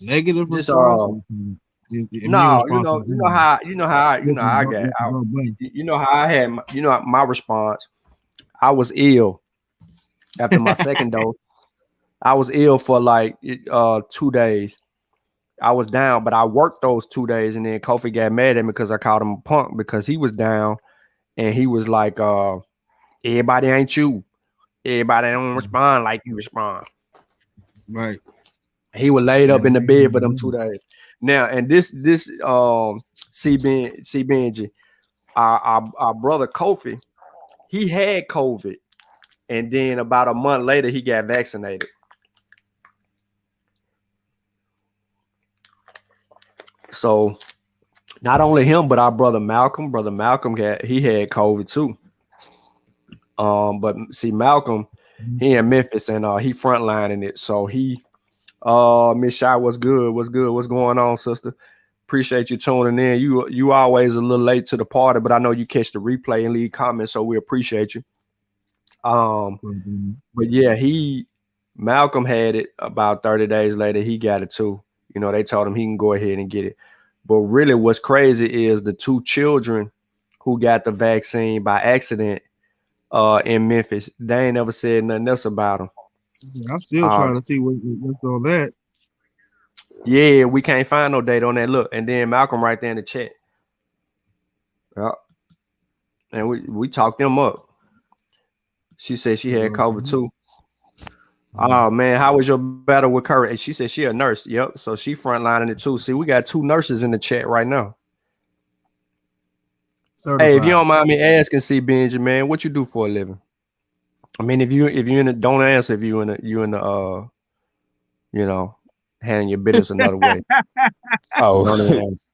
negative Just response? No, you know how I had my response. I was ill after my second dose. I was ill for like 2 days. I was down, but I worked those 2 days, and then Kofi got mad at me because I called him a punk because he was down, and he was like, everybody ain't you. Everybody don't respond like you respond. Right. He was laid up in the bed for them 2 days. Now, and this C Benji, our brother Kofi, he had COVID, and then about a month later he got vaccinated. So not only him, but our brother Malcolm. Brother Malcolm had COVID too. But see, Malcolm, he in Memphis, and he frontlining it. So he, Miss Shy, what's good? What's good? What's going on, sister? Appreciate you tuning in. You always a little late to the party, but I know you catch the replay and leave comments, so we appreciate you. But yeah, Malcolm had it about 30 days later. He got it too. You know, they told him he can go ahead and get it. But really, what's crazy is the 2 children who got the vaccine by accident in Memphis. They ain't never said nothing else about them. I'm still trying to see what's on that. Yeah, we can't find no date on that. Look, and then Malcolm right there in the chat. Yeah. And we talked them up. She said she had COVID too. Oh man, how was your battle with Kurt? And she said she a nurse. Yep. So she frontlining it too. See, we got 2 nurses in the chat right now. Certified. Hey, if you don't mind me asking, C. Benjamin, what you do for a living? I mean, if you in the, don't answer if you in the you know, handling your business another way. Oh, Don't even answer.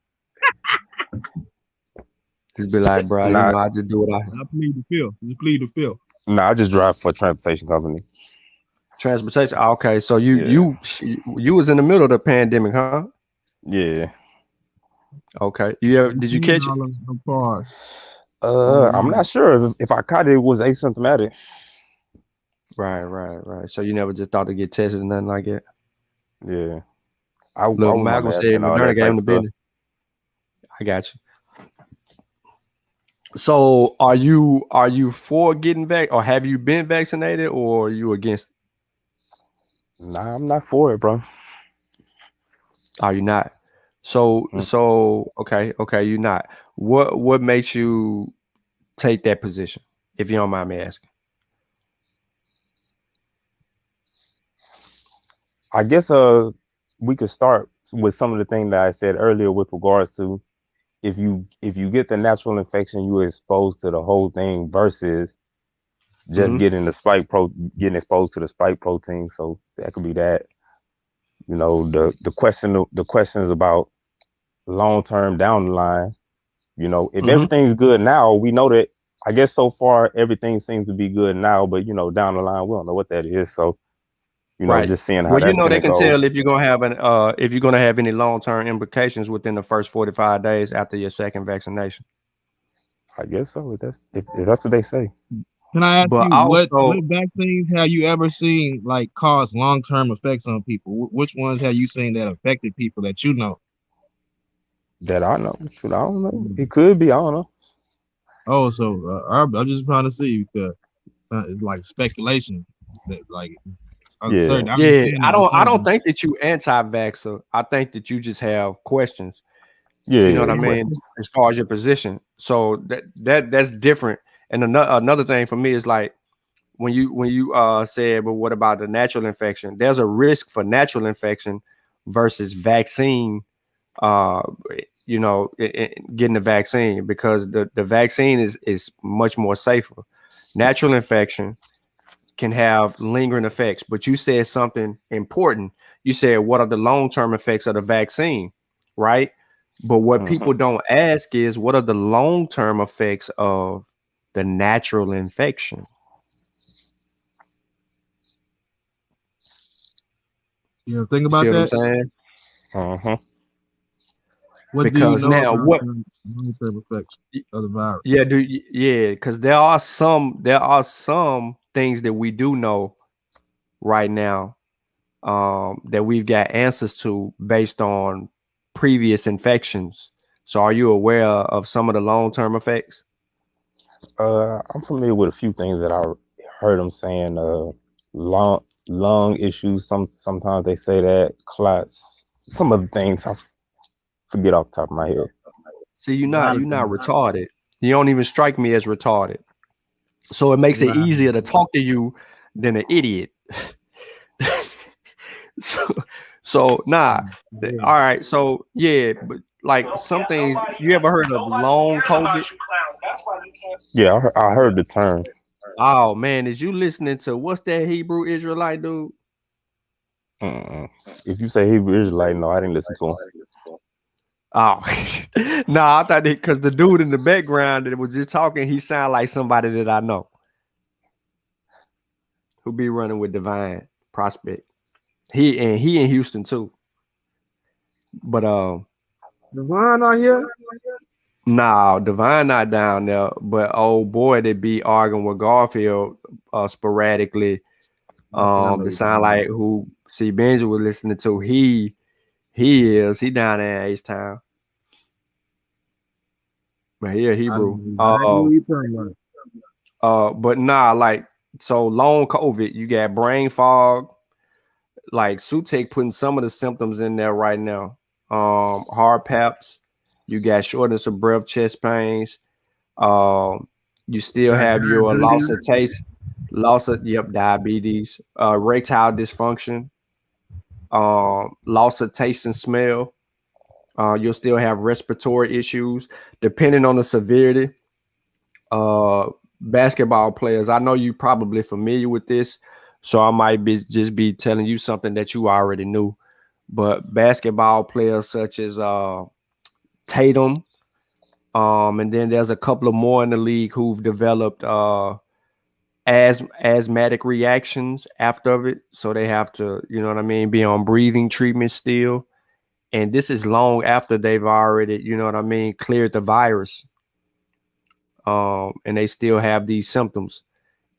Just be like, bro, Nah. you know, I just do what I plead the fifth. Just plead the fifth. I just drive for a transportation company. transportation. Okay, so you was in the middle of the pandemic, huh? Yeah. Okay. Did you catch it? I'm not sure if I caught it, it was asymptomatic. Right. So you never just thought to get tested or nothing like that? Yeah. I Look, was Malcolm said Moderna gave him the business. I got you. So are you for getting back, or have you been vaccinated, or are you against? Nah, I'm not for it, bro. Are you not? So okay, you're not. What makes you take that position, if you don't mind me asking? I guess we could start with some of the things that I said earlier with regards to if you get the natural infection, you're exposed to the whole thing versus just getting exposed to the spike protein. So that could be that. You know, the questions about long term down the line. You know, if everything's good now, we know that. I guess so far everything seems to be good now, but you know, down the line we don't know what that is. So, you know, just seeing how that's they can go. tell if you're gonna have any long term implications within the first 45 days after your second vaccination. I guess so. If that's what they say. Can I ask But you also, what vaccines have you ever seen like cause long term effects on people? Which ones have you seen that affected people that you know? That I know. Shoot, I don't know. It could be. I don't know. Oh, so I'm just trying to see because it's like speculation that like uncertain. Yeah. I don't think that you anti-vaxxer. I think that you just have questions. Yeah, you know what I mean, as far as your position. So that's different. And another thing for me is like when you said, but what about the natural infection? There's a risk for natural infection versus vaccine. You know, getting the vaccine, because the vaccine is much more safer. Natural infection can have lingering effects, but you said something important. You said, what are the long-term effects of the vaccine, right? But what people don't ask is, what are the long-term effects of the natural infection? Yeah, think about See that. what I'm saying? What because do you know now about what long-term effects of the virus? Because there are some things that we do know right now that we've got answers to based on previous infections. So are you aware of some of the long-term effects? I'm familiar with a few things that I heard them saying. Lung issues. Sometimes they say that clots. Some of the things I forget off the top of my head. See, you're not retarded. You don't even strike me as retarded. So it makes it easier to talk to you than an idiot. So nah. All right. So yeah, but like some things, you ever heard of long COVID? Yeah, I heard the term. Oh man, is you listening to what's that Hebrew Israelite dude? If you say Hebrew Israelite, no, I didn't listen to him. Oh, no, I thought because the dude in the background that was just talking, he sounded like somebody that I know who be running with Divine Prospect. He in Houston too. But Divine out here? No, Divine not down there. But old boy that be arguing with Garfield sporadically. The sound like who C. Benji was listening to. He down there in H-Town. Man, he a I Hebrew. know exactly what you talking about. But nah, like so long COVID, you got brain fog. Like Sutek putting some of the symptoms in there right now. Hard paps, you got shortness of breath, chest pains. You still Got have your loss diabetes. of taste, diabetes, erectile dysfunction, loss of taste and smell. You'll still have respiratory issues depending on the severity. Basketball players, I know you probably familiar with this, so I might just be telling you something that you already knew. But basketball players such as Tatum, and then there's a couple of more in the league who've developed asthmatic reactions after it, so they have to, you know what I mean, be on breathing treatment still. And this is long after they've already, you know what I mean, cleared the virus. And they still have these symptoms.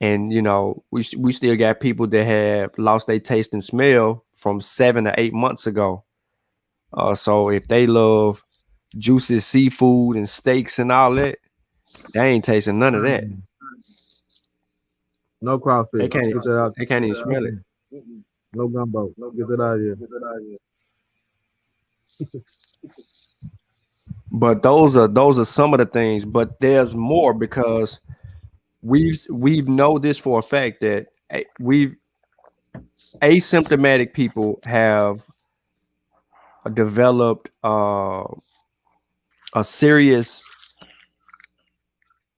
And you know, we still got people that have lost their taste and smell from 7 to 8 months ago. So if they love juicy seafood and steaks and all that, they ain't tasting none of that. No crawfish. They can't. Get that out. They can't even smell it. No gumbo. Get that out of here. But those are some of the things. But there's more, because we've know this for a fact that we've asymptomatic people have developed a serious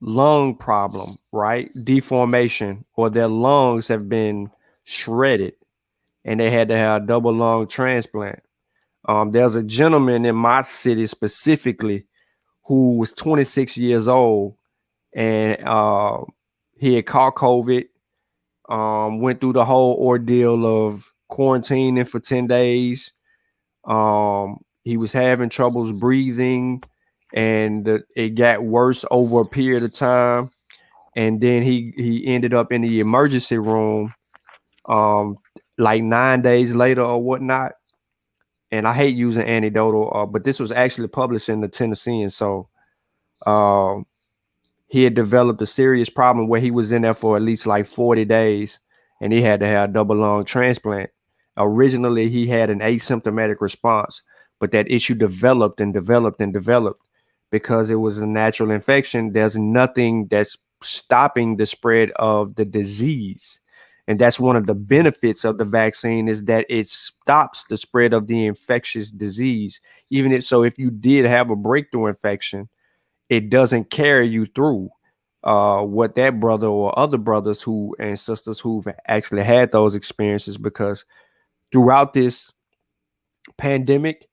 lung problem, right? Deformation, or their lungs have been shredded and they had to have a double lung transplant. There's a gentleman in my city specifically who was 26 years old, and he had caught COVID, went through the whole ordeal of quarantining for 10 days. He was having troubles breathing, and it got worse over a period of time. And then he ended up in the emergency room like 9 days later or whatnot. And I hate using anecdotal, but this was actually published in the Tennessean. So he had developed a serious problem where he was in there for at least like 40 days, and he had to have a double lung transplant. Originally, he had an asymptomatic response, but that issue developed and developed and developed because it was a natural infection. There's nothing that's stopping the spread of the disease. And that's one of the benefits of the vaccine, is that it stops the spread of the infectious disease. Even if you did have a breakthrough infection, it doesn't carry you through what that brother or other brothers and sisters who've actually had those experiences. Because throughout this pandemic,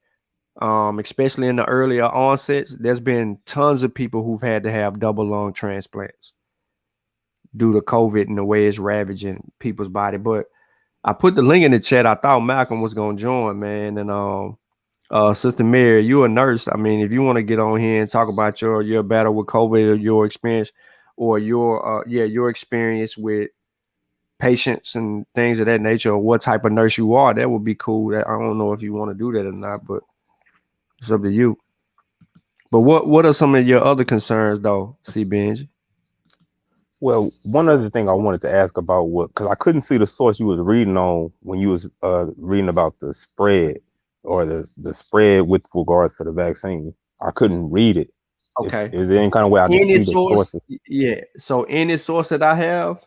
especially in the earlier onsets, there's been tons of people who've had to have double lung transplants due to COVID and the way it's ravaging people's body. But I put the link in the chat. I thought Malcolm was going to join, man. And Sister Mary, you're a nurse. I mean, if you want to get on here and talk about your battle with COVID, or your experience, or your experience with patients and things of that nature, or what type of nurse you are, that would be cool. I don't know if you want to do that or not, but it's up to you. But what are some of your other concerns, though, C. Benji? Well, one other thing I wanted to ask about, because I couldn't see the source you was reading on when you was reading about the spread, or the spread with regards to the vaccine. I couldn't read it. Okay. Is there any kind of way I can see the sources? Yeah. So any source that I have?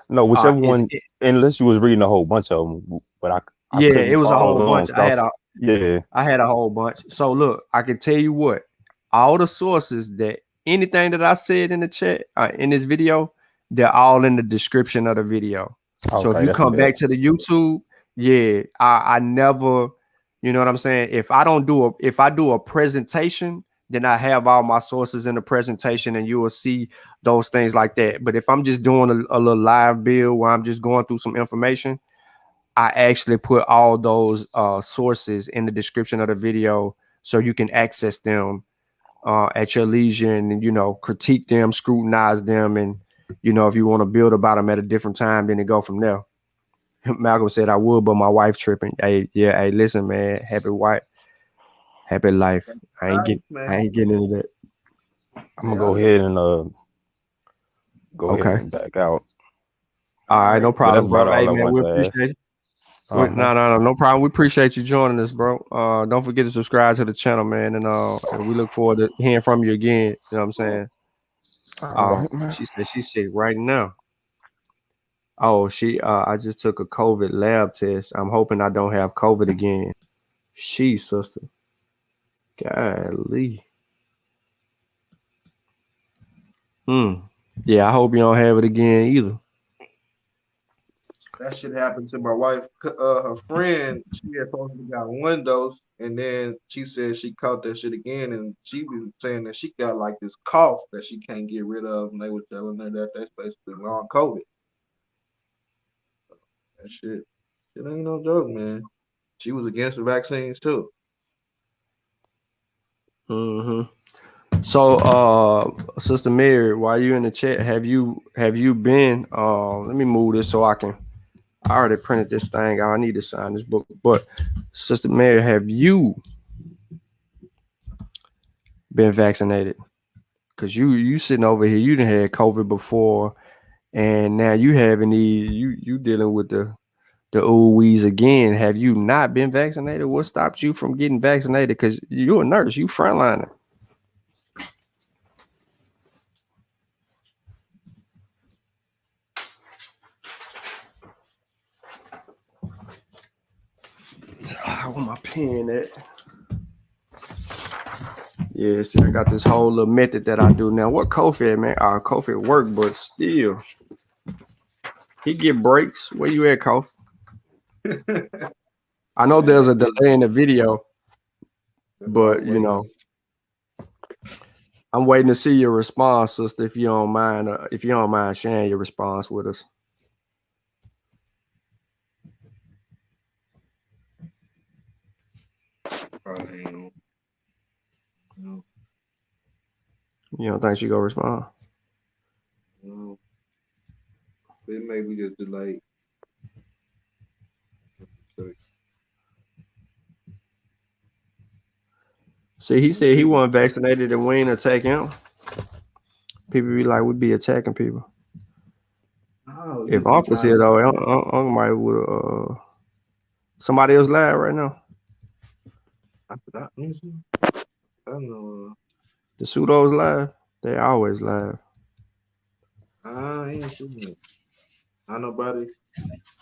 No, whichever one, unless you was reading a whole bunch of them. But it was a whole bunch. I had a whole bunch. So look, I can tell you what, all the sources that anything that I said in the chat, in this video, they're all in the description of the video. Okay, so if you come back to the YouTube, I never, you know what I'm saying? If I do a presentation, then I have all my sources in the presentation, and you will see those things like that. But if I'm just doing a little live build where I'm just going through some information, I actually put all those sources in the description of the video, so you can access them at your leisure, and critique them, scrutinize them, and if you want to build about them at a different time, then it go from there. Malcolm said I would, but my wife tripping. Hey, listen, man, happy life. I ain't getting into that. I'm gonna go ahead and Okay. back out. All right, no But that's problem, about bro. Hey all I man, we wanted to ask. appreciate it. Uh-huh. No problem. We appreciate you joining us, bro. Don't forget to subscribe to the channel, man, and we look forward to hearing from you again. You know what I'm saying? All right, man. She said she's sick right now. Oh, I just took a COVID lab test. I'm hoping I don't have COVID again. Sister. Golly. Yeah, I hope you don't have it again either. That shit happened to my wife. Her friend, she had supposedly got one dose, and then she said she caught that shit again, and she was saying that she got like this cough that she can't get rid of, and they were telling her that that's basically long COVID. That shit ain't no joke, man. She was against the vaccines too. So, Sister Mary, while you in the chat, have you been? Let me move this so I already printed this thing out. I need to sign this book. But Sister Mary, have you been vaccinated? Because you sitting over here, you done had COVID before, and now you having you dealing with the ooh-wees again. Have you not been vaccinated? What stopped you from getting vaccinated? Because you're a nurse, you frontliner. I want my pen at. Yeah, see, I got this whole little method that I do now. What Kofi at, man? Kofi at work, but still, he get breaks. Where you at, Kofi? I know there's a delay in the video, but you know, I'm waiting to see your response, sister. If you don't mind sharing your response with us. No. You don't think she gonna respond? No. It may be just delayed. See, he said he wasn't vaccinated and we ain't attack him. People be like, we be attacking people. Oh, If Uncle said though, Uncle might would somebody else live right now. I forgot. Let me see. I don't know. The pseudos live. They always live. I ain't seen it. Not nobody.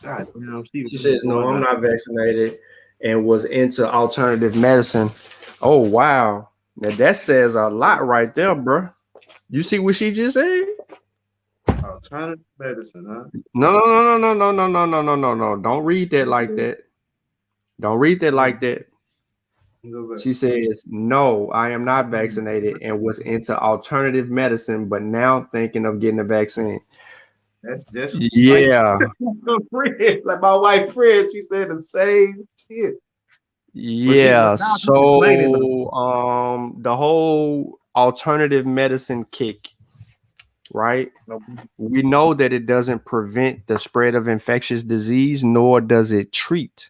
God damn, She says, no, I'm not vaccinated and was into alternative medicine. Oh, wow. Now that says a lot right there, bro. You see what she just said? Alternative medicine, huh? No. Don't read that like that. Don't read that like that. She says, no, I am not vaccinated and was into alternative medicine, but now thinking of getting a vaccine. That's just yeah. Like my wife friend, she said the same shit. Yeah. So the whole alternative medicine kick, right? We know that it doesn't prevent the spread of infectious disease, nor does it treat.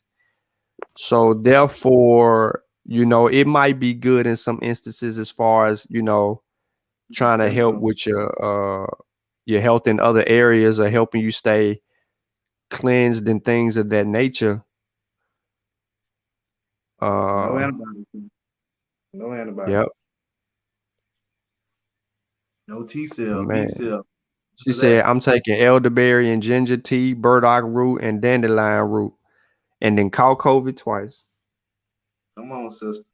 So therefore, you know, it might be good in some instances as far as, you know, trying to help with your health in other areas or helping you stay cleansed and things of that nature. No antibiotics. No antibiotics. Yep. No T cell, B cell. She said, I'm taking elderberry and ginger tea, burdock root, and dandelion root, and then caught COVID twice. Come on, sister.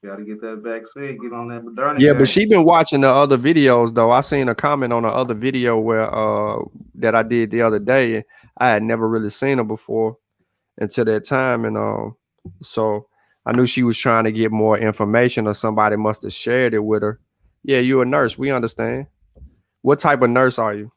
Gotta get that vaccine, get on that Moderna. Yeah, but she been watching the other videos though. I seen a comment on the other video where that I did the other day. I had never really seen her before until that time, and so I knew she was trying to get more information, or somebody must have shared it with her. Yeah, you're a nurse. We understand. What type of nurse are you?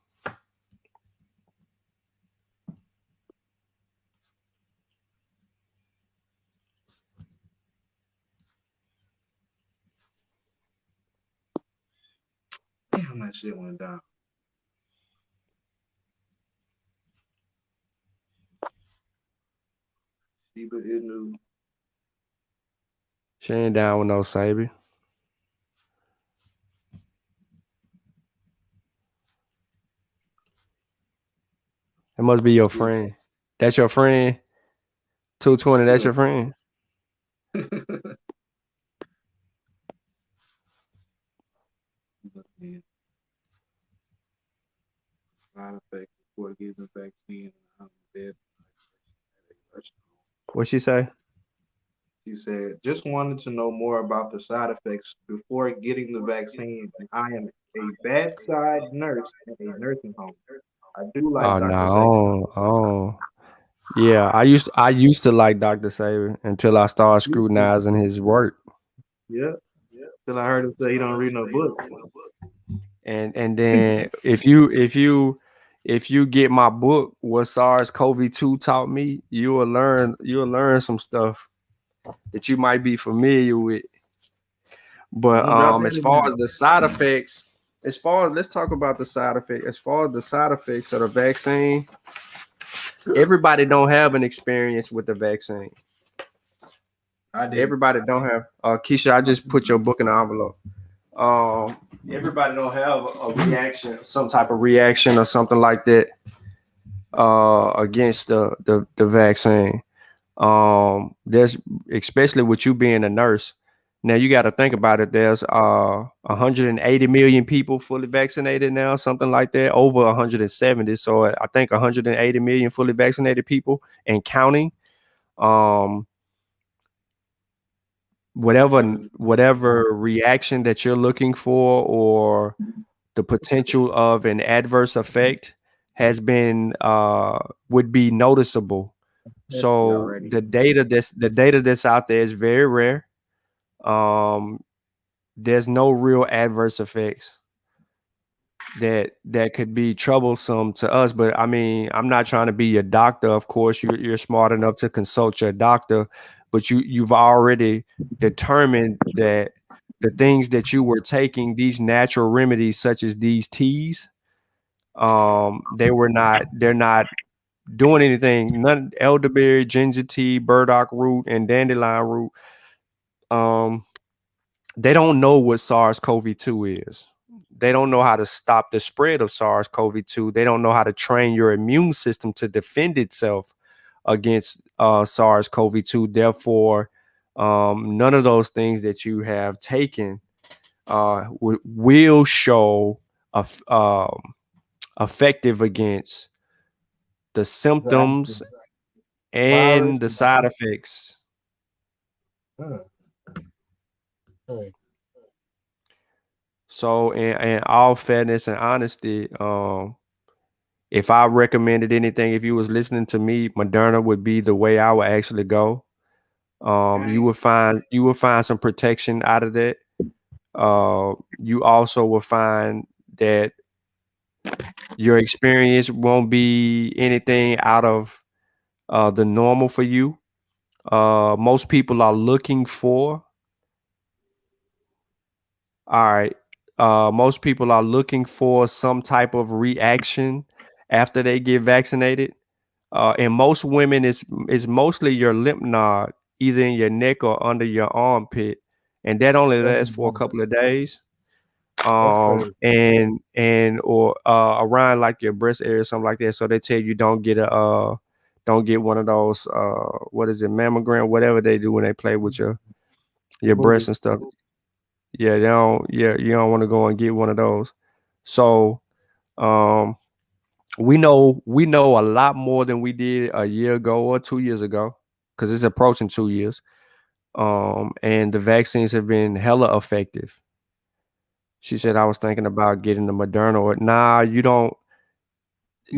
Damn, that shit went down. Sheba Inu. She ain't down with no Sabi. must be your friend. That's your friend. 220. That's your friend. Side effects before getting the vaccine. I'm dead. What she say? She said, just wanted to know more about the side effects before getting the vaccine. And I am a bedside nurse at a nursing home. I do like Oh Dr. Saban. no. Oh. Yeah, I used to like Dr. Saban until I started scrutinizing his work. Yeah. Till I heard him say he don't read no book. And then if you get my book, what SARS-CoV-2 taught me, you'll learn some stuff that you might be familiar with. But Don't drop that as in far there. as the side effects, let's talk about the side effects. As far as the side effects of the vaccine, everybody don't have an experience with the vaccine. I did. Everybody don't have. Keisha, I just put your book in the envelope. Everybody don't have a reaction, some type of reaction or something like that against the vaccine. There's, especially with you being a nurse. Now you got to think about it. There's 180 million people fully vaccinated now, something like that, over 170. So I think 180 million fully vaccinated people and counting. Whatever reaction that you're looking for or the potential of an adverse effect has been would be noticeable. So Already. the data that's out there is very rare. There's no real adverse effects that could be troublesome to us. But I mean, I'm not trying to be your doctor. Of course, you're smart enough to consult your doctor, but you've already determined that the things that you were taking, these natural remedies such as these teas, they're not doing anything. None elderberry, ginger tea, burdock root, and dandelion root. They don't know what SARS-CoV-2 is. They don't know how to stop the spread of SARS-CoV-2. They don't know how to train your immune system to defend itself against SARS-CoV-2. Therefore, none of those things that you have taken will show effective against the symptoms and the side effects. So, in all fairness and honesty, if I recommended anything, if you was listening to me, Moderna would be the way I would actually go. You would find some protection out of that. You also will find that your experience won't be anything out of the normal for you. Most people are looking for. All right. Most people are looking for some type of reaction after they get vaccinated. And most women is mostly your lymph node, either in your neck or under your armpit, and that only lasts for a couple of days. And or around like your breast area, something like that. So they tell you don't get one of those what is it, mammogram, whatever they do when they play with your breasts and stuff. Yeah, you don't want to go and get one of those. So we know a lot more than we did a year ago or 2 years ago, because it's approaching 2 years. And the vaccines have been hella effective. She said, I was thinking about getting the Moderna. Or nah, you don't.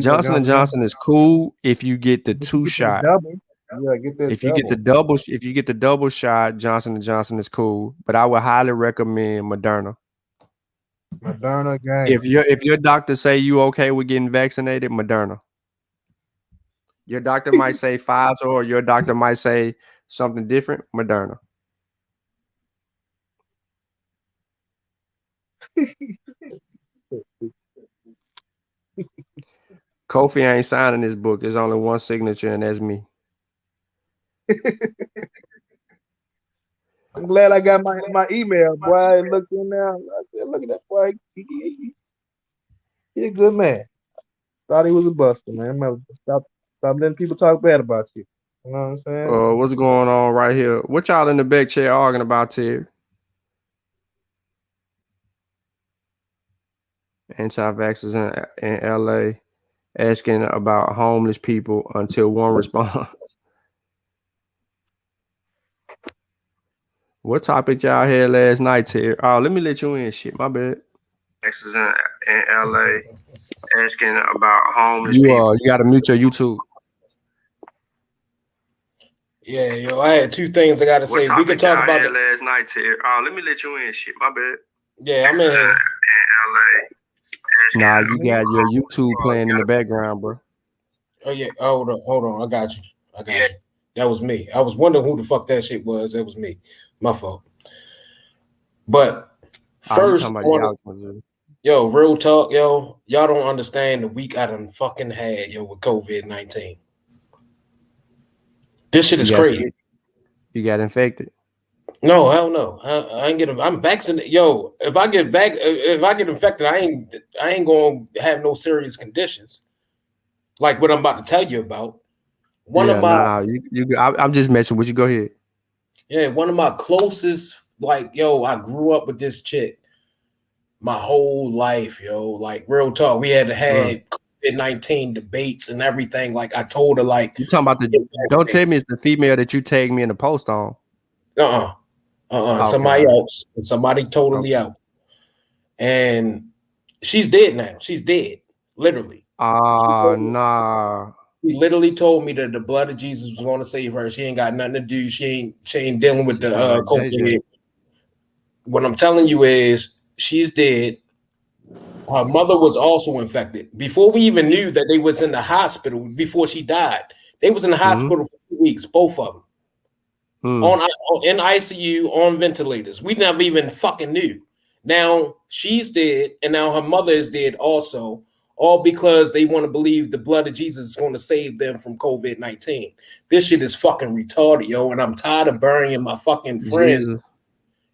Johnson & Johnson is cool if you get the 2 shot. Yeah, get that If you get the double shot, Johnson & Johnson is cool, but I would highly recommend Moderna. Moderna gang. If your doctor say you okay with getting vaccinated, Moderna. Your doctor might say Pfizer, or your doctor might say something different, Moderna. Kofi ain't signing this book. There's only one signature, and that's me. I'm glad I got my email, boy. I looked in there. I said, look at that boy. He's a good man. Thought he was a buster, man. Stop letting people talk bad about you. You know what I'm saying? What's going on right here? What y'all in the back chair arguing about here? Anti-vaxxers in LA asking about homeless people until one responds. What topic y'all had last night, Terry? Oh, let me let you in. Shit, my bad. Vaxxers in LA asking about homeless people. You gotta mute your YouTube. Yeah, yo, I had two things I gotta say. We can talk about it last night, Terry. Oh, let me let you in. Shit, my bad. Yeah, I'm in here. Nah, you got your YouTube playing in the background, bro. Oh yeah, hold on. I got you. That was me. I was wondering who the fuck that shit was. That was me. My fault. But first, yo, real talk, yo, y'all don't understand the week I done fucking had, yo, with COVID-19. This shit is crazy. You got infected? No, hell no. I ain't getting. I'm vaccinated. Yo, if I get infected, I ain't gonna have no serious conditions, like what I'm about to tell you about. I'm just messing with you. Go ahead. Yeah, one of my closest, like, yo, I grew up with this chick my whole life, yo. Like, real talk. We had to have COVID-19 debates and everything. Like, I told her, like, you talking about don't tell me it's the female that you tagged me in the post on. Somebody else. Somebody totally out. And she's dead now. She's dead. Literally. Nah. He literally told me that the blood of Jesus was going to save her. She ain't got nothing to do. She ain't dealing with the COVID. What I'm telling you is she's dead. Her mother was also infected. Before we even knew that they was in the hospital, before she died, they was in the hospital for 2 weeks, both of them. In ICU, on ventilators. We never even fucking knew. Now she's dead, and now her mother is dead also, all because they want to believe the blood of Jesus is going to save them from COVID-19. This shit is fucking retarded, yo, and I'm tired of burying my fucking friends. Jesus.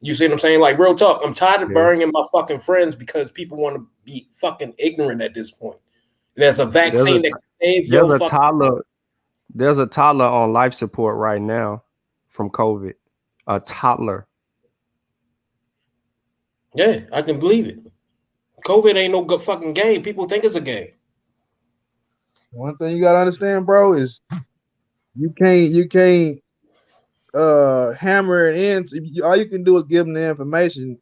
You see what I'm saying? Like, real talk. I'm tired of burying my fucking friends because people want to be fucking ignorant at this point. There's a vaccine that can save your There's a toddler on life support right now from COVID. A toddler. Yeah, I can believe it. COVID ain't no good fucking game. People think it's a game. One thing you gotta understand, bro, is you can't hammer it in. All you can do is give them the information.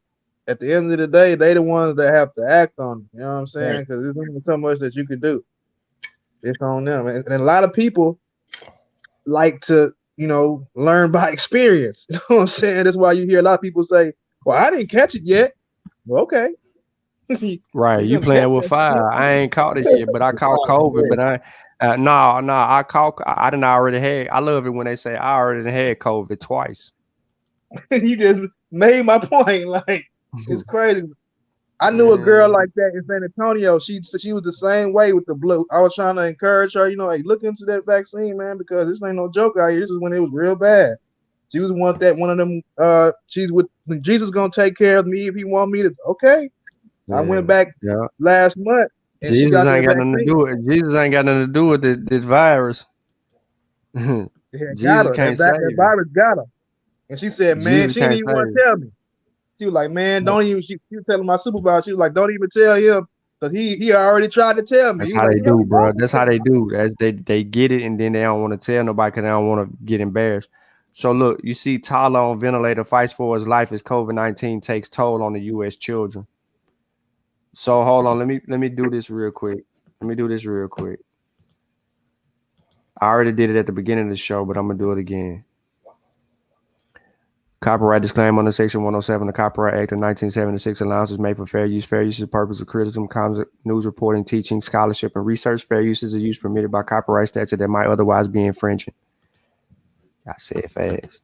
At the end of the day, they the ones that have to act on it. You know what I'm saying? Because there's only so much that you can do. It's on them. And a lot of people like to, learn by experience. You know what I'm saying? That's why you hear a lot of people say, well, I didn't catch it yet. Well, okay. Right, you playing with fire. I ain't caught it yet, but I caught COVID. But I didn't already had. I love it when they say I already had COVID twice. You just made my point. Like, it's crazy. I knew a girl like that in San Antonio. She was the same way with the blue. I was trying to encourage her, hey, look into that vaccine, man, because this ain't no joke out here. This is when it was real bad. She was one of them. Jesus gonna take care of me if he want me to. Okay. I went back last month. And Jesus ain't got nothing to do with it. Jesus ain't got nothing to do with this virus. Jesus can't save that virus got her. And she said, man, she didn't even want to tell me. She was like, man, don't even. She was telling my supervisor, she was like, don't even tell him because he already tried to tell me. That's how they do, bro. That's how they do. They get it and then they don't want to tell nobody because they don't want to get embarrassed. So look, you see Tyler on ventilator fights for his life as COVID-19 takes toll on the U.S. children. So hold on, let me do this real quick. I already did it at the beginning of the show, but I'm gonna do it again. Copyright disclaimer under Section 107 of the Copyright Act of 1976. Allowances made for fair use. Fair use is the purpose of criticism, news reporting, teaching, scholarship, and research. Fair use is a use permitted by copyright statute that might otherwise be infringing. I say it fast.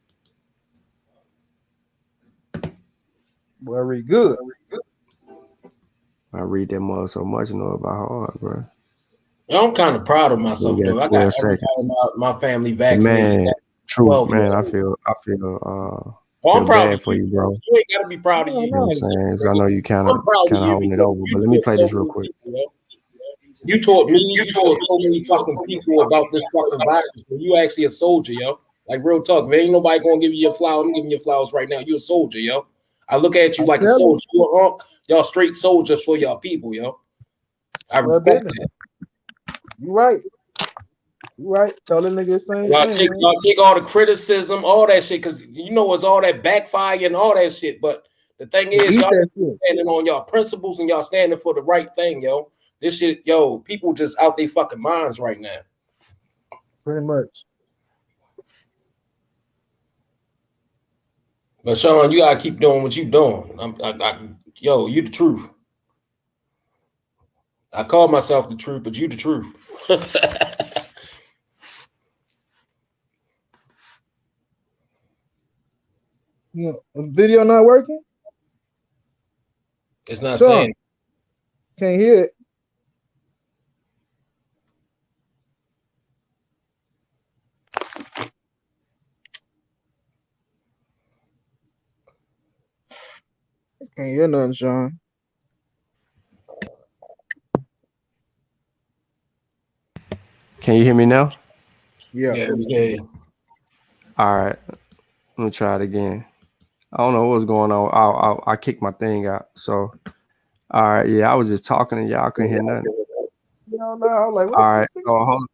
Very good. I read that mother so much, know about heart, bro. I'm kind of proud of myself, though. I got my family vaccinated. Man, true, man. I feel I'm proud for you, bro. You ain't gotta be proud of you. You know what I'm saying? I know you kind of holding it over, but let me play this real quick. You taught me, you taught so many fucking people about this fucking virus. You actually a soldier, yo. Like real talk. If ain't nobody gonna give you your flowers, I'm giving you flowers right now. You a soldier, yo. I look at you like a soldier. Y'all straight soldiers for y'all people, yo. I respect that. You right. You right. Tell the nigga the same thing. Y'all take all the criticism, all that shit, because you know it's all that backfire and all that shit. But the thing is, y'all standing on y'all principles and y'all standing for the right thing, yo. This shit, yo, people just out their fucking minds right now. Pretty much. But Sean, you gotta keep doing what you doing. Yo, you the truth. I call myself the truth, but you the truth. Yeah, video not working? It's not saying. Can't hear it. Can't hear nothing, Sean. Can you hear me now? Yeah. Okay. All right. Let me try it again. I don't know what's going on. I kicked my thing out. So, all right. Yeah, I was just talking and y'all couldn't hear nothing. No, I was like, what all right. So,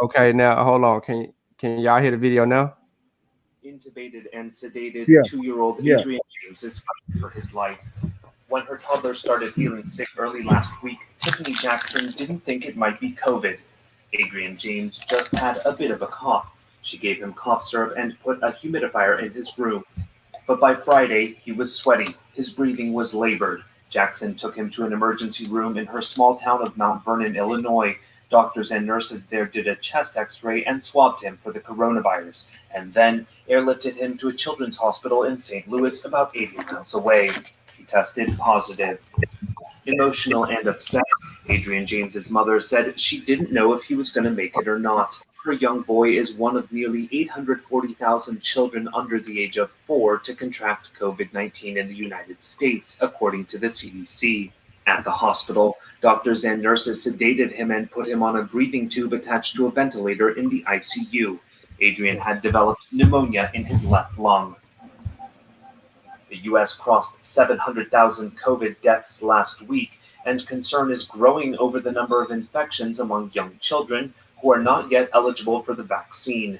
okay, now hold on. Can y'all hear the video now? Intubated and sedated 2-year-old Adrian James is fighting for his life. When her toddler started feeling sick early last week, Tiffany Jackson didn't think it might be COVID. Adrian James just had a bit of a cough. She gave him cough syrup and put a humidifier in his room. But by Friday, he was sweaty. His breathing was labored. Jackson took him to an emergency room in her small town of Mount Vernon, Illinois. Doctors and nurses there did a chest x-ray and swabbed him for the coronavirus, and then airlifted him to a children's hospital in St. Louis, about 80 miles away. He tested positive. Emotional and upset, Adrian James's mother said she didn't know if he was going to make it or not. Her young boy is one of nearly 840,000 children under the age of 4 to contract COVID-19 in the United States, according to the CDC. At the hospital, doctors and nurses sedated him and put him on a breathing tube attached to a ventilator in the ICU. Adrian had developed pneumonia in his left lung. The U.S. crossed 700,000 COVID deaths last week, and concern is growing over the number of infections among young children who are not yet eligible for the vaccine.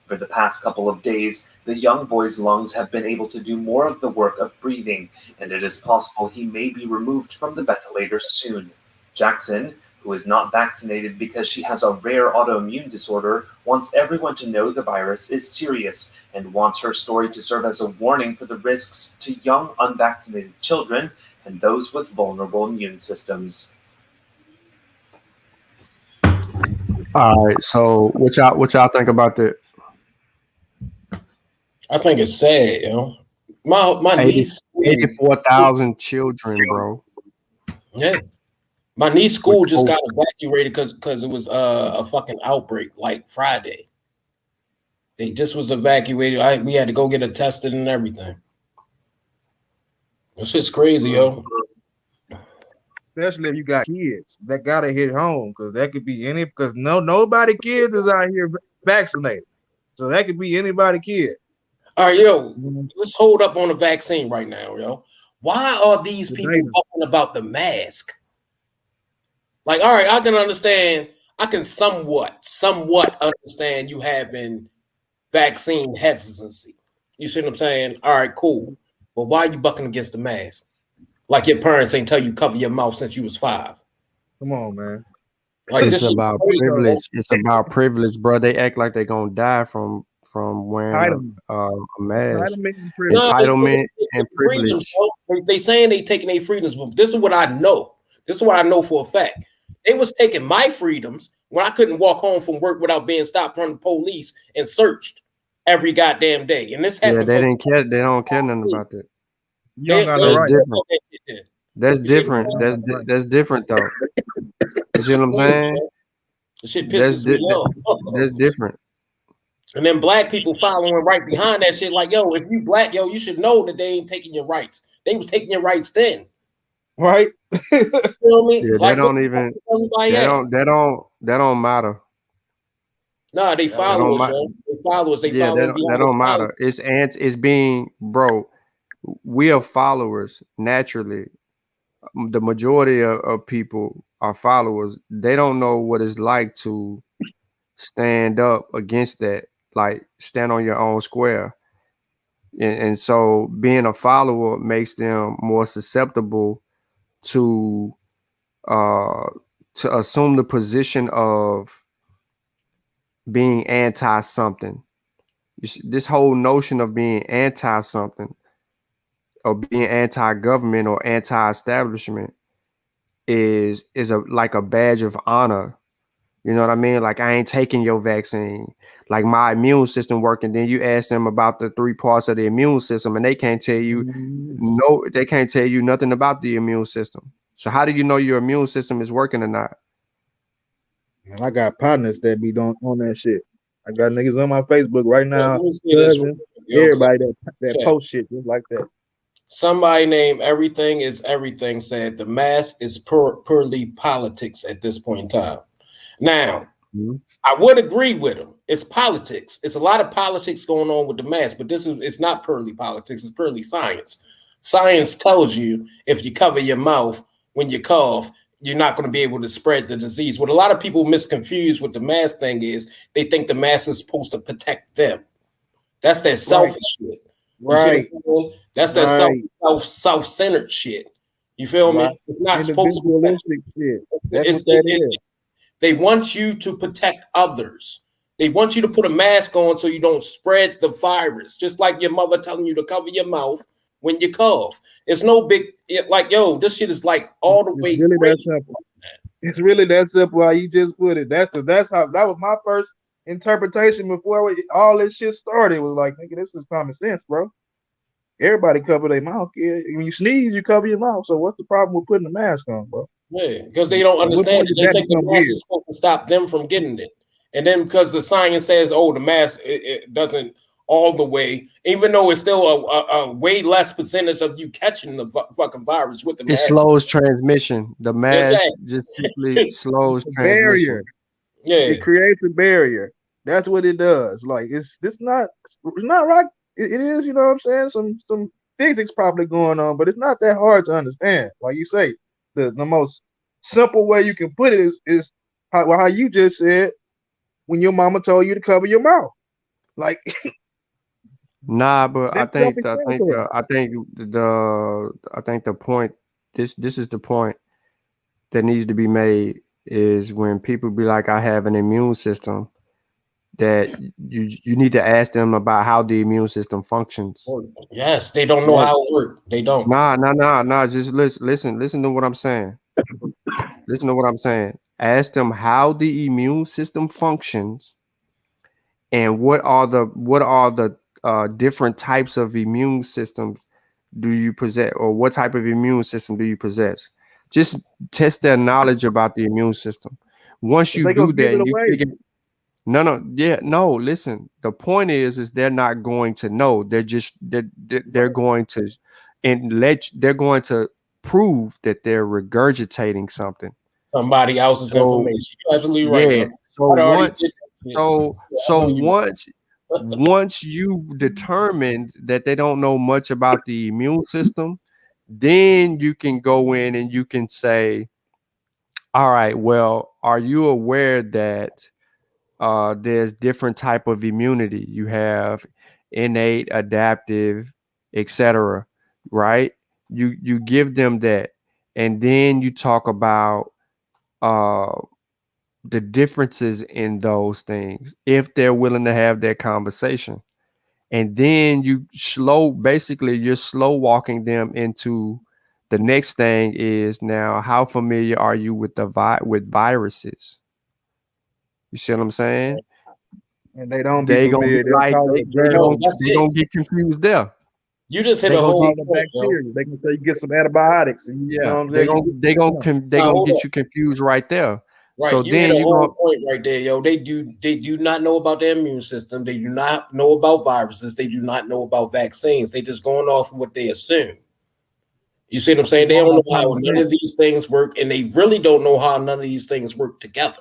For the past couple of days, the young boy's lungs have been able to do more of the work of breathing, and it is possible he may be removed from the ventilator soon. Jackson, who is not vaccinated because she has a rare autoimmune disorder, wants everyone to know the virus is serious and wants her story to serve as a warning for the risks to young unvaccinated children and those with vulnerable immune systems. All right. So what y'all think about that? I think it's sad, you know. My niece, 84,000 children, bro. Yeah. My niece school just got evacuated because it was a fucking outbreak like Friday. They just was evacuated. We had to go get it tested and everything. That shit's crazy, yo. Especially if you got kids, that gotta hit home, because that could be any, because nobody kids is out here vaccinated, so that could be anybody kid. All right, yo, let's hold up on the vaccine right now, yo. Why are these people talking about the mask? Like, all right, I can understand. I can somewhat understand you having vaccine hesitancy. You see what I'm saying? All right, cool. But why are you bucking against the mask? Like your parents ain't tell you cover your mouth since you was 5. Come on, man. Like it's about privilege. It's about privilege, bro. They act like they're gonna die from wearing a mask. Entitlement and privilege. They saying they taking their freedoms, but this is what I know. This is what I know for a fact. They was taking my freedoms when I couldn't walk home from work without being stopped from the police and searched every goddamn day. And this happened. Yeah, they didn't care. They don't care nothing about that. That's different. That's different. That's different though. You see what I'm saying? The shit pisses me off. That's different. And then black people following right behind that shit, like, yo, if you black, yo, you should know that they ain't taking your rights. They was taking your rights then. right? You feel me? Yeah, Like they don't even. everybody at? That don't matter. Nah, they That That don't followers, matter. yo. They followers. They Yeah, following that behind don't the matter. times. It's being, bro. We are followers naturally. The majority of people are followers. They don't know what it's like to stand up against that, like stand on your own square. And so being a follower makes them more susceptible to uh to assume the position of being anti something. This whole notion of being anti something or being anti government or anti establishment is a like a badge of honor. You know what I mean? Like, I ain't taking your vaccine. Like, my immune system working. Then you ask them about the 3 parts of the immune system, and they can't tell you they can't tell you nothing about the immune system. So how do you know your immune system is working or not? And I got partners that be on that shit. I got niggas on my Facebook right Let now, me see this, cousin, yo, 'cause everybody that check. post shit just like that. Somebody named Everything is Everything said the mask is purely politics at this point in time. Now, I would agree with him. It's politics. It's a lot of politics going on with the mask, but it's not purely politics. It's purely science. Science tells you if you cover your mouth when you cough, you're not going to be able to spread the disease. What a lot of people misconfuse with the mask thing is they think the mask is supposed to protect them. That's that selfish shit. Right. That's that self-centered shit. You feel me? It's not supposed to individualistic shit. That's what that is. They want you to protect others. They want you to put a mask on so you don't spread the virus. Just like your mother telling you to cover your mouth when you cough. It's no big like, yo, this shit is like all the way really crazy. that simple. It's really that simple how you just put it. That's how that was my first interpretation before all this shit started. Was like, nigga, this is common sense, bro. Everybody cover their mouth. Yeah. When you sneeze, you cover your mouth. So what's the problem with putting a mask on, bro? Yeah, because they don't understand it. They think the mask is supposed to stop them from getting it. And then because the science says, oh, the mask, it doesn't all the way, even though it's still a way less percentage of you catching the fucking virus with the mask. It slows transmission. The mask just simply slows transmission. Barrier. Yeah. It creates a barrier. That's what it does. Like, it's not right. It is, you know what I'm saying? Some physics probably going on, but it's not that hard to understand. Like you say, the most simple way you can put it is how you just said when your mama told you to cover your mouth. Like, nah, but I think the point. This is the point that needs to be made is when people be like, I have an immune system. That you need to ask them about how the immune system functions. Yes, they don't know how it works. They don't. Nah. Just listen to what I'm saying. Listen to what I'm saying. Ask them how the immune system functions, and what are the different types of immune systems do you possess, or what type of immune system do you possess? Just test their knowledge about the immune system. Once you do that, and you figure. No, listen. The point is they're not going to know. They're going to they're going to prove that they're regurgitating something. Somebody else's information. You're absolutely right. Once you determine that they don't know much about the immune system, then you can go in and you can say, all right, well, are you aware that there's different type of immunity? You have innate, adaptive, etc. Right? You give them that, and then you talk about the differences in those things if they're willing to have that conversation, and then you're slow walking them into the next thing is, now how familiar are you with with viruses? You see what I'm saying? And they don't be familiar. They don't get confused there. You just hit a whole bacteria. They can say you get some antibiotics. And you know what I'm they gonna get you confused right there. Right. So you then hit a whole point right there, yo. They do not know about their immune system. They do not know about viruses. They do not know about vaccines. They just going off of what they assume. You see what I'm saying? They don't know how none of these things work, and they really don't know how none of these things work together.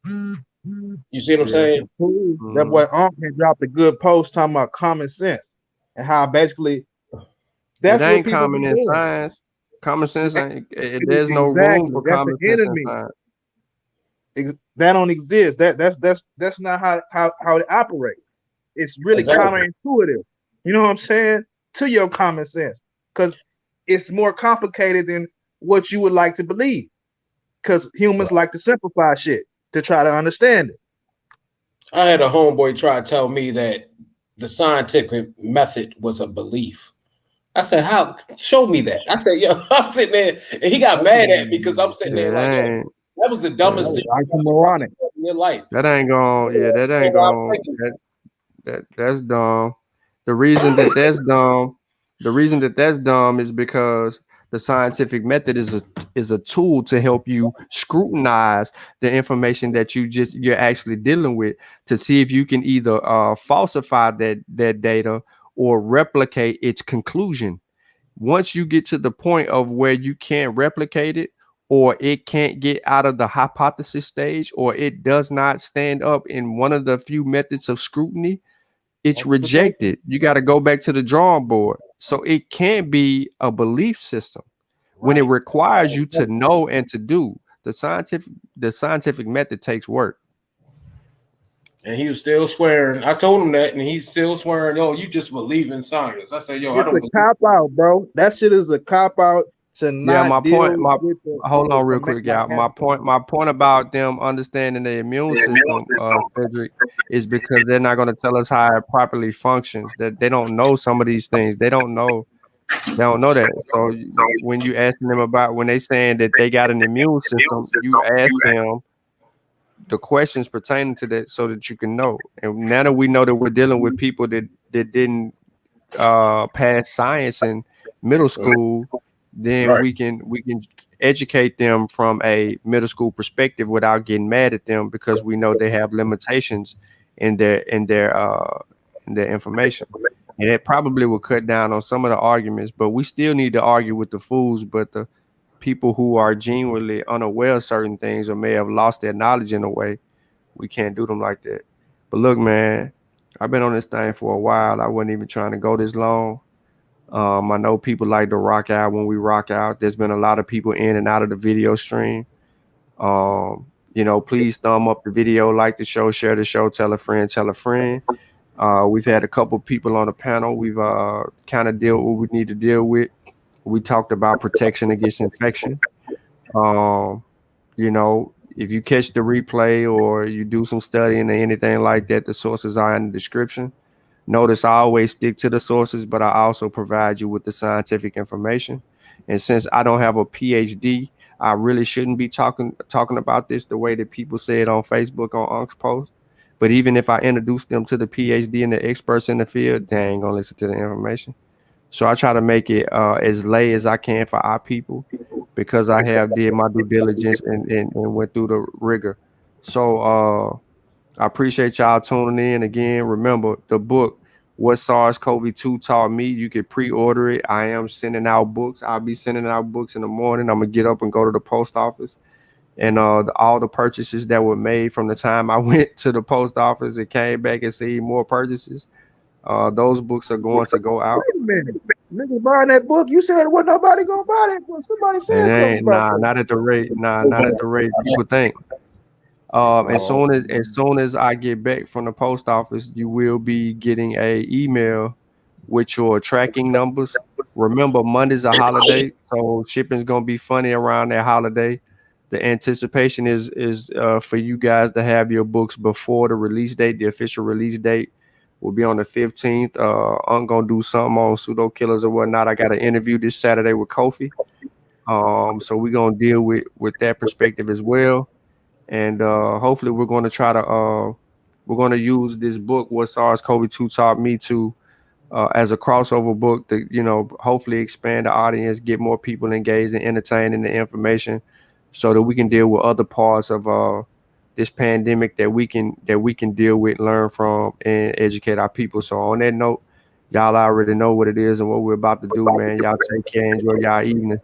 You see what I'm saying? That boy had dropped a good post talking about common sense and how basically that's what people common in science. Common sense ain't. There's no room for common sense in science. That don't exist. That's not how it operates. It's really counterintuitive. You know what I'm saying? To your common sense, because it's more complicated than what you would like to believe. Because humans like to simplify shit to try to understand it. I had a homeboy try to tell me that the scientific method was a belief. I said, "How? Show me that." I said, "Yo," I'm sitting there, and he got mad at me because I'm sitting there like, "Yo, that was the dumbest thing moronic in your life." That ain't going. Yeah, that ain't going. That's dumb. The reason that that's dumb is because the scientific method is a tool to help you scrutinize the information that you're actually dealing with to see if you can either falsify that data or replicate its conclusion. Once you get to the point of where you can't replicate it, or it can't get out of the hypothesis stage, or it does not stand up in one of the few methods of scrutiny, it's rejected. You got to go back to the drawing board. So it can't be a belief system when it requires you to know and to do. The scientific method takes work. And he was still swearing. I told him that, and he's still swearing, "Yo, you just believe in science." I said, "Yo, I don't believe." It's a cop out, bro. That shit is a cop out to not hold on real quick, y'all. My point about them understanding the immune system, Frederick, is because they're not going to tell us how it properly functions. That they don't know some of these things. They don't know that. So when you ask them about when they saying that they got an immune system, you ask them the questions pertaining to that so that you can know. And now that we know that we're dealing with people that didn't pass science in middle school, then we can educate them from a middle school perspective without getting mad at them, because we know they have limitations in their information. And it probably will cut down on some of the arguments, but we still need to argue with the fools. But the people who are genuinely unaware of certain things or may have lost their knowledge in a way, we can't do them like that. But look, man, I've been on this thing for a while. I wasn't even trying to go this long. I know people like to rock out when we rock out. There's been a lot of people in and out of the video stream. Please thumb up the video, like the show, share the show, tell a friend, tell a friend. We've had a couple people on the panel. We've kind of dealt with what we need to deal with. We talked about protection against infection. If you catch the replay or you do some studying or anything like that, the sources are in the description. Notice I always stick to the sources, but I also provide you with the scientific information. And since I don't have a PhD, I really shouldn't be talking about this the way that people say it on Facebook on Unc's post. But even if I introduce them to the PhD and the experts in the field, they ain't gonna listen to the information. So I try to make it as lay as I can for our people, because I have did my due diligence and went through the rigor. So I appreciate y'all tuning in. Again, remember the book, What SARS-CoV-2 Taught Me. You can pre-order it. I am sending out books. I'll be sending out books in the morning. I'm going to get up and go to the post office. And all the purchases that were made from the time I went to the post office and came back and see more purchases, those books are going to go out. Wait a minute. Niggas buying that book. You said what nobody gonna buy that book. Somebody said something about not at the rate. Not at the rate people think. As soon as I get back from the post office, you will be getting a email with your tracking numbers. Remember, Monday's a holiday, so shipping's gonna be funny around that holiday. The anticipation is for you guys to have your books before the release date. The official release date will be on the 15th. I'm gonna do something on pseudo killers or whatnot. I got an interview this Saturday with Kofi. So we're gonna deal with that perspective as well. And hopefully we're going to try to use this book, What SARS-CoV-2 Taught Me, to as a crossover book to, hopefully expand the audience, get more people engaged and entertained in the information, so that we can deal with other parts of this pandemic that we can deal with, learn from, and educate our people. So on that note, Y'all already know what it is and what we're about to do, man. Y'all take care. Enjoy y'all evening.